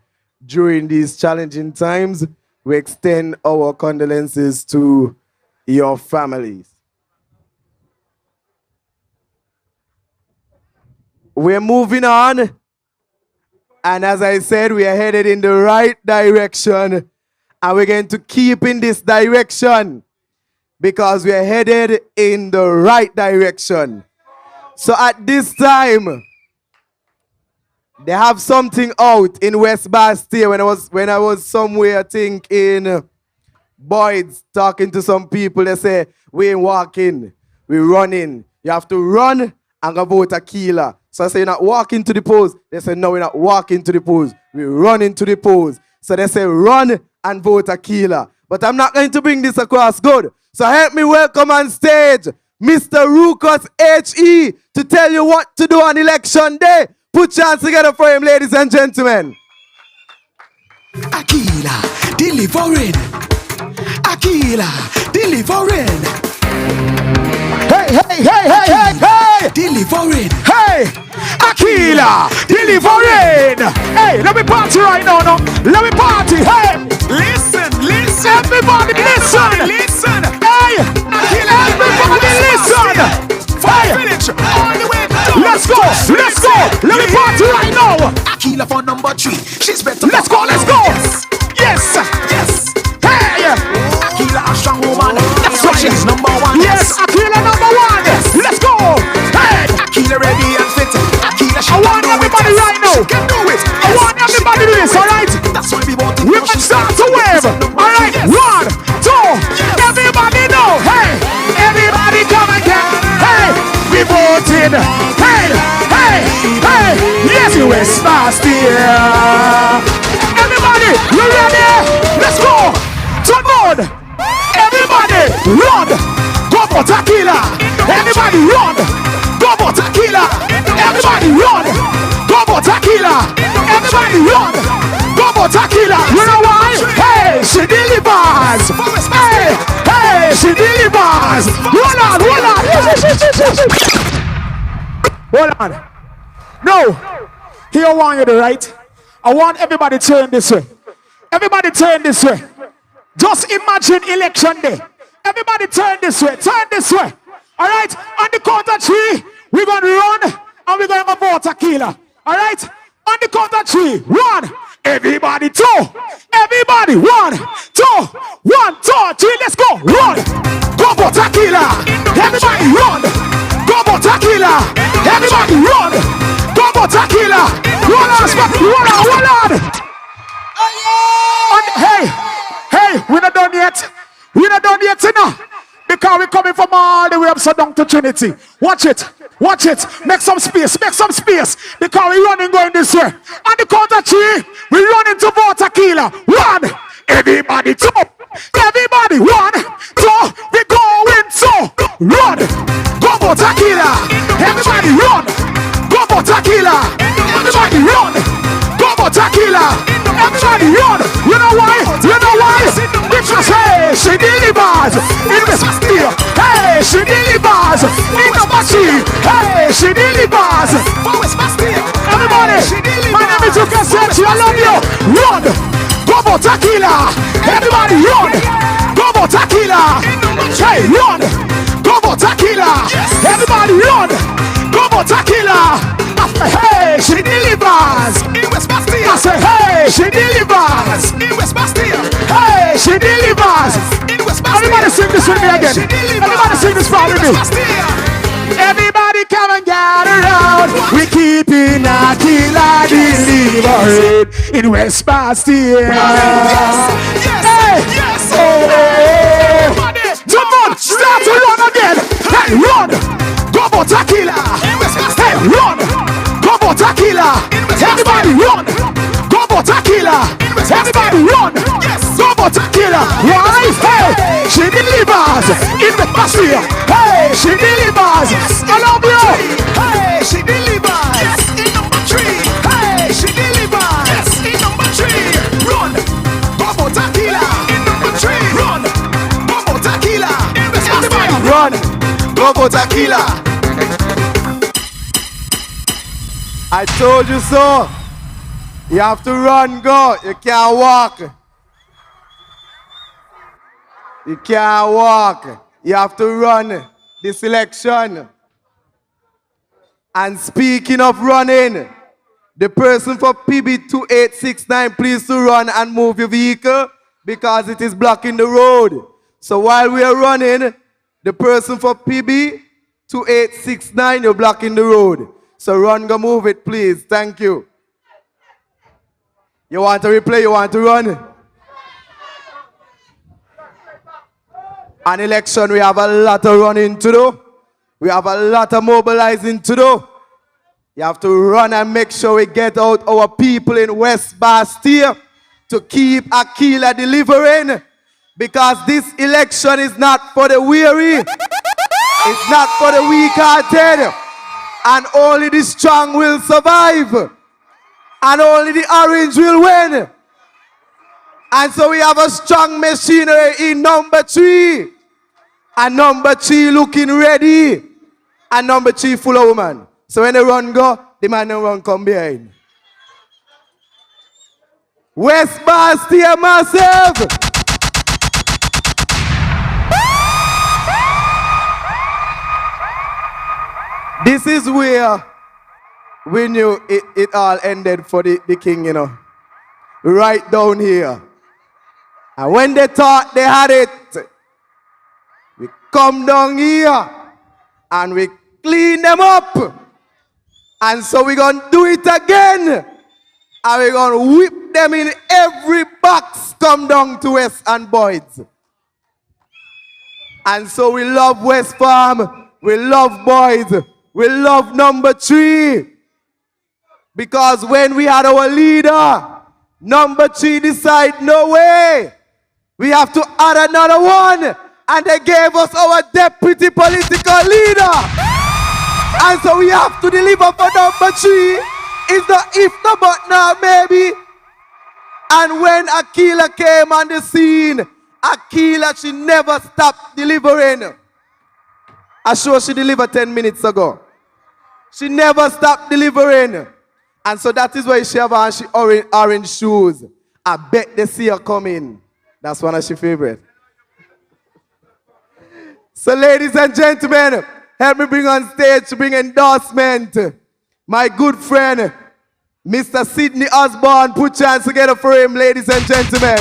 during these challenging times. We extend our condolences to your families. We're moving on. And as I said, we are headed in the right direction. And we're going to keep in this direction because we are headed in the right direction. So at this time, they have something out in West Bastille. When I was somewhere, I think in Boyd's, talking to some people, they say, we ain't walking, we're running. You have to run and go vote Akilah. So I say, you're not walking to the polls. They say, no, we're not walking to the polls. We're running to the polls. So they say, run and vote Akilah. But I'm not going to bring this across good. So help me welcome on stage Mr. Ruckus H.E. to tell you what to do on election day. Put your hands together for him, ladies and gentlemen. Akilah, delivering. Akilah, delivering. Hey, hey, hey, hey, hey, hey! Delivering. Hey! Akilah! Delivering! Hey, let me party right now, no? Let me party, hey! Listen, listen! Everybody listen! Listen! Hey! Everybody listen! Hey! Finish all the way down. Let's go! Let's go! Let me party right now! Akilah for number 3. She's better. Let's go! Let's go! Yes! Yes! Hey! Akilah a strong woman. That's why she's number 1. Yes! Akilah number 1! Yes. Let's go! Hey! Akilah ready and fit. Akilah, she I want everybody right now! She can do it! I want everybody to this, alright? That's why we want to we can start to wave! Alright? 1, 2! Everybody know! Hey! Everybody come again! Hey! We voted! Hey! Hey! Hey! Yes, you West Bastille! Everybody! You ready? Let's go! Turn on! Everybody! Run! Go for Akilah! Everybody run! Go for Akilah! Everybody run! Go for Akilah! Everybody run! Go for Akilah! You know why? Hey, she delivers! Hey, hey, she delivers! Hold on, hold on! Hold on. No, here I want you to write. I want everybody turn this way. Everybody turn this way. Just imagine election day. Everybody turn this way. Turn this way. All right? On the count of 3, we're going to run and we're going to vote Akilah. All right? On the count of 3, 1. Everybody 2. Everybody 1, 2, 1, 2. 1, 2, let's go. Run. Go for Akilah. Everybody run. Go for Akilah. Everybody run. Go for Akilah. Roll on, roll on. Hey, we're not done yet. We're not done yet, you know. Because we're coming from all the way up so down to Trinity. Watch it. Watch it. Make some space. Make some space. Because we're running going this way. On the count of 3, we're running to vote Akilah. 1. Everybody 2. Everybody 1, 2. We're going so. Run. Go vote Akilah. Everybody run. Go vote Akilah. Everybody run. Go vote Akilah. Everybody run. You know why? You know why? Because hey, she delivers in the steel. Hey, she delivers in the machine. Hey, she delivers. Everybody, my name is Jacqueline. I love you. Run. Go for Akilah. Everybody run. Go for Akilah. Hey, run. Go for Akilah. Everybody run. Go for Akilah. Hey, she delivers. I say, hey, she delivers. Hey, she delivers. Everybody sing this with me again. Everybody sing this for me. Everybody come and gather around. We keeping Akilah delivered in West Bastille. Hey, come on, start to run again. Hey, run. Go for Akilah. Hey, run. Go for Akilah. Everybody run. Go for Akilah. Everybody run. Go for Akilah. Why? Hey, she delivers in the Bastille. Hey, she delivers. I love you. Hey, she delivers. Yes, in number 3. Hey, she delivers. Yes, in number 3. Run. Go for Akilah. In number 3. Run. Go for Akilah. Everybody run. Go for Akilah. I told you so. You have to run, go. You can't walk. You can't walk. You have to run this election. And speaking of running, the person for PB 2869, please to run and move your vehicle because it is blocking the road. So while we are running, the person for PB 2869, you're blocking the road. So run, go move it, please. Thank you. You want to replay? You want to run? An election, we have a lot of running to do. We have a lot of mobilizing to do. You have to run and make sure we get out our people in West Bastille to keep Akilah delivering. Because this election is not for the weary. It's not for the weak-hearted. And only the strong will survive. And only the orange will win. And so we have a strong machinery in number 3. And number 3 looking ready. And number 3 full of women. So when the run go, the man don't run come behind. West Bastille massive. This is where we knew it all ended for the king, you know. Right down here. And when they thought they had it, we come down here and we clean them up. And so we're going to do it again. And we're going to whip them in every box come down to West and Boyd's. And so we love West Farm. We love Boyd's. We love number 3. Because when we had our leader, number 3 decided, no way. We have to add another one. And they gave us our deputy political leader. And so we have to deliver for number 3. It's not if, no, but now, maybe. And when Akilah came on the scene, Akilah, she never stopped delivering. I'm sure she delivered 10 minutes ago. She never stopped delivering. And so that is why she have on she orange shoes. I bet they see her coming. That's one of her favorite. So ladies and gentlemen, help me bring on stage to bring endorsement. My good friend, Mr. Sidney Osborne. Put your hands together for him, ladies and gentlemen.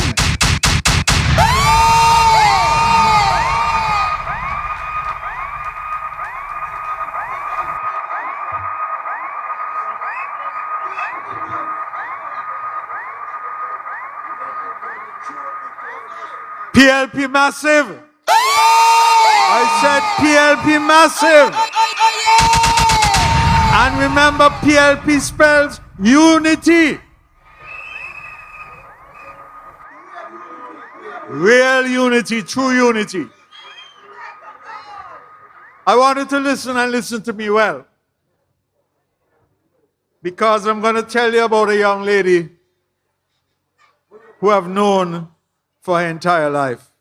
PLP massive. I said PLP massive. And remember, PLP spells unity. Real unity, true unity. I want you to listen and listen to me well. Because I'm going to tell you about a young lady who I've known for her entire life.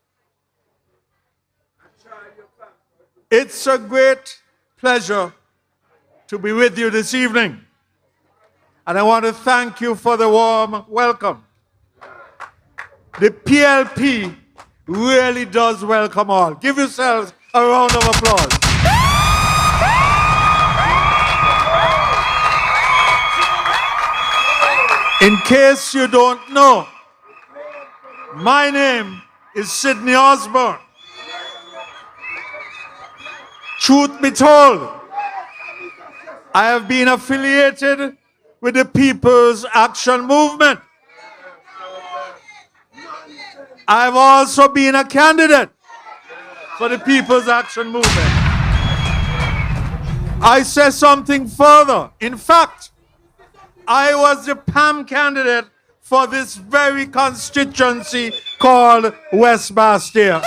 It's a great pleasure to be with you this evening. And I want to thank you for the warm welcome. The PLP really does welcome all. Give yourselves a round of applause. In case you don't know, my name is Sidney Osborne. Truth be told, I have been affiliated with the People's Action Movement. I've also been a candidate for the People's Action Movement. I say something further. In fact, I was the PAM candidate for this very constituency called West Bastia.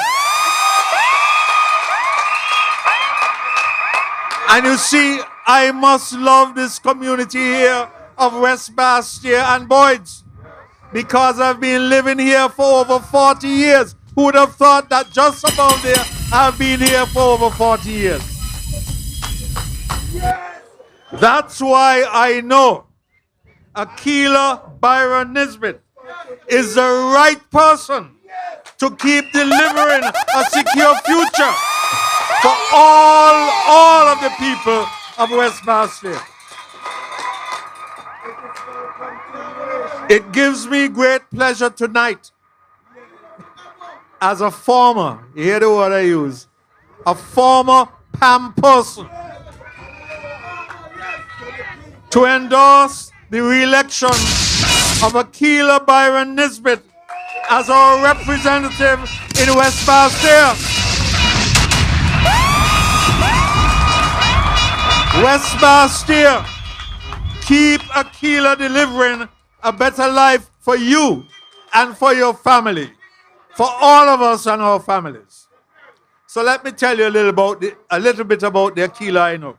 And you see, I must love this community here of West Bastia and Boyds, because I've been living here for over 40 years. Who would have thought that just about there I've been here for over 40 years? That's why I know Akilah Byron-Nisbett is the right person to keep delivering a secure future for all of the people of West Bastia. It gives me great pleasure tonight, as a former, you hear the word I use, a former PAM person, to endorse the re-election of Akilah Byron-Nisbett as our representative in West Bastia. West Bastia, keep Akilah delivering a better life for you and for your family, for all of us and our families. So let me tell you a little bit about the Akilah I know.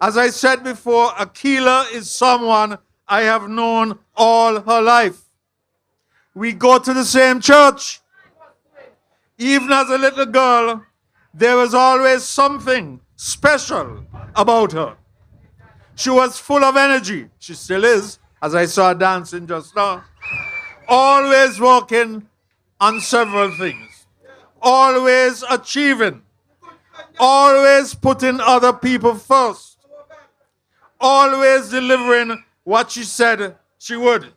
As I said before, Akilah is someone I have known all her life. We go to the same church. Even as a little girl, there was always something special about her. She was full of energy. She still is, as I saw her dancing just now. Always working on several things. Always achieving. Always putting other people first. Always delivering what she said she would.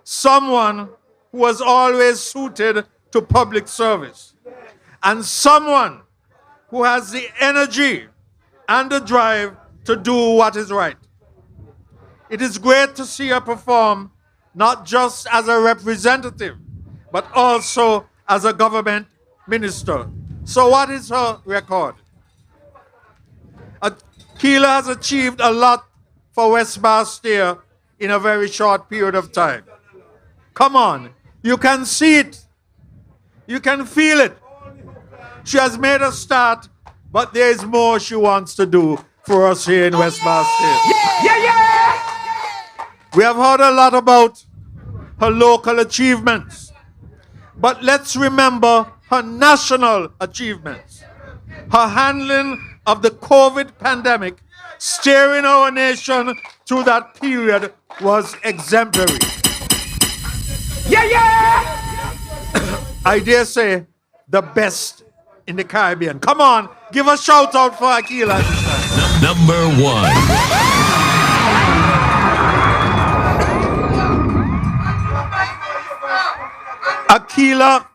Someone who was always suited to public service. And someone who has the energy and the drive to do what is right. It is great to see her perform, not just as a representative, but also as a government minister. So what is her record? Akilah has achieved a lot for West Bastia in a very short period of time. Come on, you can see it. You can feel it. She has made a start, but there is more she wants to do for us here in West Bastia. We have heard a lot about her local achievements, but let's remember her national achievements. Her handling of the COVID pandemic, steering our nation through that period, was exemplary. I dare say the best in the Caribbean. Come on, give a shout out for Akilah. Number 1. Akilah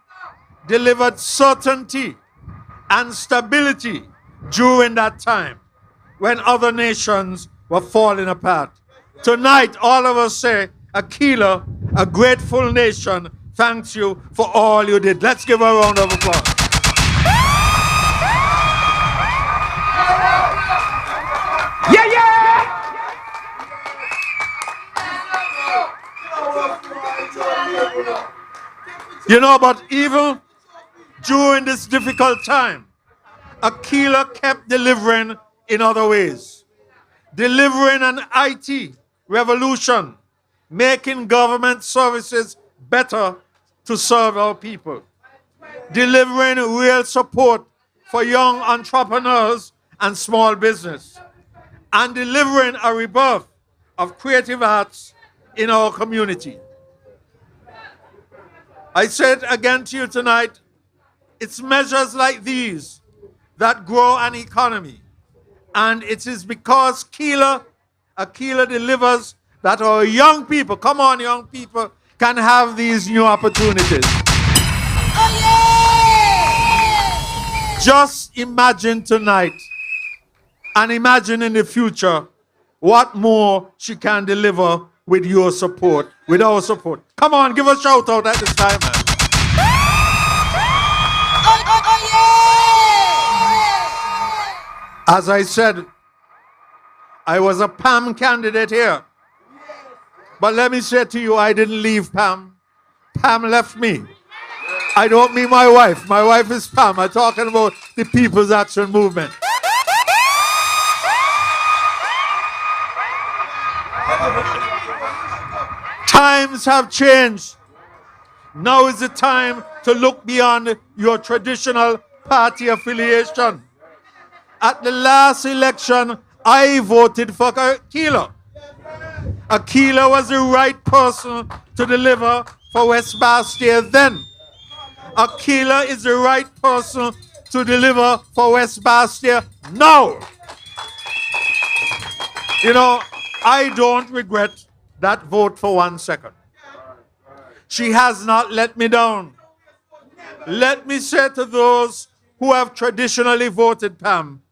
delivered certainty and stability during that time when other nations were falling apart. Tonight, all of us say, Akilah, a grateful nation thanks you for all you did. Let's give her a round of applause. Yeah, yeah! You know, but even during this difficult time, Akilah kept delivering in other ways. Delivering an IT revolution, making government services better to serve our people. Delivering real support for young entrepreneurs and small business. And delivering a rebirth of creative arts in our community. I said again to you tonight, it's measures like these that grow an economy. And it is because Akilah delivers that our young people, come on young people, can have these new opportunities. Oh, yeah! Just imagine tonight and imagine in the future what more she can deliver with your support, with our support. Come on, give a shout out at this time, man. As I said, I was a PAM candidate here. But let me say to you, I didn't leave PAM. PAM left me. I don't mean my wife. My wife is PAM. I'm talking about the People's Action Movement. Times have changed. Now is the time to look beyond your traditional party affiliation. At the last election, I voted for Akilah. Akilah was the right person to deliver for West Bastia then. Akilah is the right person to deliver for West Bastia now. You know, I don't regret that vote for 1 second. She has not let me down. Let me say to those who have traditionally voted PAM,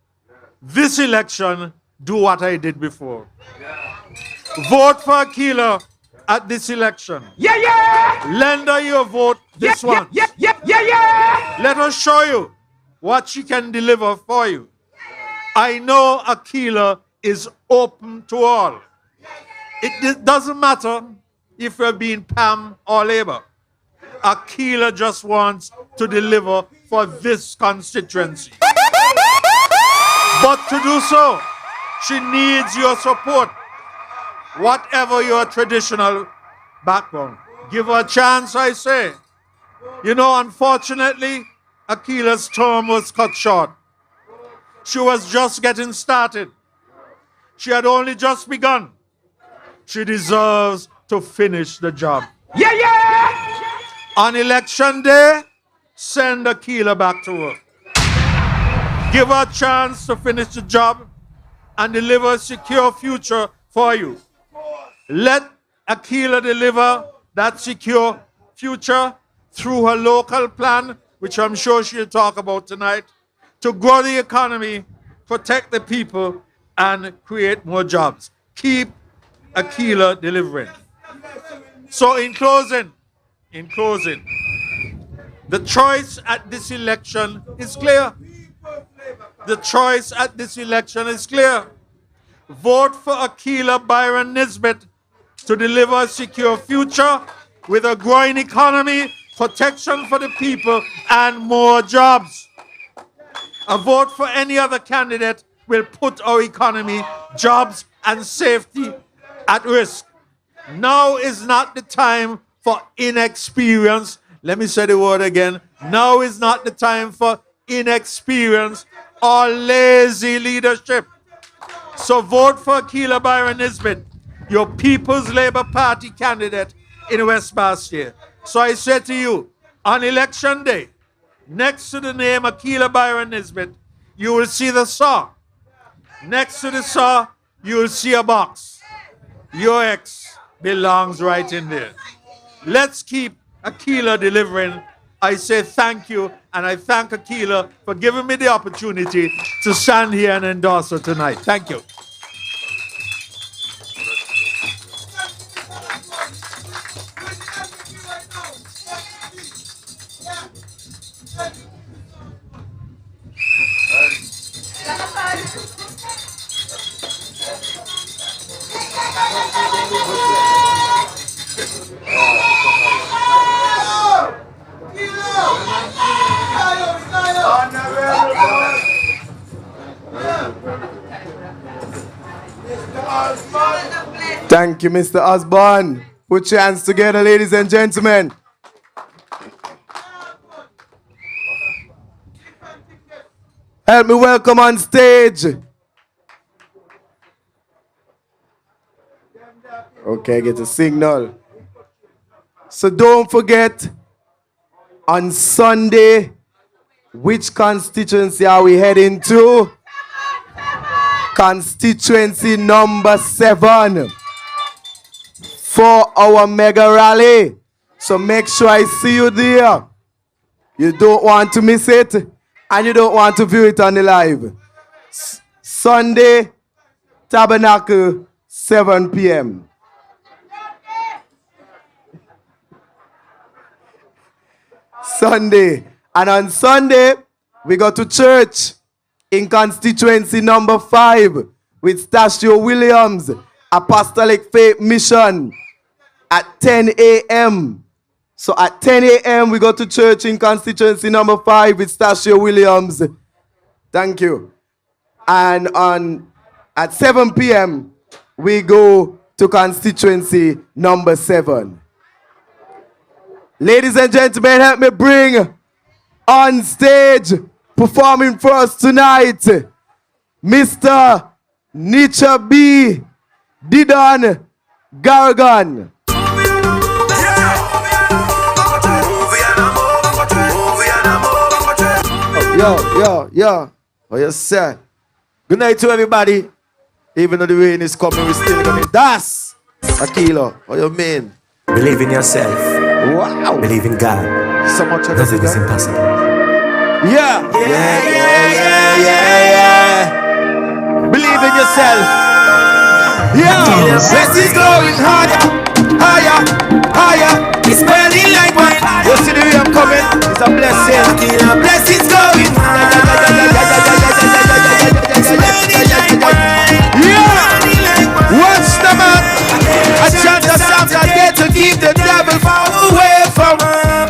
this election, do what I did before. Vote for Akilah at this election. Yeah, yeah! Lend her your vote this one. Yeah, yeah! Let her show you what she can deliver for you. I know Akilah is open to all. It doesn't matter if you're being PAM or Labour. Akilah just wants to deliver for this constituency. But to do so, she needs your support, whatever your traditional background. Give her a chance, I say. You know, unfortunately, Akilah's term was cut short. She was just getting started. She had only just begun. She deserves to finish the job. Yeah, yeah! On election day, send Akilah back to work. Give her a chance to finish the job and deliver a secure future for you. Let Akilah deliver that secure future through her local plan, which I'm sure she'll talk about tonight, to grow the economy, protect the people, and create more jobs. Keep Akilah delivering. So in closing, the choice at this election is clear. The choice at this election is clear. Vote for Akilah Byron-Nisbett to deliver a secure future with a growing economy, protection for the people, and more jobs. A vote for any other candidate will put our economy, jobs, and safety at risk. Now is not the time for inexperience. Let me say the word again. Now is not the time for inexperience or lazy leadership. So vote for Akilah Byron-Nisbett, your People's Labour Party candidate in West Bastia. So I say to you, on election day, next to the name Akilah Byron-Nisbett, you will see the saw. Next to the saw, you will see a box. Your ex belongs right in there. Let's keep Akilah delivering. I say thank you, and I thank Akilah for giving me the opportunity to stand here and endorse her tonight. Thank you. Thank you, Mr. Osborne. Put your hands together, ladies and gentlemen. Help me welcome on stage. Okay, get a signal. So don't forget, on Sunday, which constituency are we heading to? Constituency number 7 for our mega rally. So make sure I see you there. You don't want to miss it, and you don't want to view it on the live. Sunday, Tabernacle, 7 p.m. Sunday. And on Sunday, we go to church in constituency number 5 with Stashio Williams, Apostolic Faith Mission at 10 a.m. So at 10 a.m. we go to church in constituency number 5 with Stashio Williams. Thank you. And at 7 p.m. we go to constituency number 7. Ladies and gentlemen, help me bring on stage, performing for us tonight, Mr. Nietzsche B. Didon Gargan. Yo. What you say? Good night to everybody. Even though the rain is coming, we still gonna dance. Akilah, what you mean? Believe in yourself. Wow. Believe in God. So much of nothing is impossible. Yeah. Believe in yourself. Yeah. This is going higher. It's burning like wine. You see the way I'm coming? It's a blessing. Blessings going It's burning like wine. Yeah. Watch the man. I chant the psalms I get to keep the devil far away from her.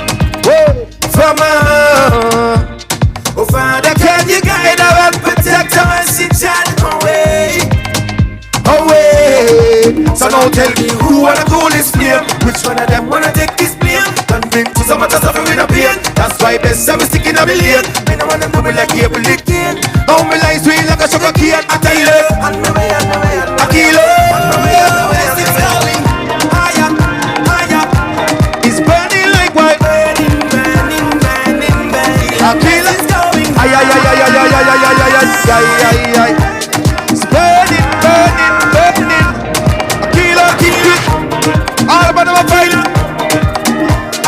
Oh Father, can you guide her and protect her and she chant away? So now tell me who wanna go this flame? Which one of them wanna take this blame? And bring to so much suffering and pain. That's why best I'm sticking a million. Me no wanna do me like Abel Lickin. How me life sweet like a sugar cane. Akilah, it's going higher. It's burning like wine. Akilah, it's burning. Akilah, keep it. All about our fight.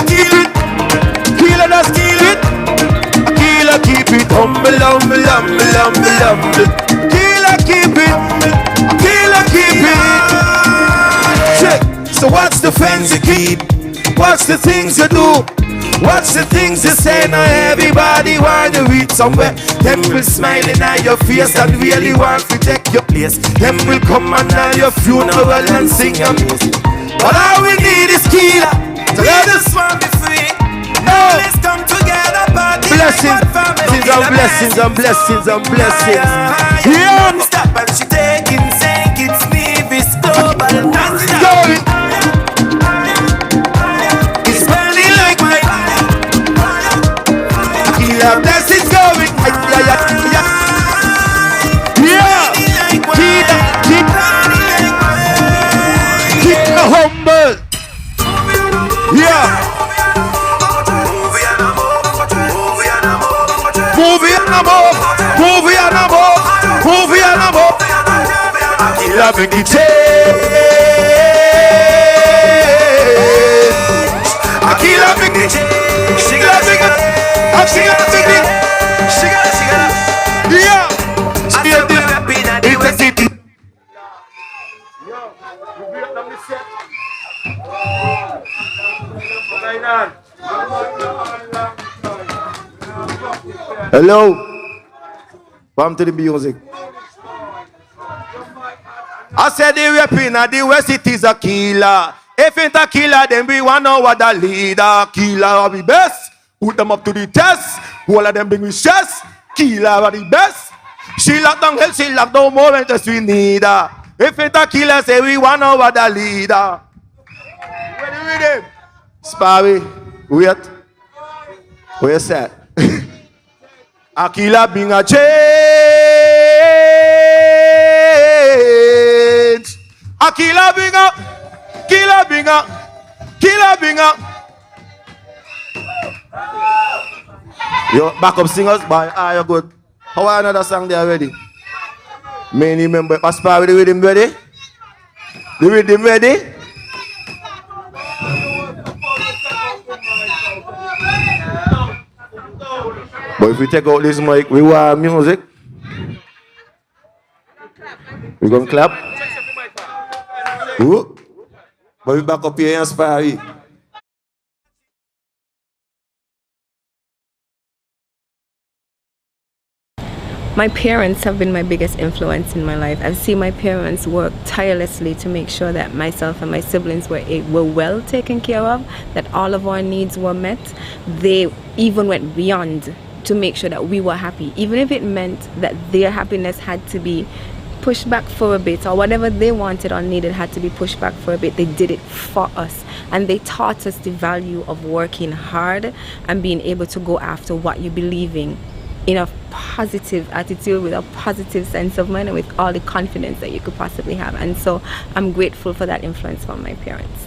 Akilah, just keep it. Akilah, keep it. Humble. Akilah, keep it. Akilah, keep it. Check. So what's the fence you keep? What's the things you do? What's the things you say? Now everybody want to reach somewhere. Them will smiling at your face and really want to take your place. Them will come on at your funeral and sing your music. But all we need is Akilah to let us one be free. Now let's come together, party. Blessings and blessings. Yeah. Stop and she taking, saying it's me, this global. That's going. It's burning like my Akilah, blessings going. Yeah. Keep humble. Yeah. Movie and above. Akilah make it change. Akilah make it change. She gotta make it. Yeah. It's a city. Hello. Come to the music. I said the rapping at the West, it is Akilah. If it's Akilah, then we want to know what the leader. Akilah are the best. Put them up to the test. All of them bring me stress. Akilah are the best. She locked down hell, she locked down more than just we need her. If it Akilah say we want our the leader. Ready with him? Sparry, wait. Where's that? Akilah bring a change. Akilah bring a, Akilah bring a, Akilah bring a. Yo, backup singers, boy, are you good? How are another song there already? Many member, Pastor, with the rhythm ready? The rhythm ready? But if we take out this mic, we want music. We gonna clap? Ooh. But we back up here and Sparry. My parents have been my biggest influence in my life. I've seen my parents work tirelessly to make sure that myself and my siblings were well taken care of, that all of our needs were met. They even went beyond to make sure that we were happy, even if it meant that their happiness had to be pushed back for a bit, or whatever they wanted or needed had to be pushed back for a bit. They did it for us, and they taught us the value of working hard and being able to go after what you believe in a positive attitude, with a positive sense of mind, and with all the confidence that you could possibly have. And so I'm grateful for that influence from my parents.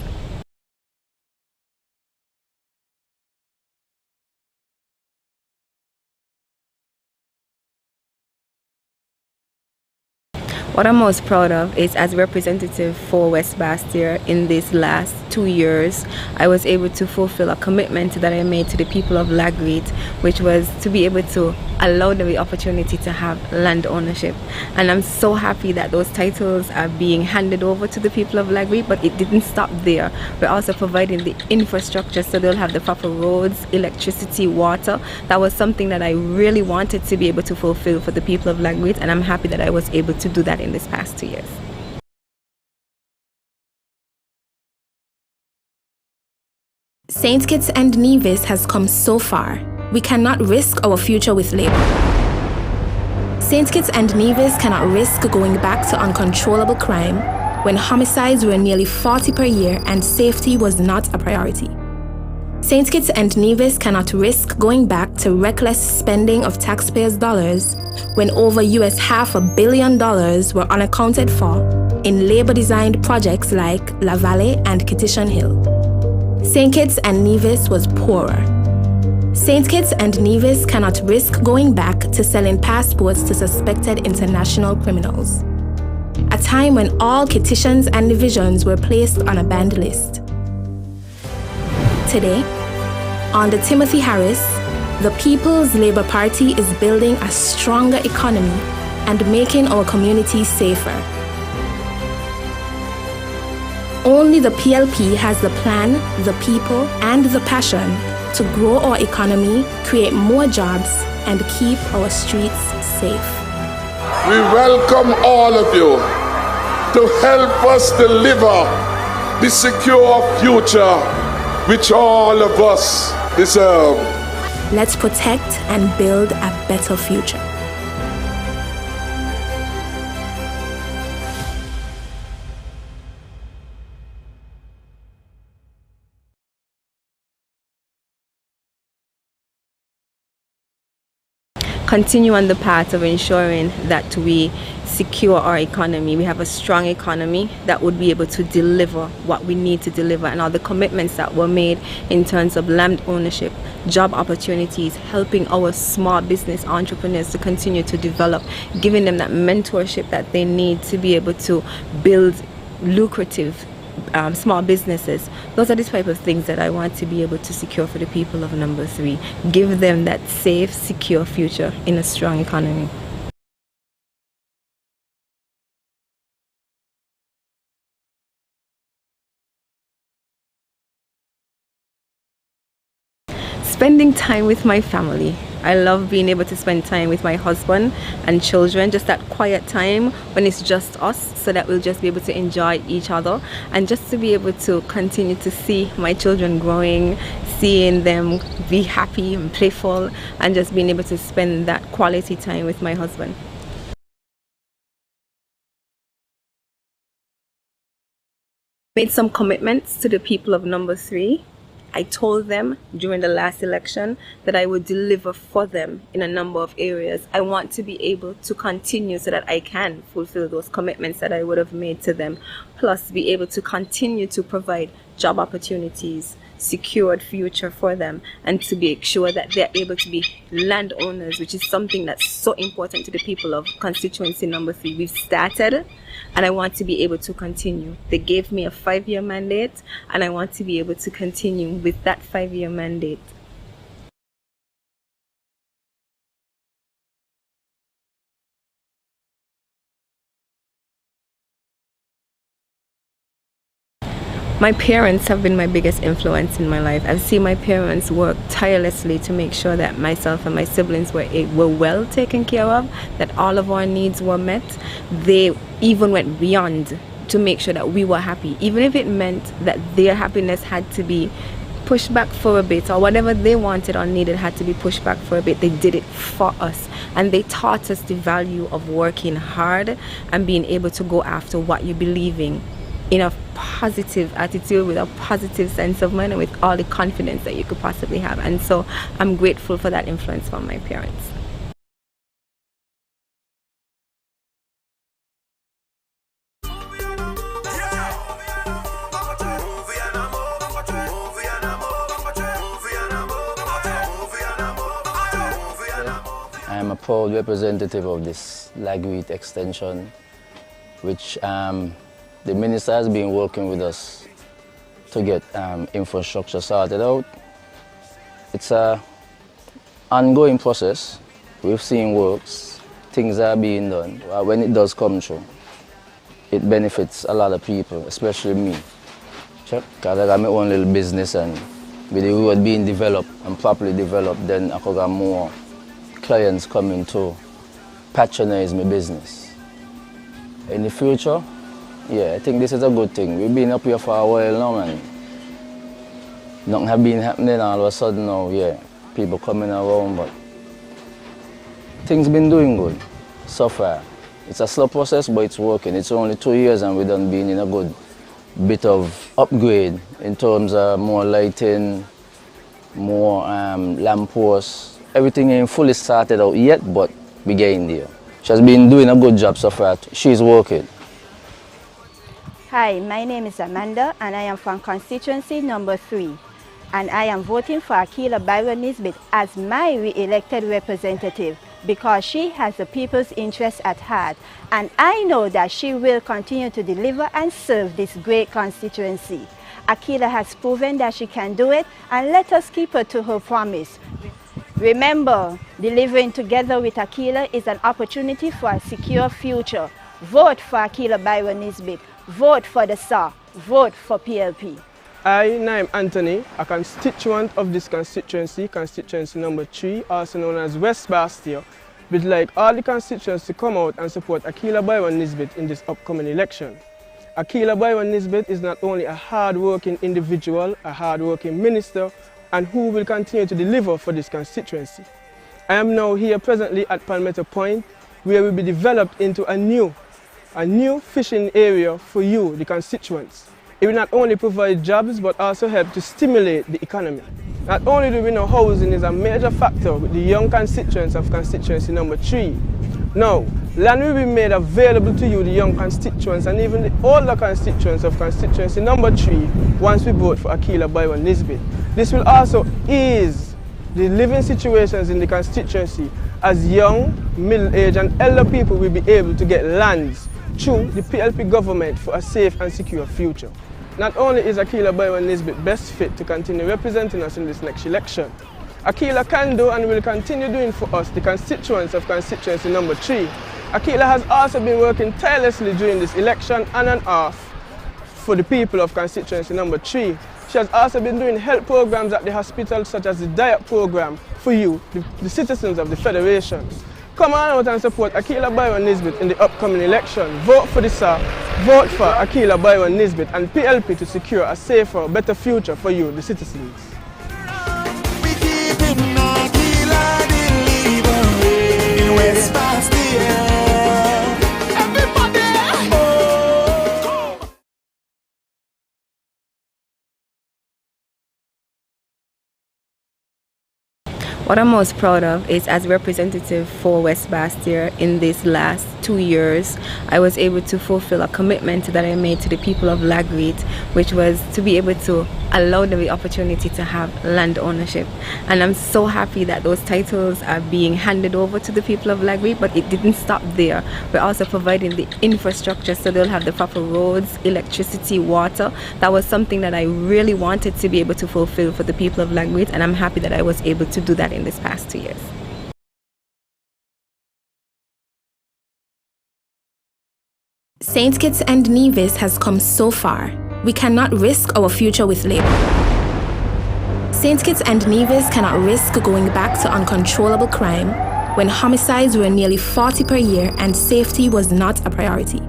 What I'm most proud of is, as representative for West Bastia in these last 2 years, I was able to fulfill a commitment that I made to the people of Lagreet, which was to be able to allow them the opportunity to have land ownership. And I'm so happy that those titles are being handed over to the people of Lagreet, but it didn't stop there. We're also providing the infrastructure, so they'll have the proper roads, electricity, water. That was something that I really wanted to be able to fulfill for the people of Lagreet, and I'm happy that I was able to do that in this past 2 years. St. Kitts and Nevis has come so far. We cannot risk our future with labor. St. Kitts and Nevis cannot risk going back to uncontrollable crime when homicides were nearly 40 per year and safety was not a priority. St. Kitts and Nevis cannot risk going back to reckless spending of taxpayers' dollars when over US $500 million were unaccounted for in labor-designed projects like La Valley and Kittition Hill. St. Kitts and Nevis was poorer. St. Kitts and Nevis cannot risk going back to selling passports to suspected international criminals. A time when all Kittitians and divisions were placed on a banned list. Today, under Timothy Harris, the People's Labour Party is building a stronger economy and making our communities safer. Only the PLP has the plan, the people, and the passion to grow our economy, create more jobs, and keep our streets safe. We welcome all of you to help us deliver the secure future which all of us deserve. Let's protect and build a better future. Continue on the path of ensuring that we secure our economy. We have a strong economy that would be able to deliver what we need to deliver, and all the commitments that were made in terms of land ownership, job opportunities, helping our small business entrepreneurs to continue to develop, giving them that mentorship that they need to be able to build lucrative small businesses. Those are the type of things that I want to be able to secure for the people of number 3. Give them that safe, secure future in a strong economy. Spending time with my family. I love being able to spend time with my husband and children, just that quiet time when it's just us, so that we'll just be able to enjoy each other, and just to be able to continue to see my children growing, seeing them be happy and playful, and just being able to spend that quality time with my husband. Made some commitments to the people of number 3. I told them during the last election that I would deliver for them in a number of areas. I want to be able to continue so that I can fulfill those commitments that I would have made to them, plus be able to continue to provide job opportunities, secured future for them, and to make sure that they're able to be landowners, which is something that's so important to the people of constituency number 3. We've started, and I want to be able to continue. They gave me a 5-year mandate, and I want to be able to continue with that 5-year mandate. My parents have been my biggest influence in my life. I've seen my parents work tirelessly to make sure that myself and my siblings were well taken care of, that all of our needs were met. They even went beyond to make sure that we were happy, even if it meant that their happiness had to be pushed back for a bit, or whatever they wanted or needed had to be pushed back for a bit. They did it for us, and they taught us the value of working hard and being able to go after what you believe in a positive attitude, with a positive sense of mind, and with all the confidence that you could possibly have. And so I'm grateful for that influence from my parents. I am a proud representative of this Lagweed extension, which the minister has been working with us to get infrastructure sorted out. It's an ongoing process. We've seen works, things are being done. When it does come through, it benefits a lot of people, especially me. Because I got my own little business, and with the road being developed and properly developed, then I could get more clients coming to patronize my business. In the future, yeah, I think this is a good thing. We've been up here for a while now, and nothing has been happening. All of a sudden now, yeah, people coming around, but things been doing good so far. It's a slow process, but it's working. It's only 2 years, and we've done been in a good bit of upgrade in terms of more lighting, more lampposts. Everything ain't fully started out yet, but we're getting there. She has been doing a good job so far. She's working. Hi, my name is Amanda, and I am from constituency number 3. And I am voting for Akilah Byron-Nisbett as my re-elected representative because she has the people's interest at heart. And I know that she will continue to deliver and serve this great constituency. Akilah has proven that she can do it, and let us keep her to her promise. Remember, delivering together with Akilah is an opportunity for a secure future. Vote for Akilah Byron-Nisbett. Vote for the SAR. Vote for PLP. I am Anthony, a constituent of this constituency, constituency number 3, also known as West Bastia. We'd like all the constituents to come out and support Akilah Byron-Nisbett in this upcoming election. Akilah Byron-Nisbett is not only a hard-working individual, a hard-working minister, and who will continue to deliver for this constituency. I am now here presently at Parental Point, where will be developed into a new fishing area for you, the constituents. It will not only provide jobs, but also help to stimulate the economy. Not only do we know housing is a major factor with the young constituents of constituency number 3. Now, land will be made available to you, the young constituents, and even the older constituents of constituency number 3 once we vote for Akilah Byron-Nisbett. This will also ease the living situations in the constituency, as young, middle-aged and elder people will be able to get lands through the PLP government for a safe and secure future. Not only is Akilah Byron-Nisbett best fit to continue representing us in this next election, Akilah can do and will continue doing for us, the constituents of constituency number 3. Akilah has also been working tirelessly during this election on and off for the people of constituency number 3. She has also been doing health programs at the hospital, such as the diet program for you, the citizens of the federations. Come on out and support Akilah Byron-Nisbett in the upcoming election. Vote for the SAR, vote for Akilah Byron-Nisbett and PLP to secure a safer, better future for you, the citizens. What I'm most proud of is, as representative for West Bastia in these last 2 years, I was able to fulfill a commitment that I made to the people of Lagreed, which was to be able to allow them the opportunity to have land ownership. And I'm so happy that those titles are being handed over to the people of Lagreed, but it didn't stop there. We're also providing the infrastructure so they'll have the proper roads, electricity, water. That was something that I really wanted to be able to fulfill for the people of Lagreed, and I'm happy that I was able to do that in this past 2 years. St. Kitts and Nevis has come so far. We cannot risk our future with labor. St. Kitts and Nevis cannot risk going back to uncontrollable crime when homicides were nearly 40 per year and safety was not a priority.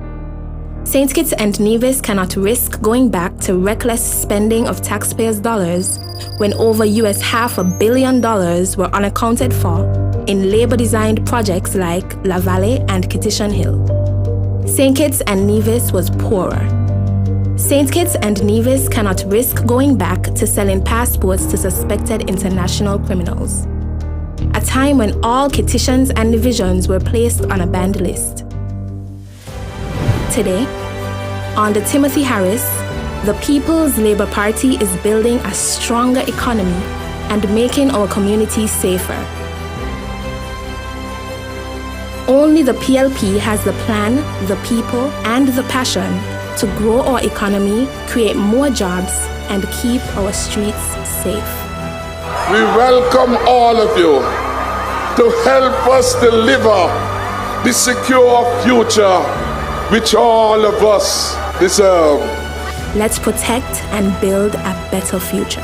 St. Kitts and Nevis cannot risk going back to reckless spending of taxpayers' dollars when over $500 million were unaccounted for in labor-designed projects like La Valley and Kittition Hill. St. Kitts and Nevis was poorer. St. Kitts and Nevis cannot risk going back to selling passports to suspected international criminals. A time when all Kittitians and divisions were placed on a banned list. Today, under Timothy Harris, the People's Labour Party is building a stronger economy and making our communities safer. Only the PLP has the plan, the people, and the passion to grow our economy, create more jobs, and keep our streets safe. We welcome all of you to help us deliver the secure future which all of us deserve. Let's protect and build a better future.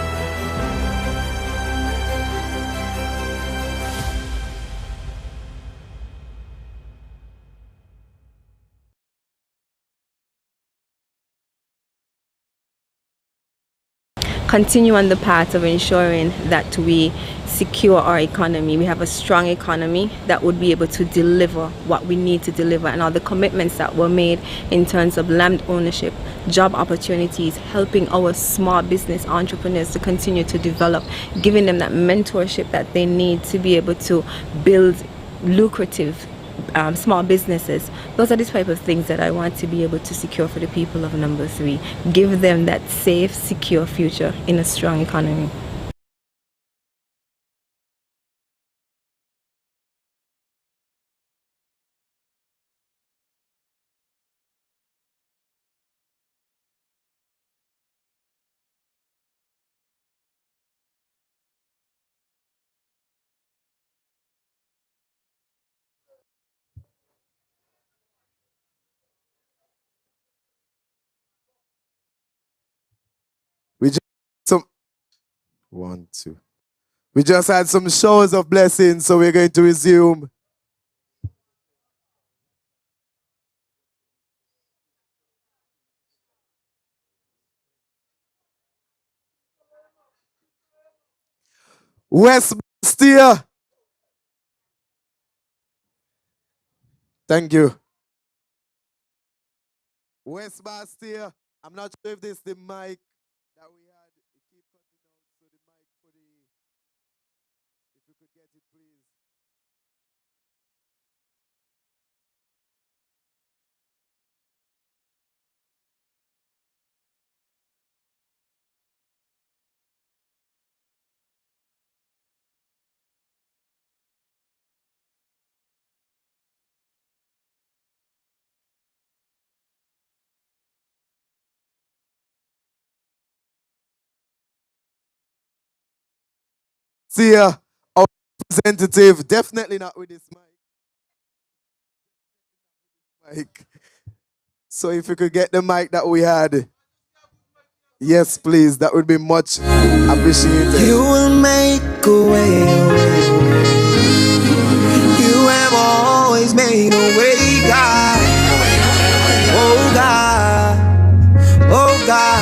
Continue on the path of ensuring that we secure our economy. We have a strong economy that would be able to deliver what we need to deliver, and all the commitments that were made in terms of land ownership, job opportunities, helping our small business entrepreneurs to continue to develop, giving them that mentorship that they need to be able to build lucrative small businesses. Those are the type of things that I want to be able to secure for the people of number 3. Give them that safe, secure future in a strong economy. We just We just had some showers of blessings, so we're going to resume. West Bastia. Thank you. West Bastia. I'm not sure if this is the mic that we had. It keep cutting out, so the mic for the. If you could get it, please. See our representative, definitely not with this mic. So if you could get the mic that we had, yes, please, that would be much appreciated. You will make a way. You have always made a way, God. Oh God, oh God.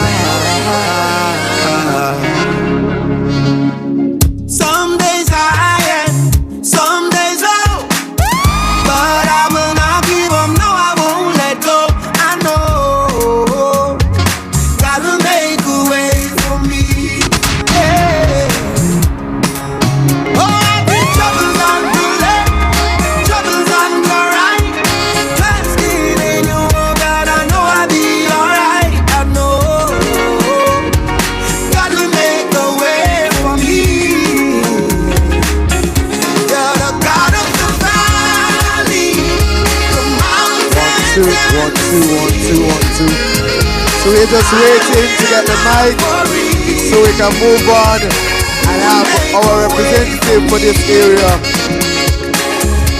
Some days high and some days low, but I will not give up, no, I won't let go. I know God will make a way for me, yeah. Oh, two, 1, 2, 1, 2, 1, 2. So we're just waiting to get the mic so we can move on and have our representative for this area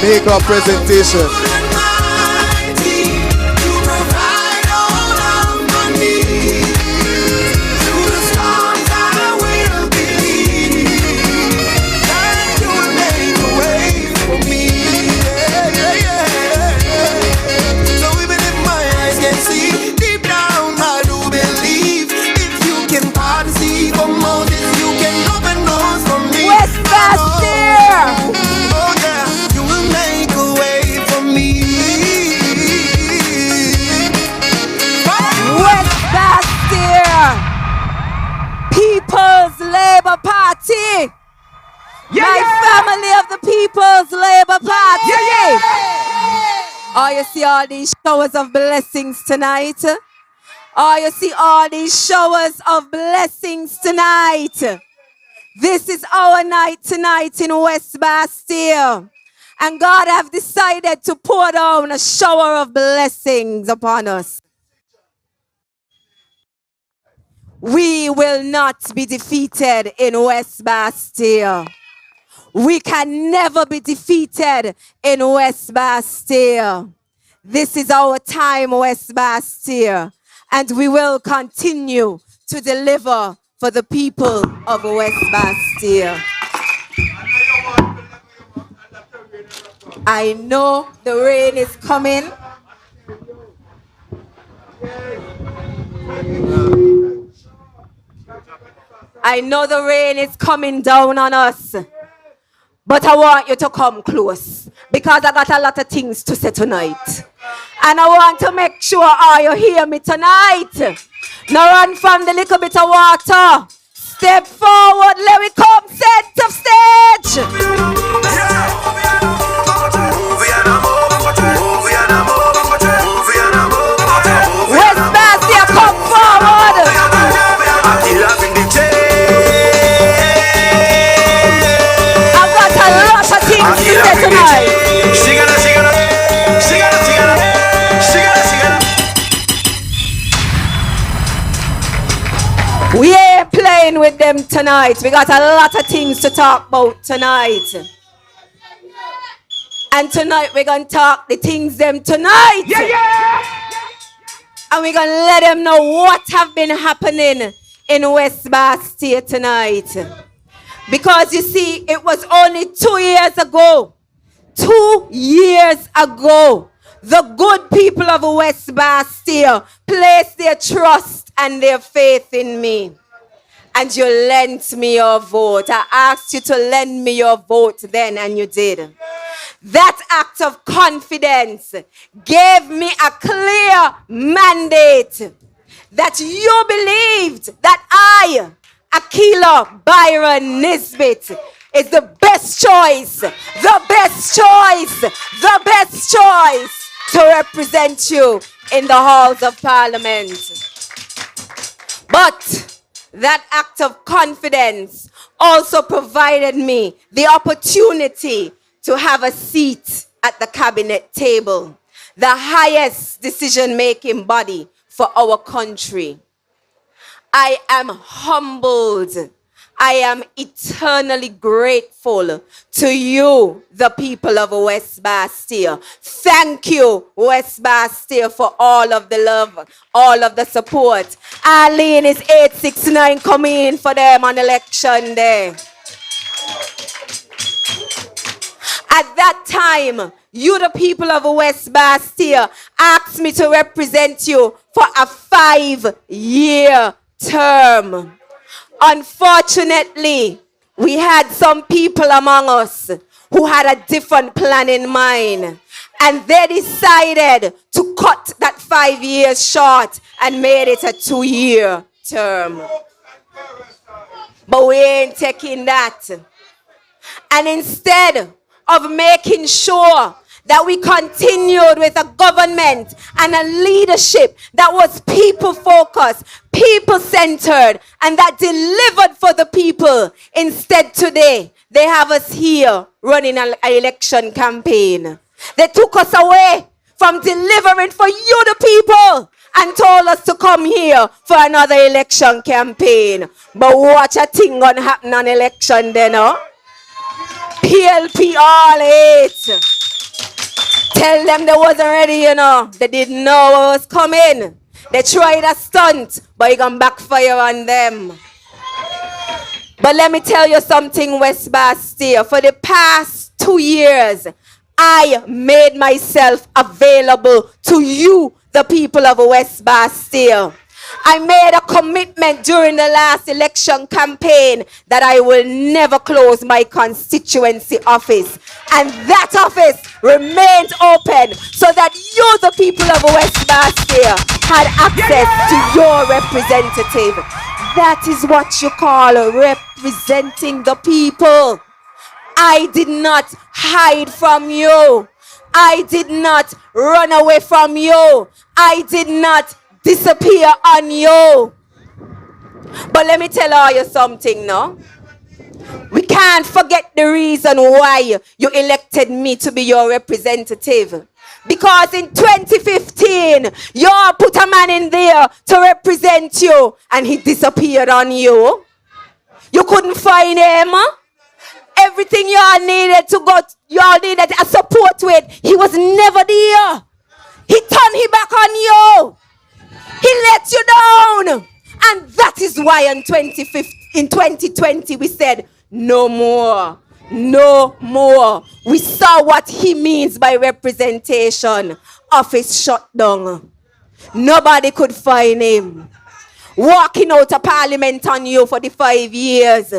make our presentation. People's Labour Party. My family of the People's Labour Party. Oh, you see all these showers of blessings tonight? Oh, you see all these showers of blessings tonight? This is our night tonight in West Bastille. And God have decided to pour down a shower of blessings upon us. We will not be defeated in West Bastille. We can never be defeated in West Bastille. This is our time, West Bastille. And we will continue to deliver for the people of West Bastille. I know the rain is coming. I know the rain is coming down on us. But I want you to come close because I got a lot of things to say tonight. And I want to make sure all you hear me tonight. Now run from the little bit of water. Step forward, let me come center stage. West Bastille, come forward. I've got a lot of things to say tonight. We ain't playing with them tonight. We got a lot of things to talk about tonight. And tonight we're going to talk the things them tonight. And we're going to let them know what have been happening in West Bastille tonight. Because you see, it was only 2 years ago. 2 years ago, the good people of West Bastille placed their trust and their faith in me. And you lent me your vote. I asked you to lend me your vote then, and you did. That act of confidence gave me a clear mandate that you believed that I, Akilah Byron-Nisbett, is the best choice to represent you in the halls of Parliament. But that act of confidence also provided me the opportunity to have a seat at the cabinet table, the highest decision-making body for our country. I am humbled. I am eternally grateful to you, the people of West Bastille. Thank you, West Bastille, for all of the love, all of the support. Arlene is 869 coming in for them on election day. At that time, you, the people of West Bastille, asked me to represent you for a 5-year term. Unfortunately, we had some people among us who had a different plan in mind. And they decided to cut that 5 years short and made it a 2-year term. But we ain't taking that. And instead of making sure that we continued with a government and a leadership that was people-focused, people-centered, and that delivered for the people. Instead, today, they have us here running an election campaign. They took us away from delivering for you, the people, and told us to come here for another election campaign. But watch a thing gonna happen on election then, huh? PLP all it. Tell them they wasn't ready, you know. They didn't know what was coming. They tried a stunt, but it gonna backfire on them. But let me tell you something, West Bastille. For the past 2 years, I made myself available to you, the people of West Bastille. I made a commitment during the last election campaign that I will never close my constituency office. And that office remains open so that you, the people of West Bastille, had access to your representative. That is what you call representing the people. I did not hide from you. I did not run away from you. I did not disappear on you. But let me tell all you something now. We can't forget the reason why you elected me to be your representative. Because in 2015, you put a man in there to represent you and he disappeared on you. You couldn't find him. Everything y'all needed to go, y'all needed a support with, he was never there. He turned his back on you. He let you down. And that is why in 2020 we said, no more. No more. We saw what he means by representation. Office shut down. Nobody could find him. Walking out of parliament on you for the 5 years.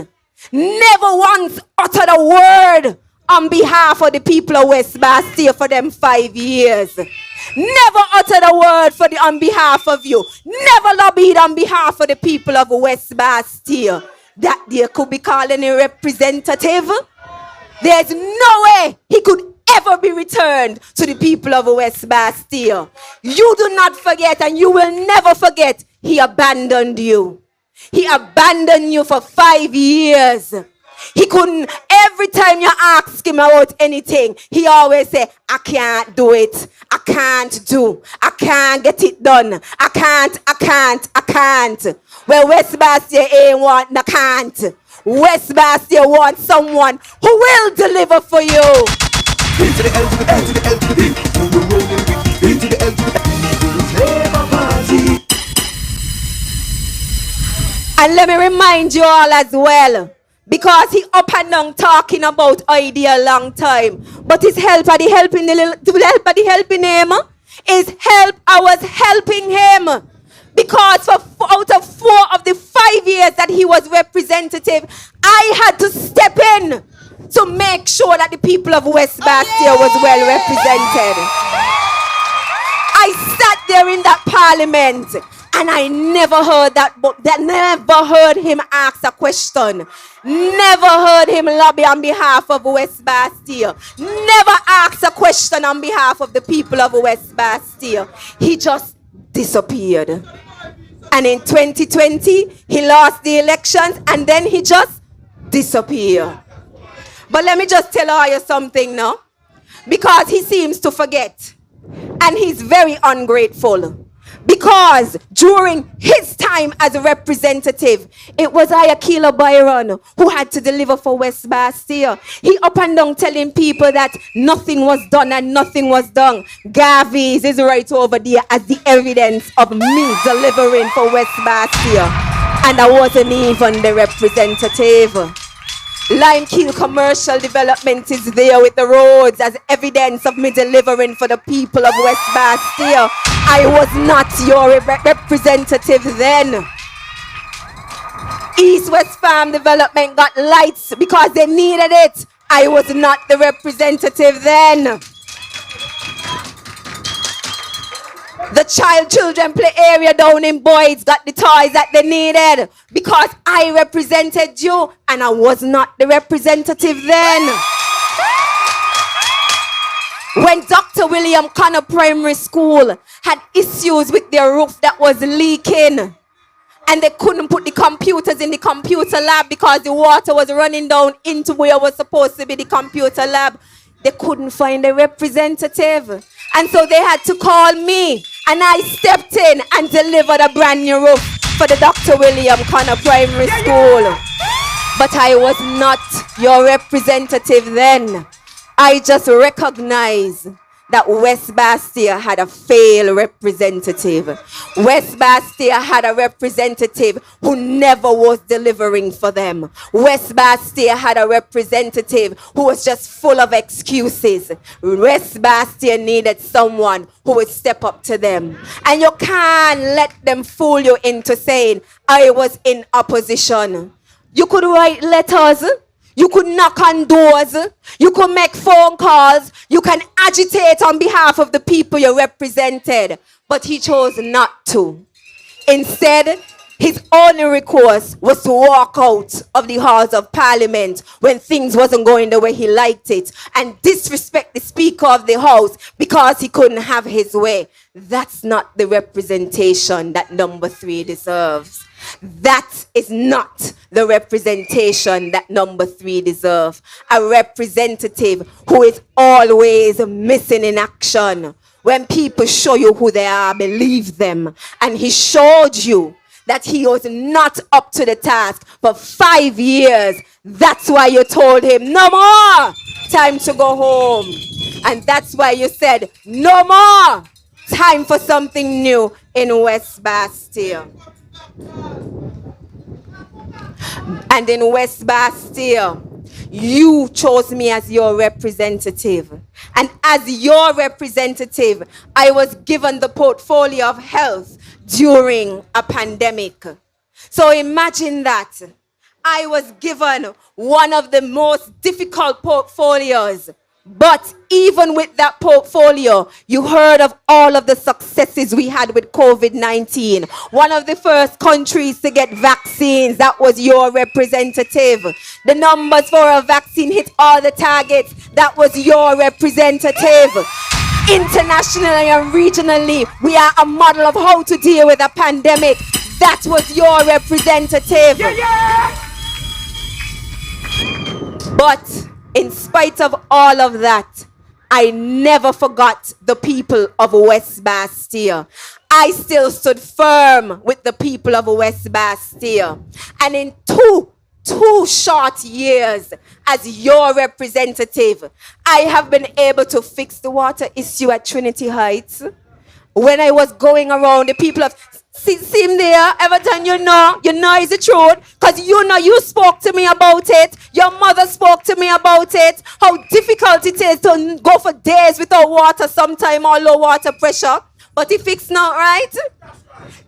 Never once uttered a word on behalf of the people of West Bastille for them 5 years. Never uttered a word on behalf of you. Never lobbied on behalf of the people of West Bastille. That there could be called any representative. There's no way he could ever be returned to the people of West Bastille. You do not forget, and you will never forget, he abandoned you. He abandoned you for 5 years. He couldn't, every time you ask him about anything, he always say, I can't do it. I can't get it done. I can't. Well, West Bastille ain't want, no can't. West Bastille wants someone who will deliver for you. Into the L to the L to the L to the B. We're rolling with into the L to the Labour Party. And let me remind you all as well, because he up and down talking about idea a long time, but his help are the helping him. His help, I was helping him. Because out of 4 of the 5 years that he was representative, I had to step in to make sure that the people of West Bastille was well represented. I sat there in that parliament and I never heard him ask a question. Never heard him lobby on behalf of West Bastille. Never asked a question on behalf of the people of West Bastille. He just disappeared. And in 2020, he lost the elections and then he just disappeared. But let me just tell all you something now. Because he seems to forget. And he's very ungrateful. Because during his time as a representative, it was Akilah Byron who had to deliver for West Bastille. He up and down telling people that nothing was done and nothing was done. Gavies is right over there as the evidence of me delivering for West Bastille. And I wasn't even the representative. Limekeel Commercial Development is there with the roads as evidence of me delivering for the people of West Bastille. I was not your representative then. East West Farm Development got lights because they needed it. I was not the representative then. The children play area down in Boyd's got the toys that they needed because I represented you and I was not the representative then. When Dr. William Connor Primary School had issues with their roof that was leaking and they couldn't put the computers in the computer lab because the water was running down into where was supposed to be the computer lab, they couldn't find a representative. And so they had to call me. And I stepped in and delivered a brand new roof for the Dr. William Connor Primary School. But I was not your representative then. I just recognized that West Bastia had a failed representative. West Bastia had a representative who never was delivering for them. West Bastia had a representative who was just full of excuses. West Bastia needed someone who would step up to them. And you can't let them fool you into saying, I was in opposition. You could write letters. You could knock on doors. You could make phone calls. You can agitate on behalf of the people you represented. But he chose not to. Instead, his only recourse was to walk out of the halls of parliament when things wasn't going the way he liked it and disrespect the Speaker of the House because he couldn't have his way. That's not the representation that number 3 deserves. That is not the representation that number 3 deserves. A representative who is always missing in action. When people show you who they are, believe them. And he showed you that he was not up to the task for 5 years. That's why you told him, no more, time to go home. And that's why you said, no more, time for something new in West Bastia. And in West Bastia, you chose me as your representative. And as your representative, I was given the portfolio of health during a pandemic. So imagine that. I was given one of the most difficult portfolios. But even with that portfolio, you heard of all of the successes we had with COVID-19. One of the first countries to get vaccines, that was your representative. The numbers for a vaccine hit all the targets, that was your representative. Internationally and regionally, we are a model of how to deal with a pandemic. That was your representative. But in spite of all of that, I never forgot the people of West Bastia. I still stood firm with the people of West Bastia. And in two short years as your representative, I have been able to fix the water issue at Trinity Heights. When I was going around, the people of see him there, Everton, you know it's the truth. Because you spoke to me about it. Your mother spoke to me about it. How difficult it is to go for days without water, sometime or low water pressure. But it fixed now, right?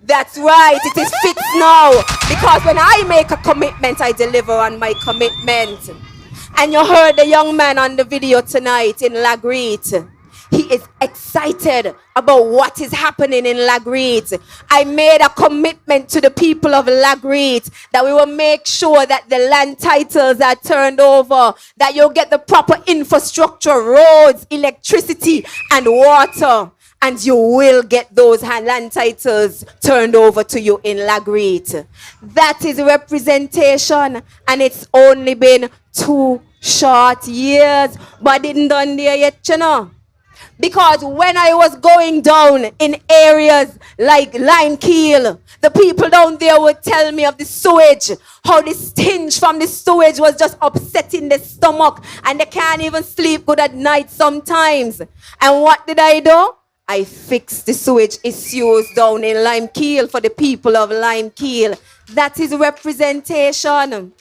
That's right, it is fixed now. Because when I make a commitment, I deliver on my commitment. And you heard the young man on the video tonight in Lagreet. He is excited about what is happening in Lagreet. I made a commitment to the people of Lagreet that we will make sure that the land titles are turned over, that you'll get the proper infrastructure, roads, electricity, and water. And you will get those land titles turned over to you in Lagreet. That is representation, and it's only been 2 short years, but I didn't done there yet, you know. Because when I was going down in areas like Limekeel, the people down there would tell me of the sewage, how the stench from the sewage was just upsetting the stomach, and they can't even sleep good at night sometimes. And what did I do? I fixed the sewage issues down in Limekeel for the people of Limekeel. That is representation.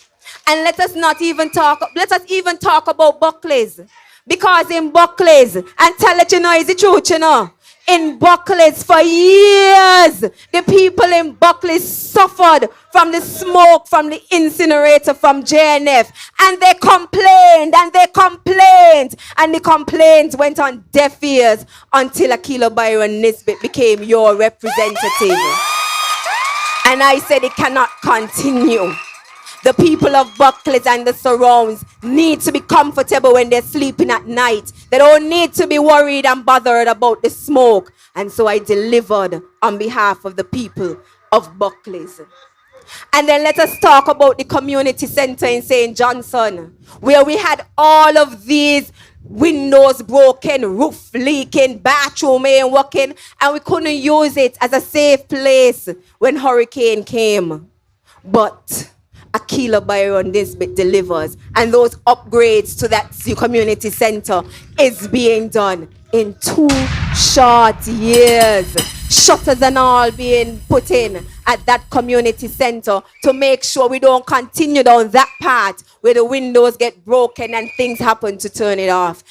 And let us even talk about Buckley's. Because in Buckley's, and tell it you know is the truth, you know. In Buckley's for years, the people in Buckley's suffered from the smoke from the incinerator from JNF. And they complained, and they complained. And the complaints went on deaf ears until Akilah Byron-Nisbett became your representative. And I said it cannot continue. The people of Buckley's and the surrounds need to be comfortable when they're sleeping at night. They don't need to be worried and bothered about the smoke. And so I delivered on behalf of the people of Buckley's. And then let us talk about the community center in St. Johnson, where we had all of these windows broken, roof leaking, bathroom ain't working, and we couldn't use it as a safe place when hurricane came. But Akilah Byron-Nisbett delivers, and those upgrades to that community center is being done in 2 short years. Shutters and all being put in at that community center to make sure we don't continue down that path where the windows get broken and things happen to turn it off.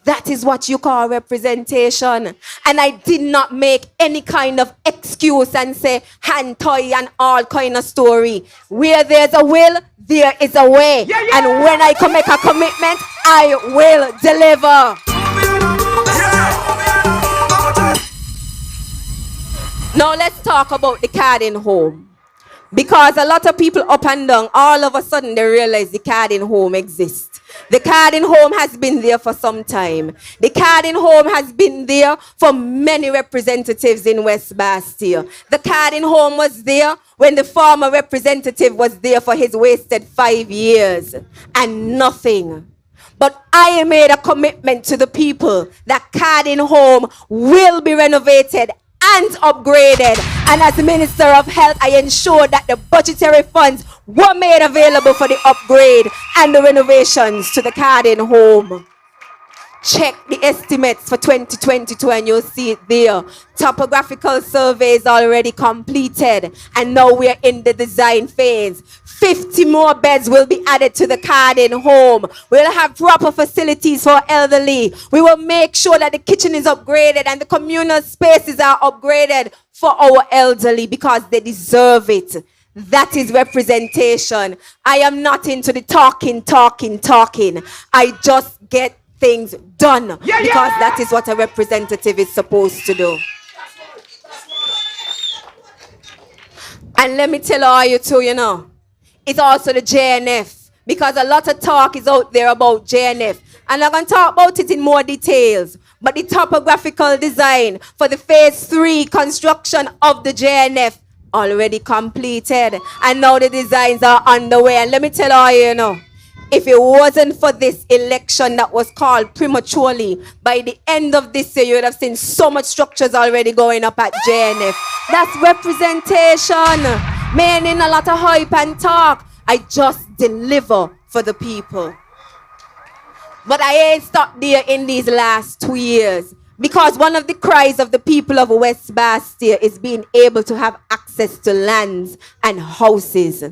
That is what you call representation. And I did not make any kind of excuse and say hand toy and all kind of story. Where there's a will, there is a way. And when I can make a commitment, I will deliver. Now let's talk about the Carding home. Because a lot of people up and down, all of a sudden they realize the Carding home exists. The Carding home has been there for some time. The Carding home has been there for many representatives in West Bastille. The Carding home was there when the former representative was there for his wasted 5 years and nothing. But I made a commitment to the people that Carding home will be renovated and upgraded. And as Minister of Health, I ensured that the budgetary funds were made available for the upgrade and the renovations to the Carding home. Check the estimates for 2022 and you'll see it there. Topographical surveys already completed, and now we're in the design phase. 50 more beds will be added to the Carding home. We'll have proper facilities for elderly. We will make sure that the kitchen is upgraded and the communal spaces are upgraded for our elderly because they deserve it. That is representation. I am not into the talking. I just get things done because that is what a representative is supposed to do. And let me tell all you too, it's also the JNF, because a lot of talk is out there about JNF. And I'm going to talk about it in more details. But the topographical design for the phase 3 construction of the JNF already completed. And now the designs are underway. And let me tell all you, if it wasn't for this election that was called prematurely, by the end of this year, you would have seen so much structures already going up at JNF. That's representation. Meaning a lot of hype and talk. I just deliver for the people. But I ain't stopped there in these last 2 years. Because one of the cries of the people of West Bastille is being able to have access to lands and houses.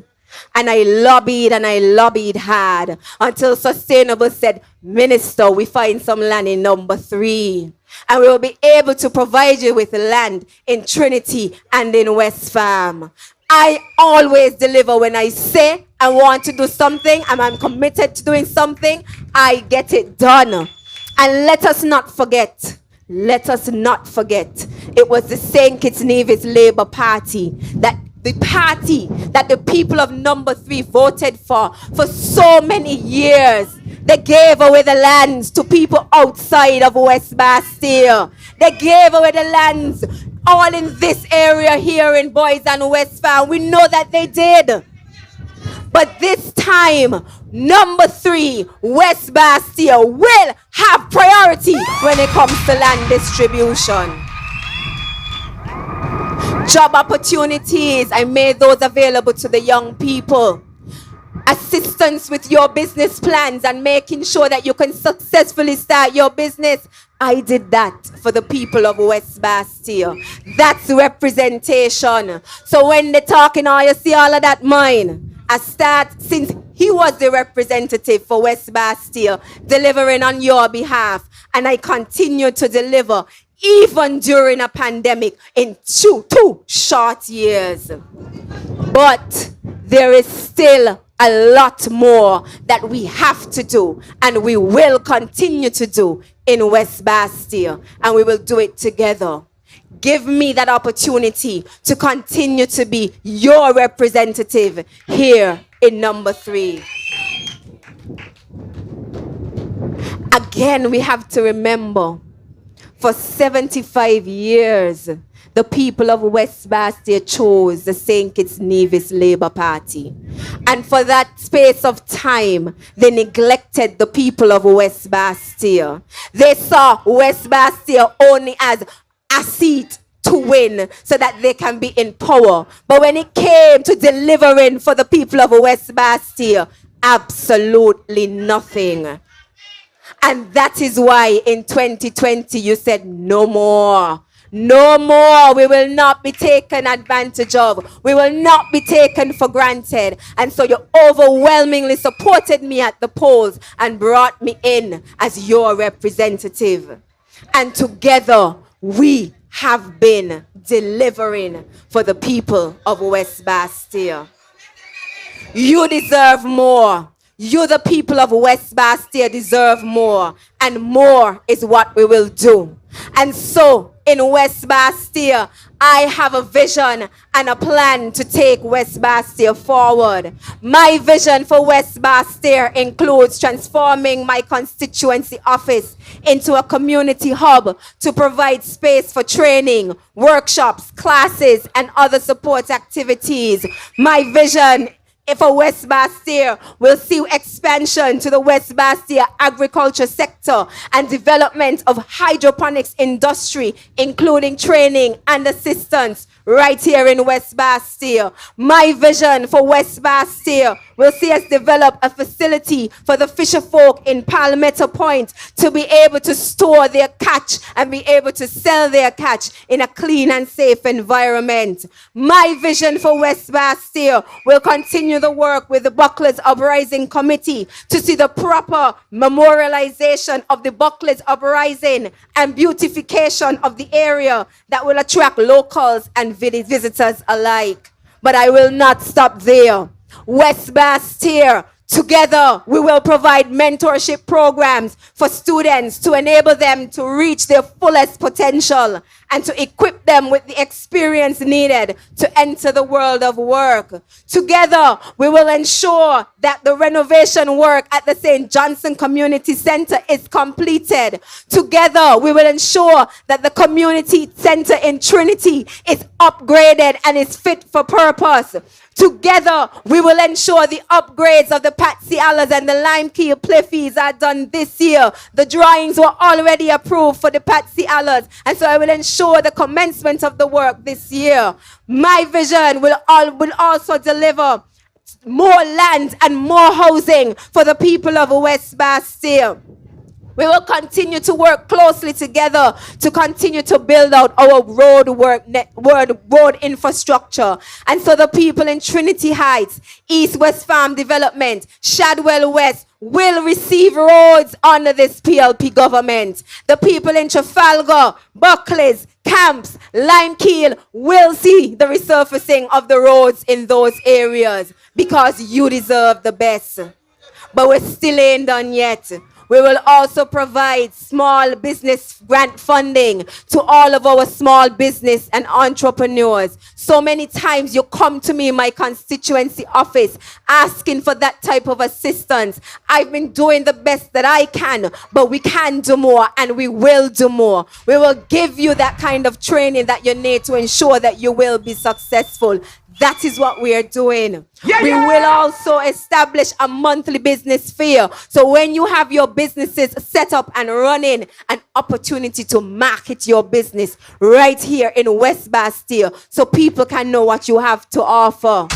And I lobbied hard until Sustainable said, Minister, we find some land in number 3. And we will be able to provide you with land in Trinity and in West Farm. I always deliver. When I say I want to do something and I'm committed to doing something, I get it done. And let us not forget, it was the St. Kitts Nevis Labour Party, that the people of number 3 voted for so many years. They gave away the lands to people outside of West Bastille. They gave away the lands all in this area here in Boys and West Farm. We know that they did. But this time, number 3, West Bastille will have priority when it comes to land distribution. Job opportunities, I made those available to the young people. Assistance with your business plans and making sure that you can successfully start your business. I did that for the people of West Bastille. That's representation. So when they're talking, you see all of that mine. I start, since he was the representative for West Bastille, delivering on your behalf. And I continue to deliver even during a pandemic in two short years. But there is still a lot more that we have to do and we will continue to do in West Bastille, and we will do it together. Give me that opportunity to continue to be your representative here in number 3. Again, we have to remember For 75 years, the people of West Bastia chose the St. Kitts Nevis Labour Party. And for that space of time, they neglected the people of West Bastia. They saw West Bastia only as a seat to win so that they can be in power. But when it came to delivering for the people of West Bastia, absolutely nothing. And that is why in 2020 you said no more. No more. We will not be taken advantage of. We will not be taken for granted. And so you overwhelmingly supported me at the polls and brought me in as your representative. And together we have been delivering for the people of West Bastia. You deserve more. You, the people of West Bastia, deserve more. And more is what we will do. And so, in West Bastia, I have a vision and a plan to take West Bastia forward. My vision for West Bastia includes transforming my constituency office into a community hub to provide space for training, workshops, classes, and other support activities. My vision for West Bastia will see expansion to the West Bastia agriculture sector and development of hydroponics industry, including training and assistance right here in West Bastia. My vision for West Bastia will see us develop a facility for the fisher folk in Palmetto Point to be able to store their catch and be able to sell their catch in a clean and safe environment. My vision for West Bastia will continue the work with the Bucklers Uprising Committee to see the proper memorialization of the Bucklers Uprising and beautification of the area that will attract locals and visitors alike. But I will not stop there. West Bastia, together we will provide mentorship programs for students to enable them to reach their fullest potential and to equip them with the experience needed to enter the world of work. Together, we will ensure that the renovation work at the St. Johnson Community Center is completed. Together, we will ensure that the community center in Trinity is upgraded and is fit for purpose. Together, we will ensure the upgrades of the Patsy Allers and the Limekeel Pliffies are done this year. The drawings were already approved for the Patsy Allers, and so I will ensure the commencement of the work this year. My vision will also deliver more land and more housing for the people of West Bastia. We will continue to work closely together to continue to build out our road infrastructure. And so the people in Trinity Heights, East West Farm Development, Shadwell West will receive roads under this PLP government. The people in Trafalgar, Buckleys, Camps, Limekeel will see the resurfacing of the roads in those areas because you deserve the best. But we're still ain't done yet. We will also provide small business grant funding to all of our small business and entrepreneurs. So many times you come to me in my constituency office asking for that type of assistance. I've been doing the best that I can, but we can do more and we will do more. We will give you that kind of training that you need to ensure that you will be successful. That is what we are doing. We will also establish a monthly business fair. So when you have your businesses set up and running, an opportunity to market your business right here in West Bastia so people can know what you have to offer.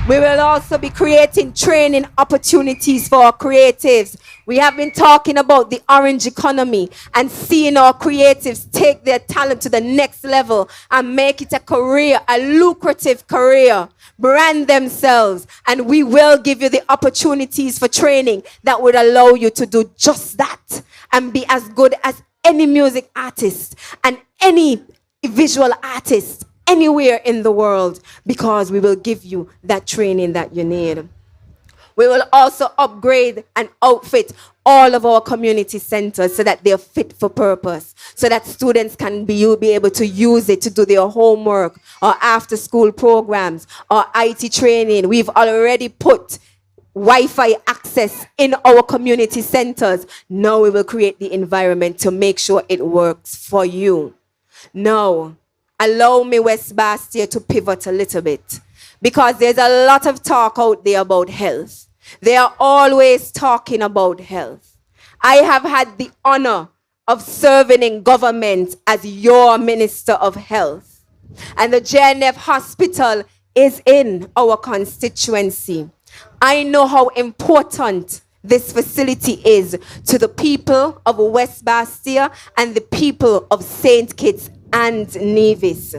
We will also be creating training opportunities for our creatives. We have been talking about the orange economy and seeing our creatives take their talent to the next level and make it a career, a lucrative career, brand themselves. And we will give you the opportunities for training that would allow you to do just that and be as good as any music artist and any visual artist anywhere in the world, because we will give you that training that you need. We will also upgrade and outfit all of our community centers so that they're fit for purpose, so that students can be able to use it to do their homework or after school programs or IT training. We've already put Wi-Fi access in our community centers. Now we will create the environment to make sure it works for you. Now, allow me, West Bastia, to pivot a little bit, because there's a lot of talk out there about health. They are always talking about health. I have had the honor of serving in government as your Minister of Health. And the JNF Hospital is in our constituency. I know how important this facility is to the people of West Bastia and the people of St. Kitts and Nevis.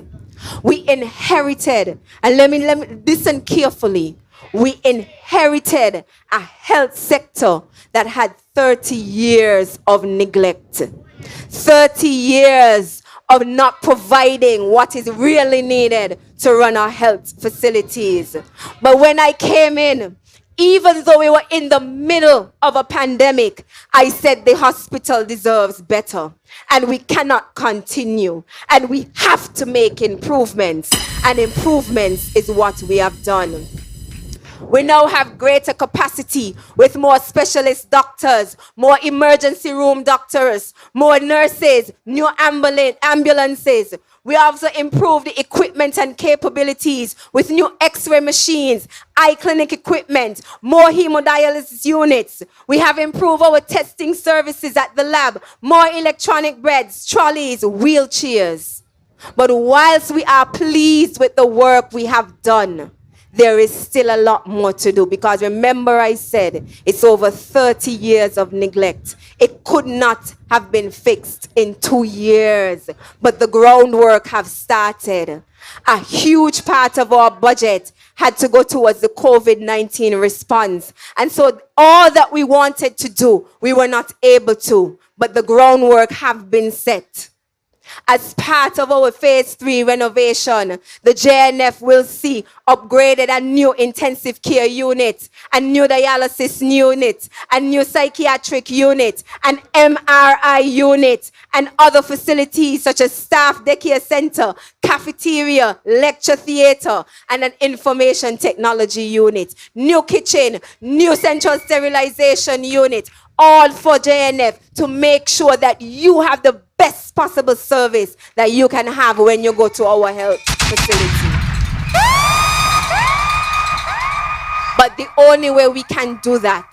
We inherited, and let me listen carefully, we inherited a health sector that had 30 years of neglect, 30 years of not providing what is really needed to run our health facilities. But when I came in, even though we were in the middle of a pandemic, I said the hospital deserves better. And we cannot continue. And we have to make improvements. And improvements is what we have done. We now have greater capacity with more specialist doctors, more emergency room doctors, more nurses, new ambulances. We also improved the equipment and capabilities with new x-ray machines, eye clinic equipment, more hemodialysis units. We have improved our testing services at the lab, more electronic beds, trolleys, wheelchairs. But whilst we are pleased with the work we have done, there is still a lot more to do, because remember I said it's over 30 years of neglect. It could not have been fixed in 2 years, but the groundwork have started. A huge part of our budget had to go towards the COVID-19 response. And so all that we wanted to do, we were not able to, but the groundwork have been set. As part of our phase 3 renovation, the JNF will see upgraded and new intensive care unit, and new dialysis unit, and new psychiatric unit, and MRI unit, and other facilities such as staff daycare center, cafeteria, lecture theater, and an information technology unit, new kitchen, new central sterilization unit, all for JNF to make sure that you have the best possible service that you can have when you go to our health facility. But the only way we can do that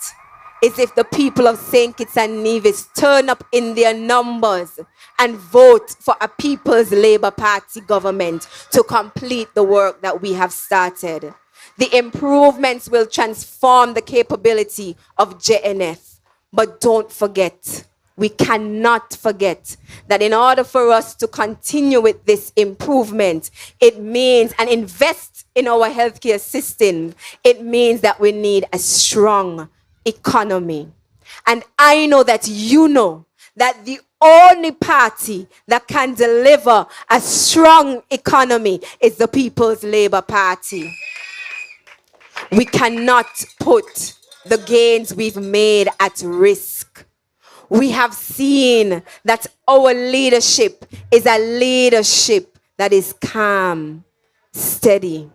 is if the people of St. Kitts and Nevis turn up in their numbers and vote for a People's Labour Party government to complete the work that we have started. The improvements will transform the capability of JNF. But don't forget, we cannot forget that in order for us to continue with this improvement, it means, and invest in our healthcare system, it means that we need a strong economy. And I know that you know that the only party that can deliver a strong economy is the People's Labour Party. We cannot put the gains we've made at risk. We have seen that our leadership is a leadership that is calm, steady,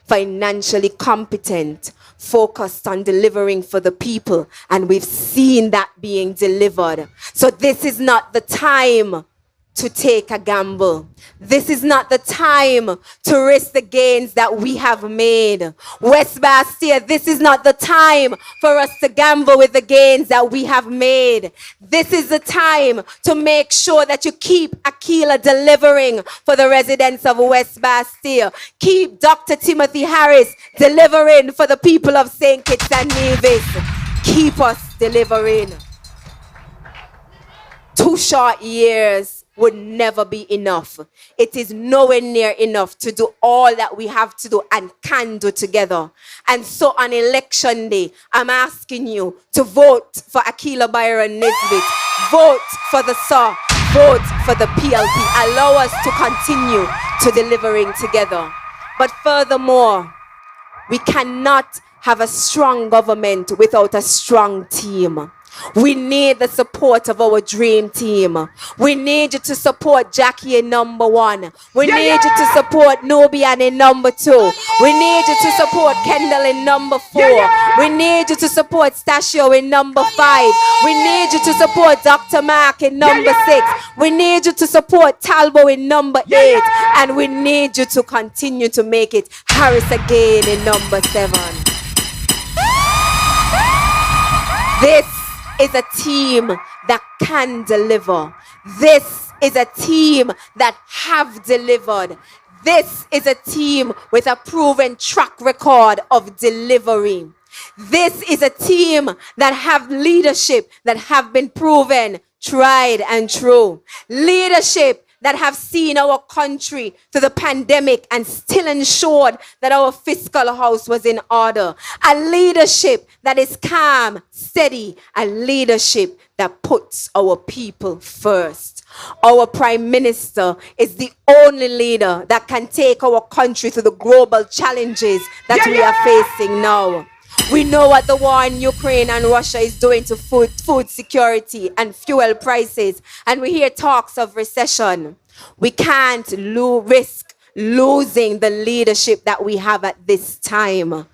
financially competent, focused on delivering for the people, and we've seen that being delivered. So this is not the time to take a gamble. This is not the time to risk the gains that we have made. West Bastia, this is not the time for us to gamble with the gains that we have made. This is the time to make sure that you keep Akilah delivering for the residents of West Bastia. Keep Dr. Timothy Harris delivering for the people of St. Kitts and Nevis. Keep us delivering. 2 short years would never be enough. It is nowhere near enough to do all that we have to do and can do together. And so on election day, I'm asking you to vote for Akilah Byron-Nisbett. Vote for the SAW. Vote for the PLP. Allow us to continue to delivering together. But furthermore, we cannot have a strong government without a strong team. We need the support of our dream team. We need you to support Jackie in number 1. We need you to support Nubian in number 2. We need you to support Kendall in number 4. We need you to support Stashio in number 5. We need you to support Dr. Mark in number 6. We need you to support Talbot in number 8. And we need you to continue to make it Harris again in number 7. This is a team that can deliver. This is a team that have delivered. This is a team with a proven track record of delivery. This is a team that have leadership that have been proven, tried and true. Leadership that have seen our country through the pandemic and still ensured that our fiscal house was in order. A leadership that is calm, steady, a leadership that puts our people first. Our Prime Minister is the only leader that can take our country through the global challenges that we are facing now. We know what the war in Ukraine and Russia is doing to food security and fuel prices. And we hear talks of recession. We can't risk losing the leadership that we have at this time.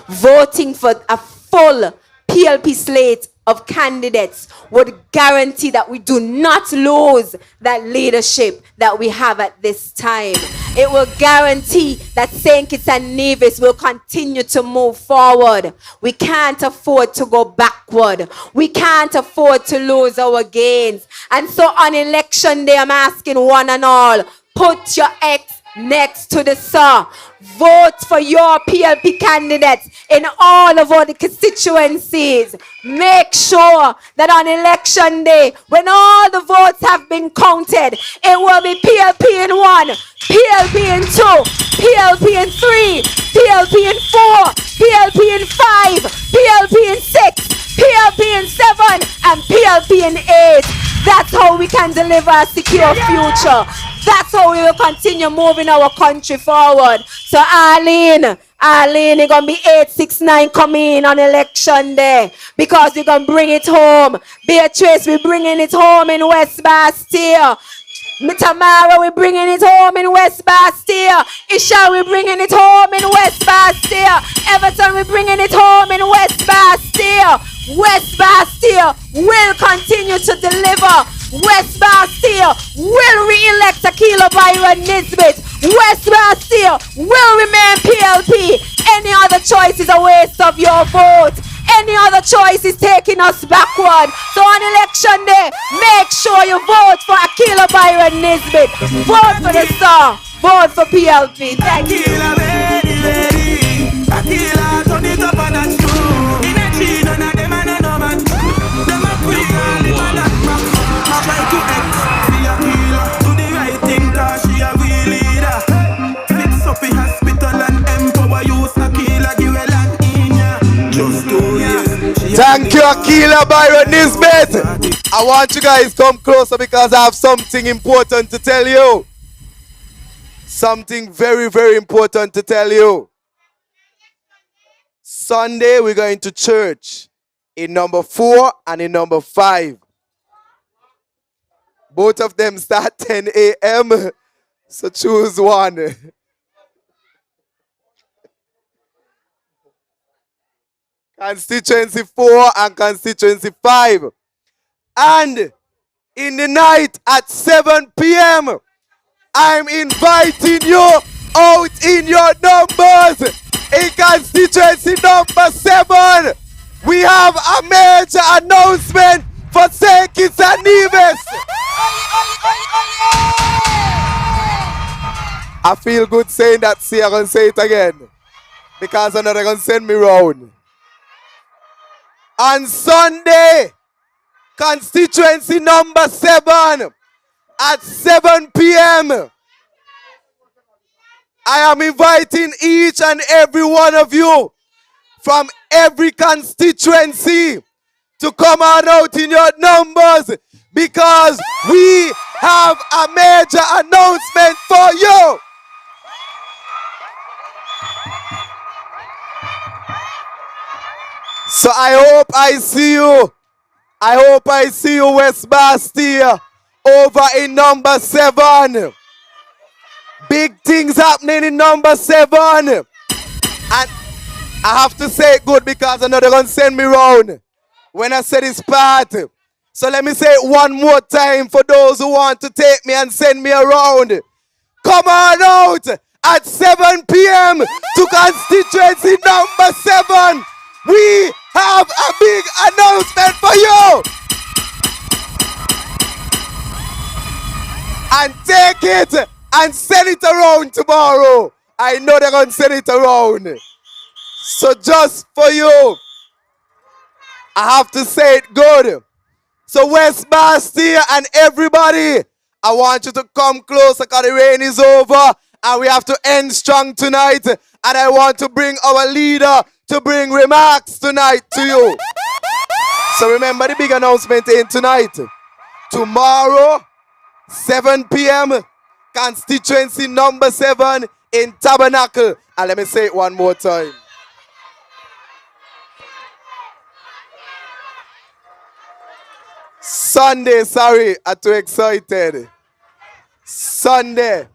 Voting for a full PLP slate of candidates would guarantee that we do not lose that leadership that we have at this time. It will guarantee that St. Kitts and Nevis will continue to move forward. We can't afford to go backward. We can't afford to lose our gains. And so on election day, I'm asking one and all, put your X next to the sir. Vote for your PLP candidates in all of our constituencies. Make sure that on election day, when all the votes have been counted, it will be PLP in 1, PLP in 2, PLP in 3, PLP in 4, PLP in 5, PLP in 6, PLP in 7, and PLP in 8. That's how we can deliver a secure future. That's how we will continue moving our country forward. So Arlene, it's going to be 869 coming on election day because we're going to bring it home. Beatrice, we're bringing it home in West Bastille. Tamara, we're bringing it home in West Bastille. Isha, we're bringing it home in West Bastille. Everton, we're bringing it home in West Bastille. West Bastille will continue to deliver. West Bastille will re-elect Akilah Byron-Nisbett. West Bastille will remain PLP. Any other choice is a waste of your vote. Any other choice is taking us backward. So on election day, make sure you vote for Akilah Byron-Nisbett. Vote for the star. Vote for PLP. Thank you. Akilah, turn it up and that's true. In a tree, none of them and no man. Them a quick and them a that rock. Try to X, see Akilah. Do the right thing cause she a real leader. Fix up the hospital and empower youth. Akilah, give a land in ya. Just 2 years. Thank you, Akilah Byron-Nisbett. I want you guys to come closer because I have something important to tell you. Something very, very important to tell you. Sunday, we're going to church in number 4 and in number 5. Both of them start 10 a.m. So choose one. Constituency 4 and constituency 5. And in the night at 7 p.m., I'm inviting you out in your numbers. In constituency number 7, we have a major announcement for St. Kitts and Nevis. I feel good saying that, see, I'm going to say it again. Because I know they're going to send me round. On Sunday, constituency number 7, at 7 p.m., I am inviting each and every one of you from every constituency to come on out in your numbers because we have a major announcement for you. So I hope I see you I hope I see you, West Bastille, over in number 7. Big things happening in number 7. And I have to say it good because I know they're going to send me round when I say this part. So let me say it one more time for those who want to take me and send me around. Come on out at 7 p.m. to constituency number 7. We have a big announcement for you. And take it and send it around tomorrow. I know they're going to send it around. So just for you, I have to say it good. So West Bastille and everybody, I want you to come closer because the rain is over and we have to end strong tonight. And I want to bring our leader to bring remarks tonight to you. So remember the big announcement in tonight. Tomorrow, 7 p.m., constituency number 7 in Tabernacle. And let me say it one more time. Sunday, sorry, I'm too excited. Sunday,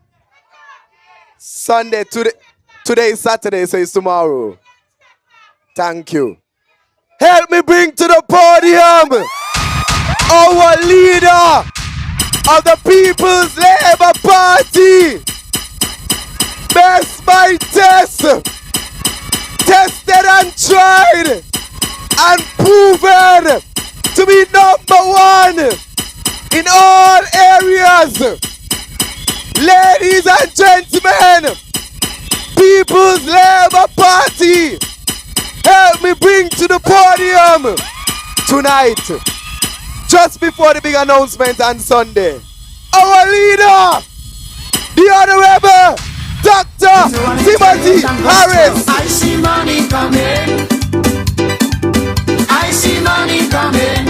today is Saturday, so it's tomorrow. Thank you. Help me bring to the podium our leader of the People's Labour Party. Best by test. Tested and tried and proven to be number 1 in all areas. Ladies and gentlemen, People's Labour Party, help me bring to the podium tonight, just before the big announcement on Sunday, our leader, the Honorable Dr. Timothy Harris. I see money coming. I see money coming.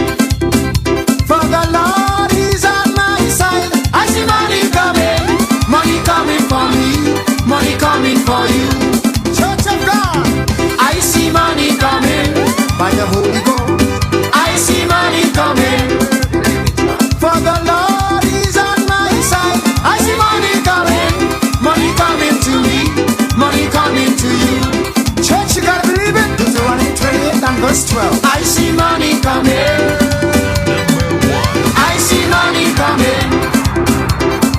For the Lord is on my side. I see money coming. Money coming for me. Money coming for you. Church of God. I see money coming. By the Holy Ghost. I see money coming. For the Lord is on my side. I see money coming. Money coming to me. Money coming to you. Church, you gotta believe it. Deuteronomy 28 and verse 12. I see money coming. I see money coming.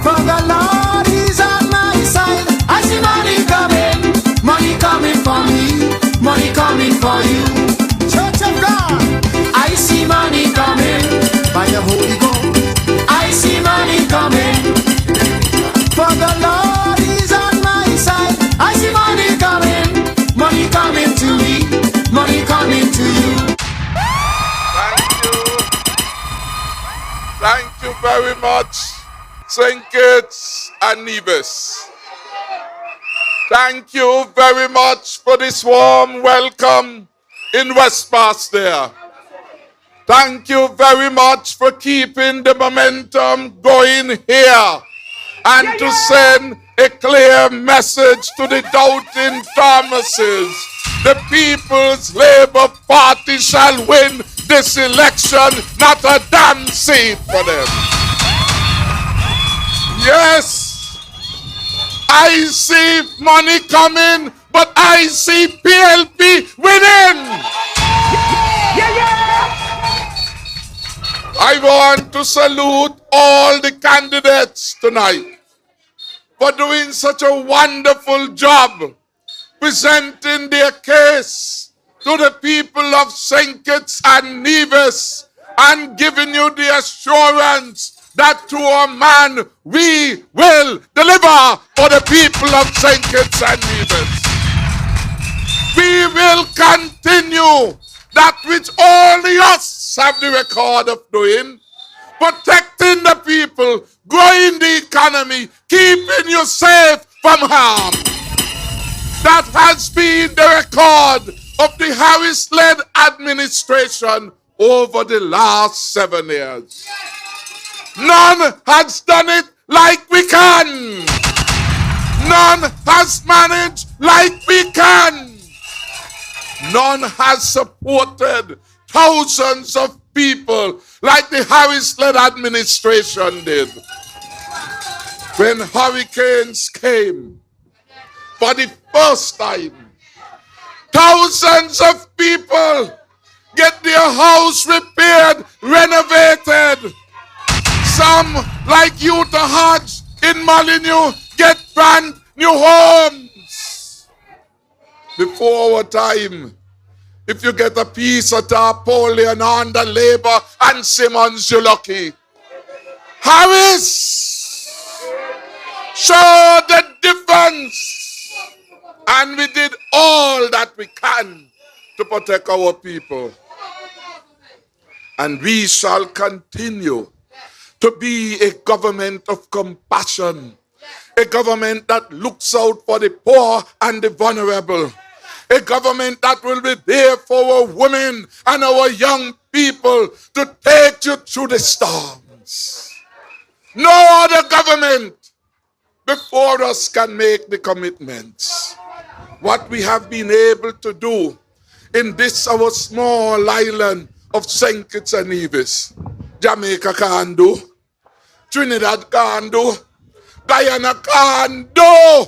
For the Lord is on my side. I see money coming. Money coming for me. Money coming for you. Church of God. I see money coming. By the Holy Ghost. I see money coming. For the Lord is on my side. I see money coming. Money coming to me. Money coming to you. Thank you very much, St. Kitts and Nevis. Thank you very much for this warm welcome in West Bastille. Thank you very much for keeping the momentum going here and to send a clear message to the doubting pharmacies. The People's Labour Party shall win this election, not a damn seat for them. Yes, I see money coming, but I see PLP winning. I want to salute all the candidates tonight for doing such a wonderful job presenting their case to the people of St. Kitts and Nevis and giving you the assurance that to a man we will deliver for the people of St. Kitts and Nevis. We will continue that which all the us have the record of doing, protecting the people, growing the economy, keeping you safe from harm. That has been the record of the Harris-led administration over the last 7 years. None has done it like we can. None has managed like we can. None has supported thousands of people like the Harris-led administration did. When hurricanes came, for the first time, thousands of people get their house repaired, renovated. Some, like Utah Hodge in Molyneux, get brand new homes. Before our time, if you get a piece of tarpaulin and under labor and Simmons, you're lucky. Harris showed the difference, and we did all that we can to protect our people. And we shall continue to be a government of compassion, a government that looks out for the poor and the vulnerable, a government that will be there for our women and our young people to take you through the storms. No other government before us can make the commitments. What we have been able to do in this our small island of St. Kitts and Nevis, Jamaica can't do, Trinidad can't do, Guyana can't do.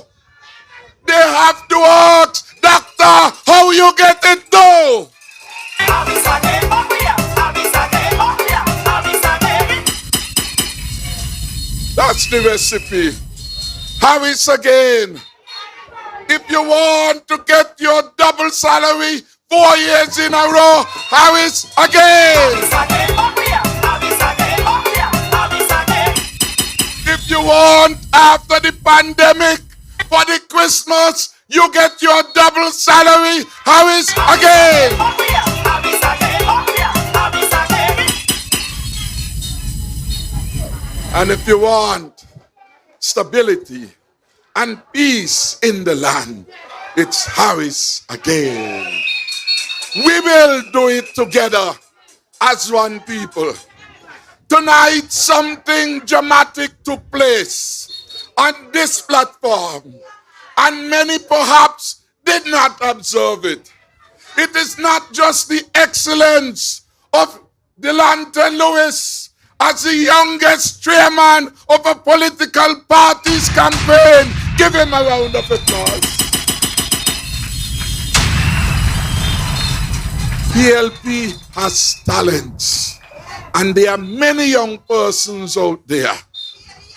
They have to ask, doctor, how you get it do? That's the recipe. Harris again. If you want to get your double salary 4 years in a row, Harris again. If you want after the pandemic, for the Christmas, you get your double salary, Harris again. And if you want stability and peace in the land, it's Harris again. We will do it together as one people. Tonight, something dramatic took place on this platform, and many perhaps did not observe it. It is not just the excellence of Delonte Lewis as the youngest chairman of a political party's campaign. Give him a round of applause. PLP has talents. And there are many young persons out there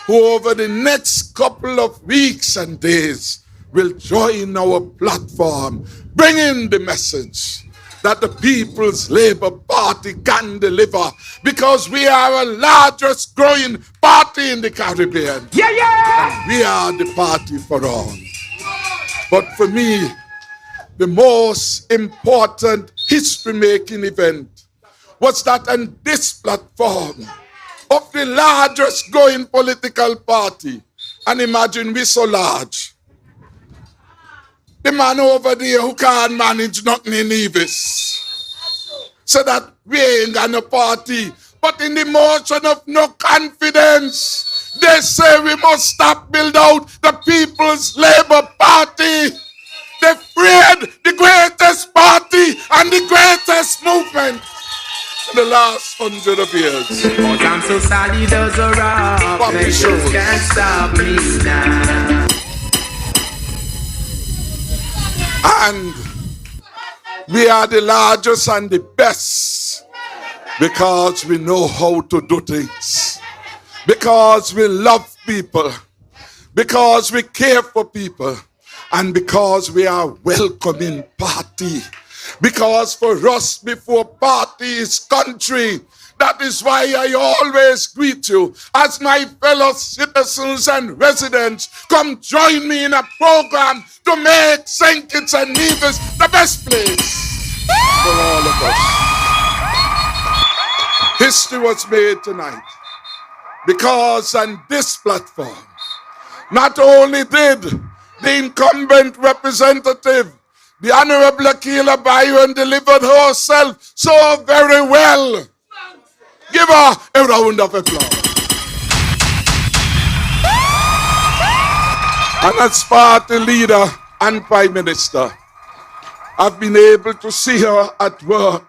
who over the next couple of weeks and days will join our platform, bringing the message that the People's Labour Party can deliver, because we are the largest growing party in the Caribbean. Yeah, yeah! And we are the party for all. But for me, the most important history-making event was that on this platform of the largest growing political party, and imagine we're so large, the man over there who can't manage nothing in Nevis, so that we ain't got no party, but in the motion of no confidence, they say we must stop build out the People's Labour Party. They freed the greatest party and the greatest movement in the last 100 of years. Cause I'm so solid as a rock, they just can't stop me now. And we are the largest and the best because we know how to do things, because we love people, because we care for people, and because we are a welcoming party. Because for us, before party is country. That is why I always greet you as my fellow citizens and residents. Come join me in a program to make St. Kitts and Nevis the best place for all of us. History was made tonight because on this platform, not only did the incumbent representative, the Honorable Akilah Byron, delivered herself so very well. Give her a round of applause. And as party leader and prime minister, I've been able to see her at work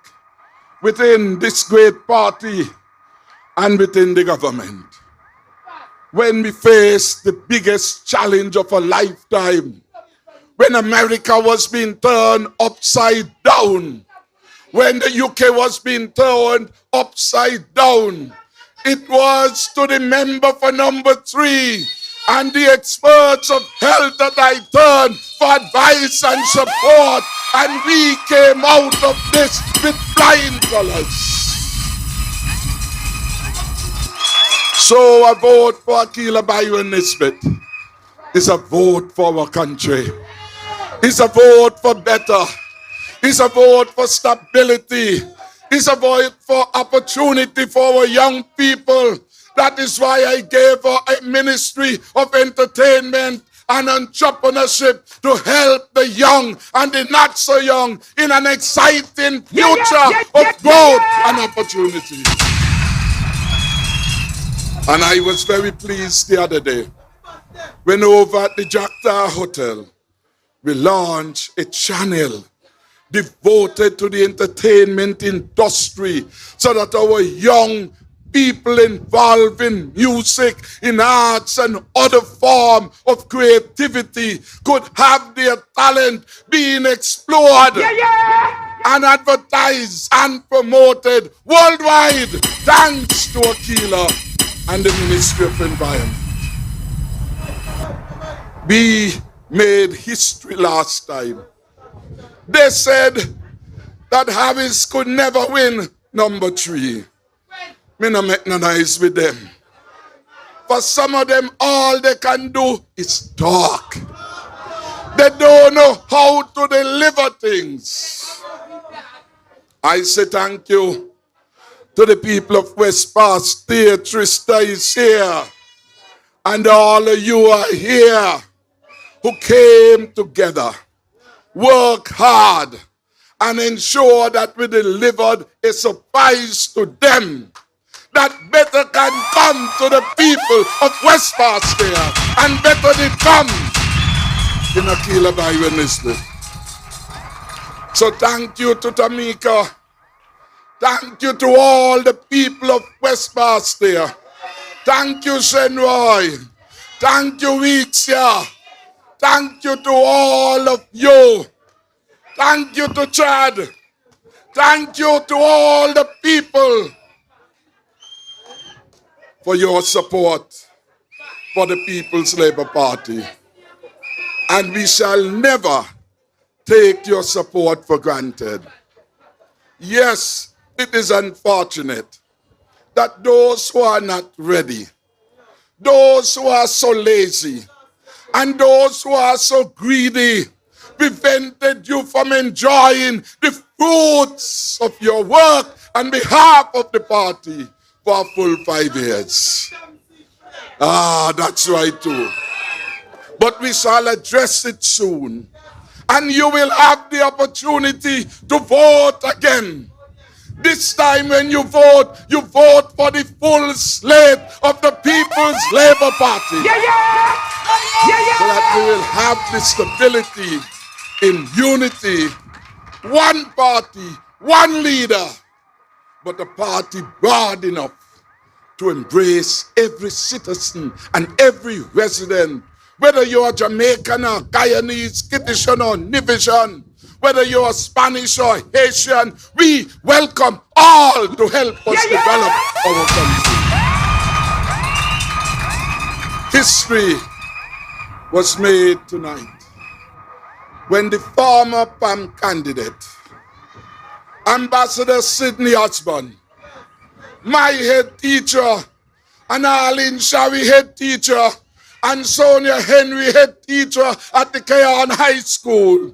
within this great party and within the government. When we face the biggest challenge of a lifetime, when America was being turned upside down, when the UK was being turned upside down, it was to the member for number 3 and the experts of health that I turned for advice and support, and we came out of this with flying colors. So a vote for Akilah Byron-Nisbett is a vote for our country. It's a vote for better. It's a vote for stability. It's a vote for opportunity for our young people. That is why I gave her a ministry of entertainment and entrepreneurship to help the young and the not so young in an exciting future of growth and opportunity. And I was very pleased the other day when over at the Jacqueline Hotel, we launched a channel devoted to the entertainment industry so that our young people involved in music, in arts, and other form of creativity could have their talent being explored and advertised and promoted worldwide, thanks to Akilah and the Ministry of Environment. We made history last time. They said that Harris could never win number 3. Me no make no nice with them. For some of them, all they can do is talk. They don't know how to deliver things. I say thank you to the people of West Bath. Trista is here. And all of you are here who came together, work hard, and ensure that we delivered a surprise to them that better can come to the people of West Bath and better did come in Akilah Byron-Nisbett. So thank you to Tamika. Thank you to all the people of West Bath. Thank you, Shenroy. Thank you, Weeksia. Thank you to all of you. Thank you to Chad. Thank you to all the people for your support for the People's Labour Party. And we shall never take your support for granted. Yes, it is unfortunate that those who are not ready, those who are so lazy, and those who are so greedy prevented you from enjoying the fruits of your work on behalf of the party for a full 5 years. That's right too. But we shall address it soon. And you will have the opportunity to vote again. This time when you vote for the full slate of the People's Labour Party. So that we will have the stability in unity, one party, one leader, but a party broad enough to embrace every citizen and every resident, whether you're Jamaican or Guyanese, Kittitian or Nivisian, whether you're Spanish or Haitian, we welcome all to help us develop our country. History was made tonight when the former PAM candidate, Ambassador Sidney Osborne, my head teacher, and Arlene Shawi head teacher, and Sonia Henry head teacher at the Keon High School,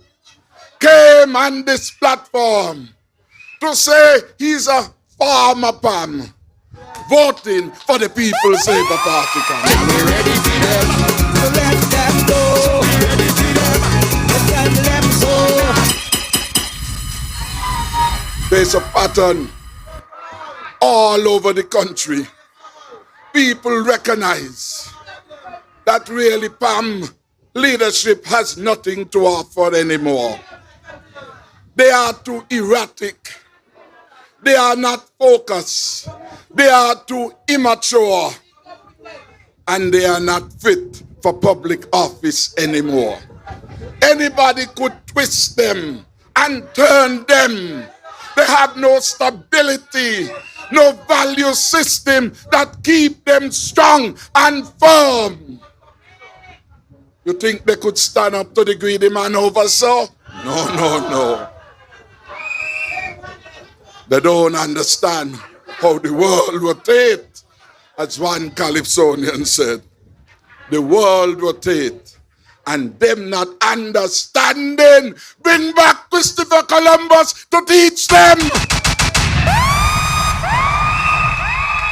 came on this platform to say he's a former PAM voting for the People's Labour Party. We're ready for them, so let them go. We're ready for them, let them go. There's a pattern all over the country. People recognize that really PAM leadership has nothing to offer anymore. They are too erratic. They are not focused. They are too immature. And they are not fit for public office anymore. Anybody could twist them and turn them. They have no stability, no value system that keep them strong and firm. You think they could stand up to the greedy man over so? No. They don't understand how the world rotates. As one Calypsonian said, the world rotates. And them not understanding, bring back Christopher Columbus to teach them.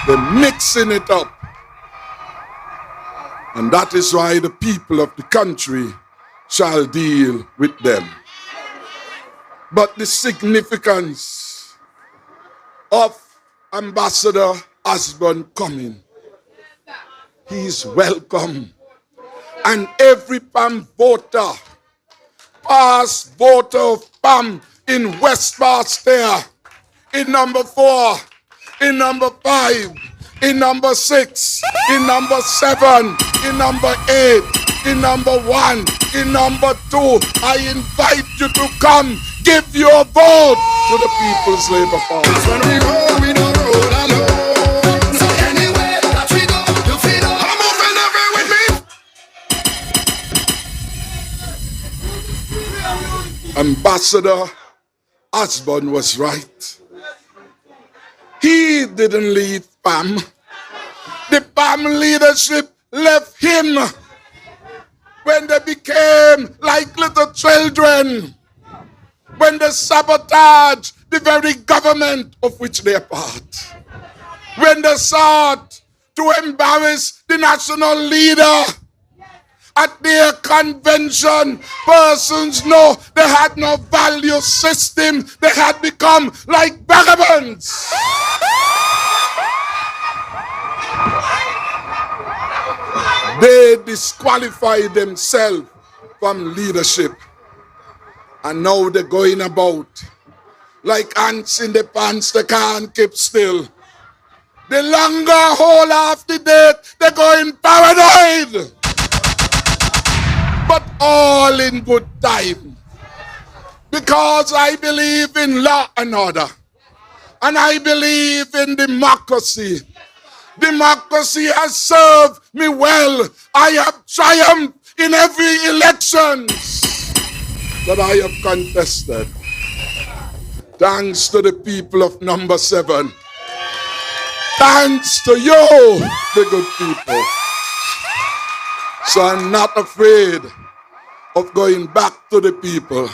They're mixing it up. And that is why the people of the country shall deal with them. But the significance of Ambassador Osborne coming, he is welcome. And every PAM voter, past voter of PAM in West Bastille, in number 4, in number 5, in number 6, in number 7, in number 8, in number 1, in number 2, I invite you to come give your vote to the People's Labour Party. When we go, we don't roll alone. So anywhere that we go, you feel I'm moving everywhere with me. Ambassador Osborne was right. He didn't leave PAM. The PAM leadership left him when they became like little children, when they sabotage the very government of which they are part, when they sought to embarrass the national leader at their convention. Persons know they had no value system. They had become like vagabonds. They disqualified themselves from leadership. And now they're going about like ants in the pants, they can't keep still. The longer hold off the date, they're going paranoid. But all in good time. Because I believe in law and order. And I believe in democracy. Democracy has served me well. I have triumphed in every election that I have contested. Thanks to the people of number 7. Thanks to you, the good people. So I'm not afraid of going back to the people.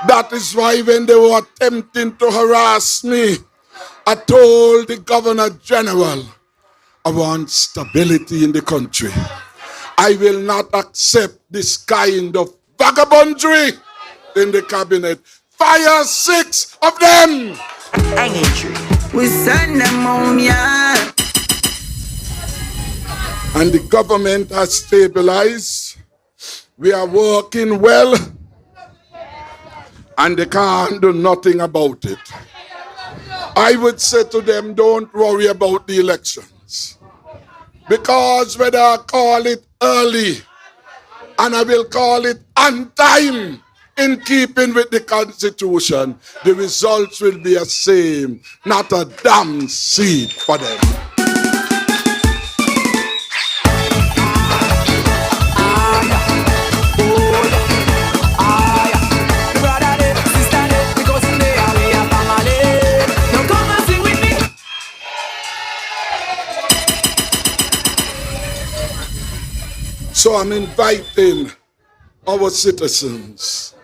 That is why when they were attempting to harass me, I told the Governor General, I want stability in the country. I will not accept this kind of vagabondry in the cabinet. Fire 6 of them. We send them home, yeah. And the government has stabilized. We are working well. And they can't do nothing about it. I would say to them, don't worry about the elections. Because whether I call it early and I will call it on time, in keeping with the Constitution, the results will be the same. Not a damn seed for them. So I'm inviting our citizens,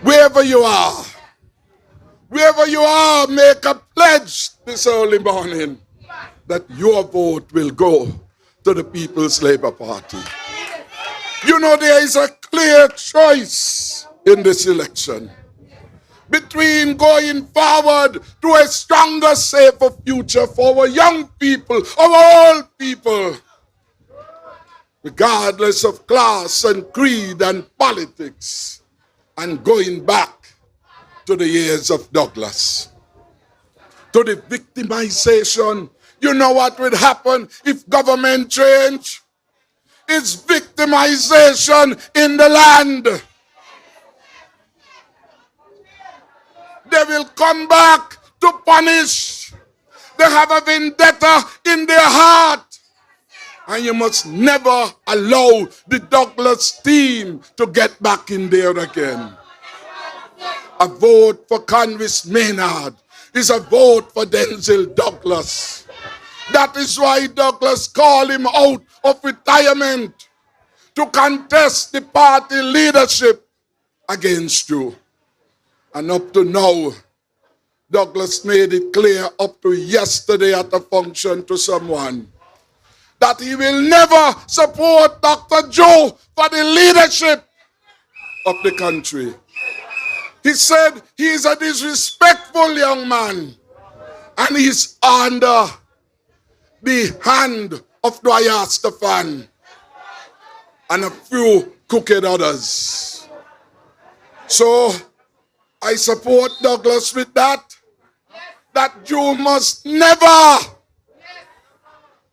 wherever you are, make a pledge this early morning that your vote will go to the People's Labour Party. You know, there is a clear choice in this election between going forward to a stronger, safer future for our young people, our old people, regardless of class and creed and politics, and going back to the years of Douglas. to the victimization. You know what would happen if government change? It's victimization in the land. They will come back to punish. They have a vendetta in their heart. And you must never allow the Douglas team to get back in there again. A vote for Congress Maynard is a vote for Denzel Douglas. That is why Douglas called him out of retirement to contest the party leadership against you. And up to now, Douglas made it clear up to yesterday at a function to someone that he will never support Dr. Joe for the leadership of the country. He said he is a disrespectful young man and he's under the hand of Dwyer Stefan and a few crooked others. So I support Douglas with that you must never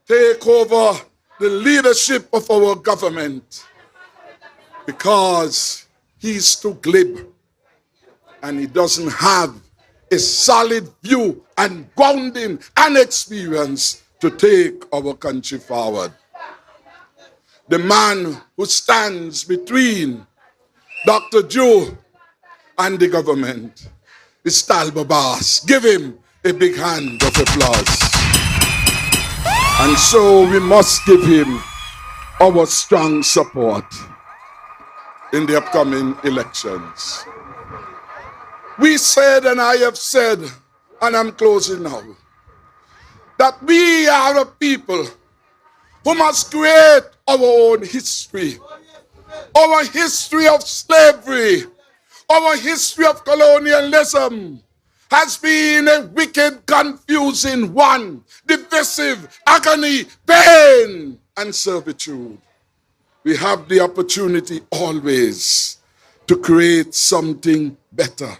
take over the leadership of our government because he's too glib and he doesn't have a solid view and grounding and experience to take our country forward. The man who stands between Dr. Joe and the government is Talbot Bass. Give him a big hand of applause. And so we must give him our strong support in the upcoming elections. We said, and I have said, and I'm closing now, that we are a people who must create our own history. Our history of slavery, our history of colonialism has been a wicked, confusing one, divisive, agony, pain, and servitude. We have the opportunity always to create something better.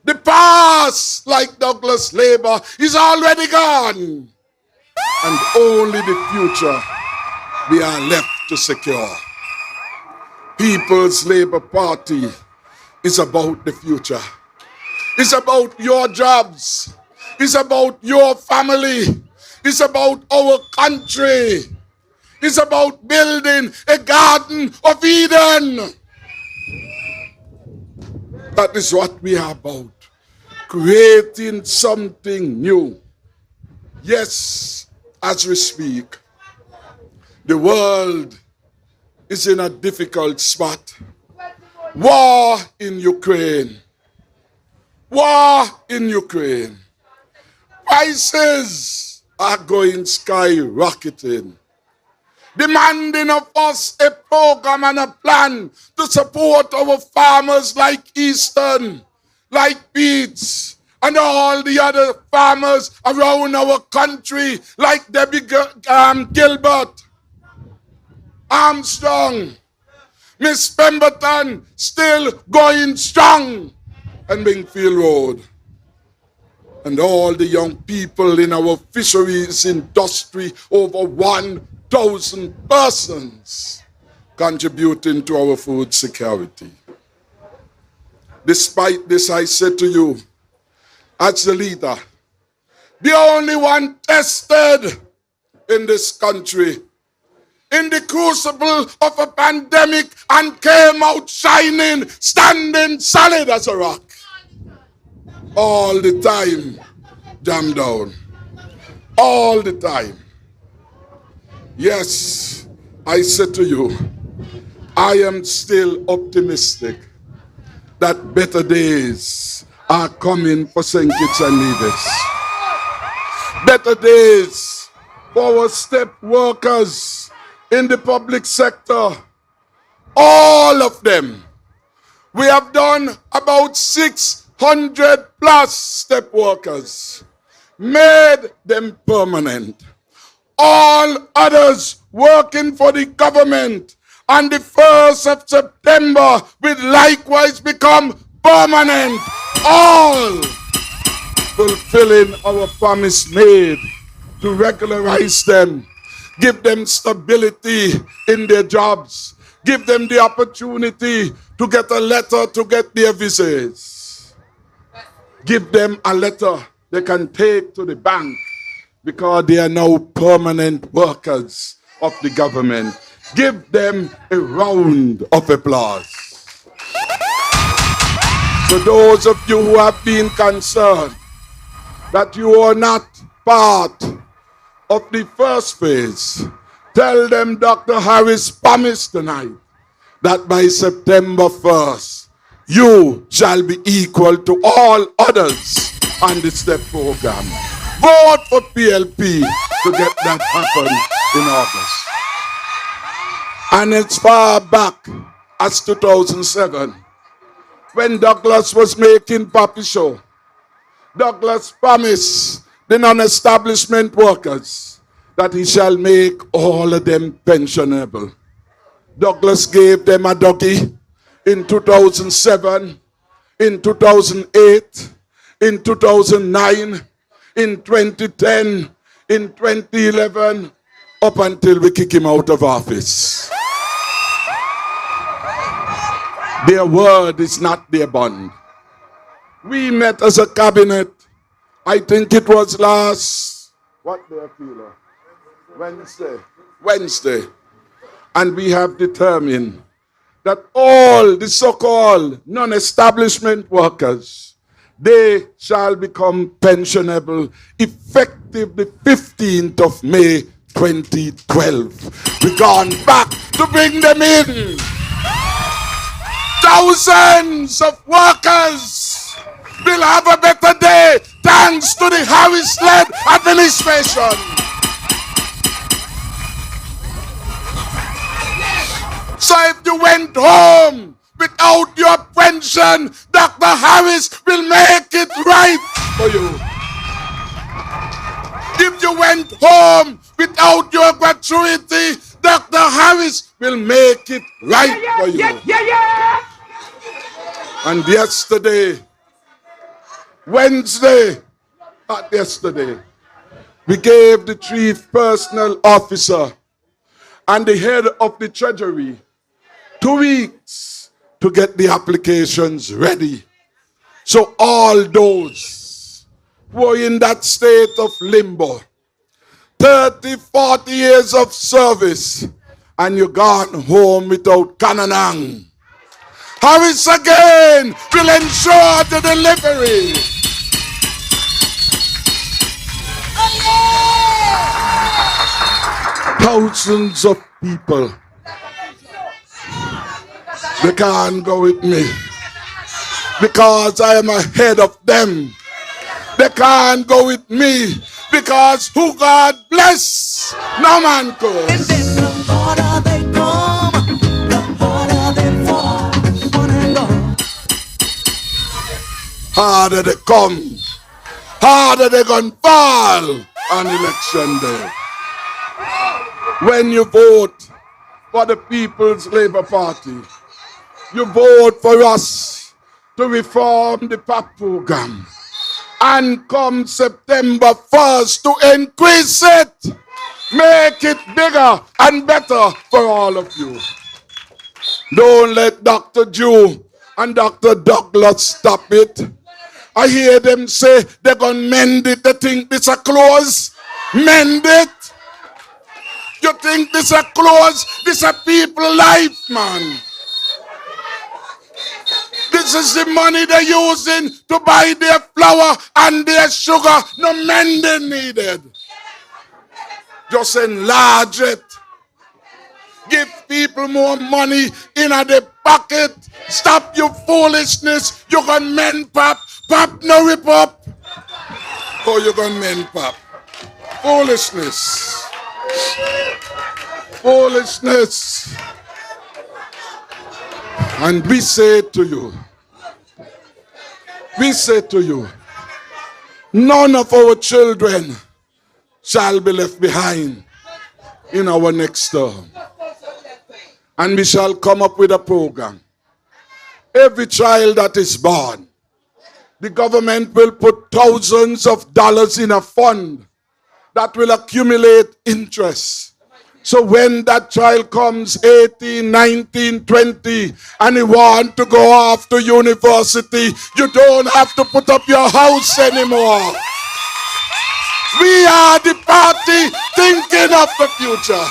The past, like Douglas Labor, is already gone. And only the future we are left to secure. People's Labour Party is about the future. It's about your jobs. It's about your family. It's about our country. It's about building a Garden of Eden. That is what we are about. Creating something new. Yes, as we speak, the world is in a difficult spot. War in Ukraine. War in Ukraine. Prices are going skyrocketing, demanding of us a program and a plan to support our farmers like Easton, like Beats, and all the other farmers around our country, like Debbie Gilbert, Armstrong, Miss Pemberton, still going strong, and Wingfield Road. And all the young people in our fisheries industry, over 1,000 persons contributing to our food security. Despite this, I said to you, as the leader, the only one tested in this country, in the crucible of a pandemic, and came out shining, standing solid as a rock. All the time, jam down. All the time. Yes, I said to you, I am still optimistic that better days are coming for St. Kitts and Nevis. Better days for our step workers in the public sector. All of them. We have done about 600 plus step workers, made them permanent. All others working for the government on the 1st of September will likewise become permanent. All. fulfilling our promise made to regularize them, give them stability in their jobs, give them the opportunity to get a letter to get their visas, give them a letter they can take to the bank because they are now permanent workers of the government. Give them a round of applause. To those of you who have been concerned that you are not part of the first phase, tell them Dr. Harris promised tonight that by September 1st, you shall be equal to all others on the STEP program. Vote for PLP to get that happen in August. And as far back as 2007, when Douglas was making Papi Show, Douglas promised the non-establishment workers that he shall make all of them pensionable. Douglas gave them a doggy in 2007, in 2008, in 2009, in 2010, in 2011, up until we kick him out of office. Their word is not their bond. We met as a cabinet, I think it was last, what day, Akilah? Wednesday. And we have determined that all the so-called non-establishment workers, they shall become pensionable effective the 15th of May 2012. We've gone back to bring them in. Thousands of workers will have a better day thanks to the Harris-led administration. So if you went home without your pension, Dr. Harris will make it right for you. If you went home without your gratuity, Dr. Harris will make it right for you. And yesterday, Wednesday, not yesterday, we gave the chief personal officer and the head of the treasury 2 weeks to get the applications ready. So all those who are in that state of limbo, 30, 40 years of service, and you gone home without Kananang, Harris again will ensure the delivery. Thousands of people, they can't go with me because I am ahead of them. They can't go with me because who God bless, no man goes. Harder they come, harder they gonna fall on election day. When you vote for the People's Labour Party, you vote for us to reform the PAP program. And come September 1st to increase it, make it bigger and better for all of you. Don't let Dr. Jew and Dr. Douglas stop it. I hear them say they're going to mend it. They think this a close. Mend it. You think this a close? This a people life, man. This is the money they're using to buy their flour and their sugar. No mending needed. Just enlarge it. Give people more money in their pocket. Stop your foolishness. You can mend pap. Pap no rip up. Oh, you can mend pap. Foolishness. Foolishness. And we say to you, none of our children shall be left behind in our next term. And we shall come up with a program. Every child that is born the government will put thousands of dollars in a fund that will accumulate interest. So when that child comes 18, 19, 20, and he wants to go off to university, you don't have to put up your house anymore. We are the party thinking of the future,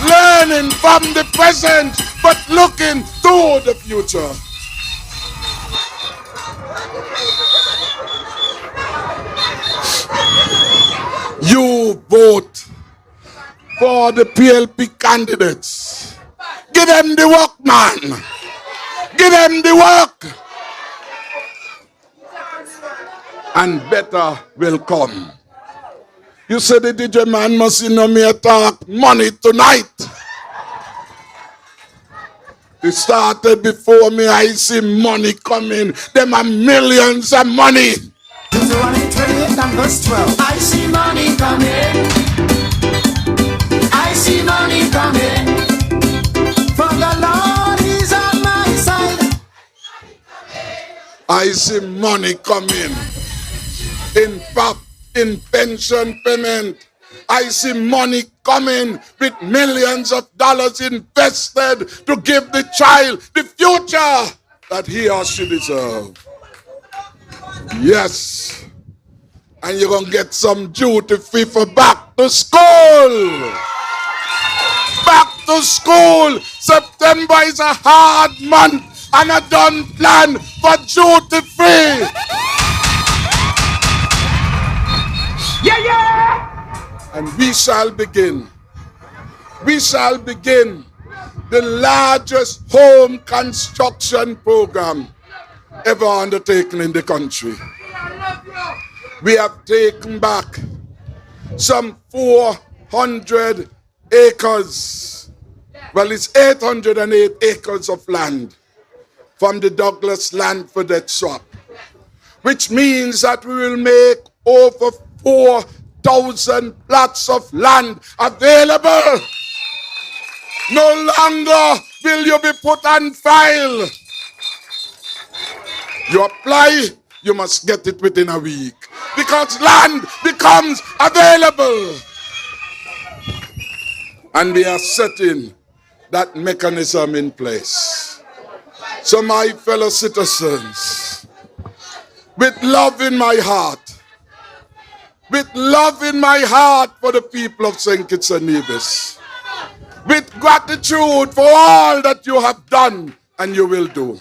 learning from the present, but looking to the future. You vote for the PLP candidates. Give them the work, man. Give them the work. And better will come. You said the DJ man must know me talk money tonight. It started before me, I see money coming. Them are millions of money. Deuteronomy 28 and verse 12. I see money coming. I see money coming. For the Lord is on my side. I see money coming. In PAP, in pension payment. I see money coming with millions of dollars invested to give the child the future that he or she deserves. Yes. And you're going to get some duty free for back to school. Back to school. September is a hard month and I don't plan for duty free. Yeah, yeah. And we shall begin the largest home construction program ever undertaken in the country. We have taken back some 400 acres. Well, it's 808 acres of land from the Douglas Land for Debt Swap, which means that we will make over 4,000 plots of land available. No longer will you be put on file. You apply, you must get it within a week because land becomes available. And we are setting that mechanism in place. So my fellow citizens, with love in my heart for the people of St. Kitts and Nevis, with gratitude for all that you have done and you will do,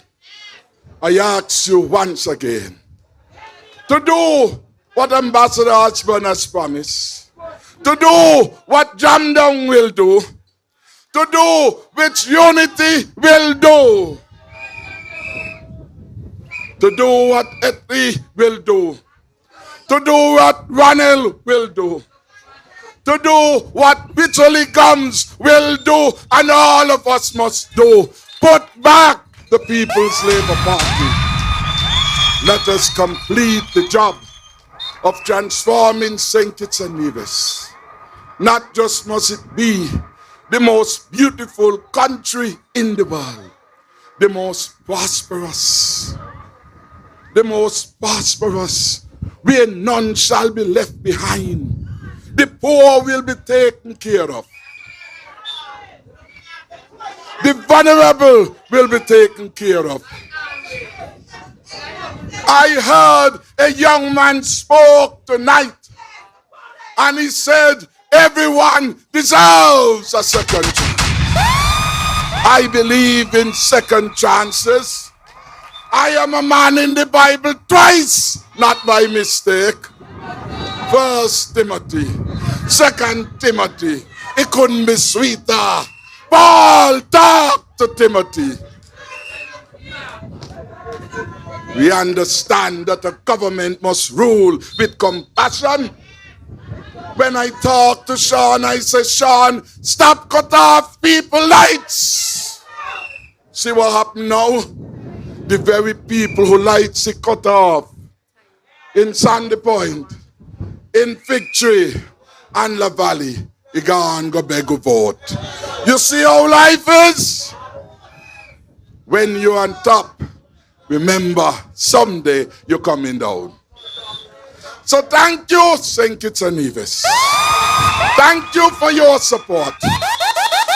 I ask you once again to do what Ambassador Ashburn has promised, to do what Jamdong will do, to do which Unity will do, to do what Etri will do, to do what Ranel will do, to do what Victory Gums will do, and all of us must do. Put back the People's Labour Party. Let us complete the job of transforming St. Kitts and Nevis. Not just must it be the most beautiful country in the world, the most prosperous, where none shall be left behind. The poor will be taken care of. The vulnerable will be taken care of. I heard a young man spoke tonight and he said, everyone deserves a second chance. I believe in second chances. I am a man in the Bible twice, not by mistake. 1 Timothy, 2 Timothy. It couldn't be sweeter. Paul talked to Timothy. We understand that a government must rule with compassion. When I talk to Sean, I say, Sean, stop cut off people lights. See what happened now? The very people who lights it cut off in Sandy Point, in Fig Tree, and La Valley, you go beg a vote. You see how life is? When you're on top, remember, someday you're coming down. So thank you, St. Kitts and Nevis. Thank you for your support.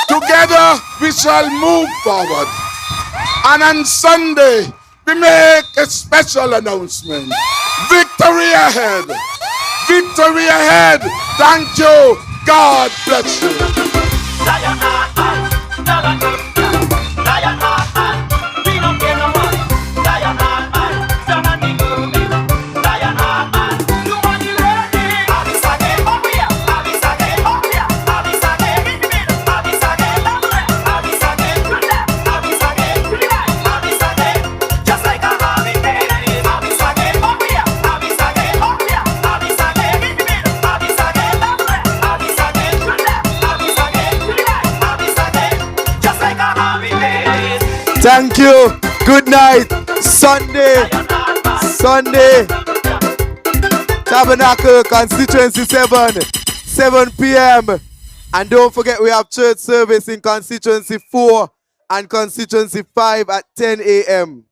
Together we shall move forward. And on Sunday, we make a special announcement. Victory ahead. Victory ahead. Thank you. God bless you. Thank you. Good night. Sunday. Tabernacle Constituency 7 p.m. And don't forget we have church service in Constituency 4 and Constituency 5 at 10 a.m.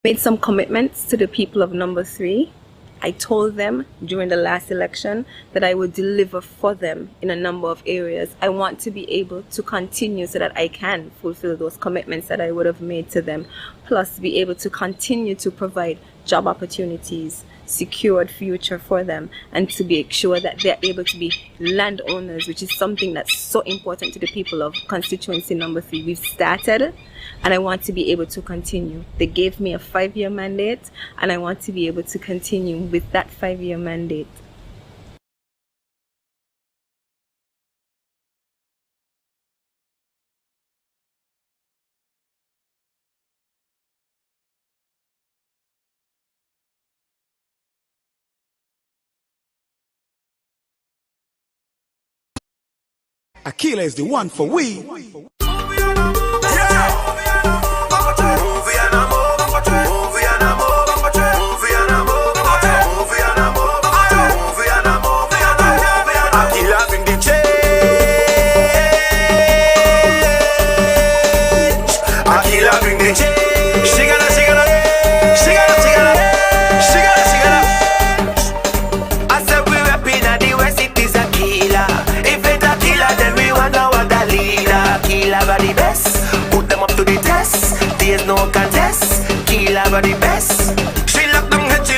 Made some commitments to the people of number 3. I told them during the last election that I would deliver for them in a number of areas. I want to be able to continue so that I can fulfill those commitments that I would have made to them, plus be able to continue to provide job opportunities, secured future for them, and to make sure that they're able to be landowners, which is something that's so important to the people of constituency number 3. We've started, and I want to be able to continue. They gave me a 5-year mandate, and I want to be able to continue with that 5-year mandate. Akilah is the one for we. There's no contest, Akilah are the best.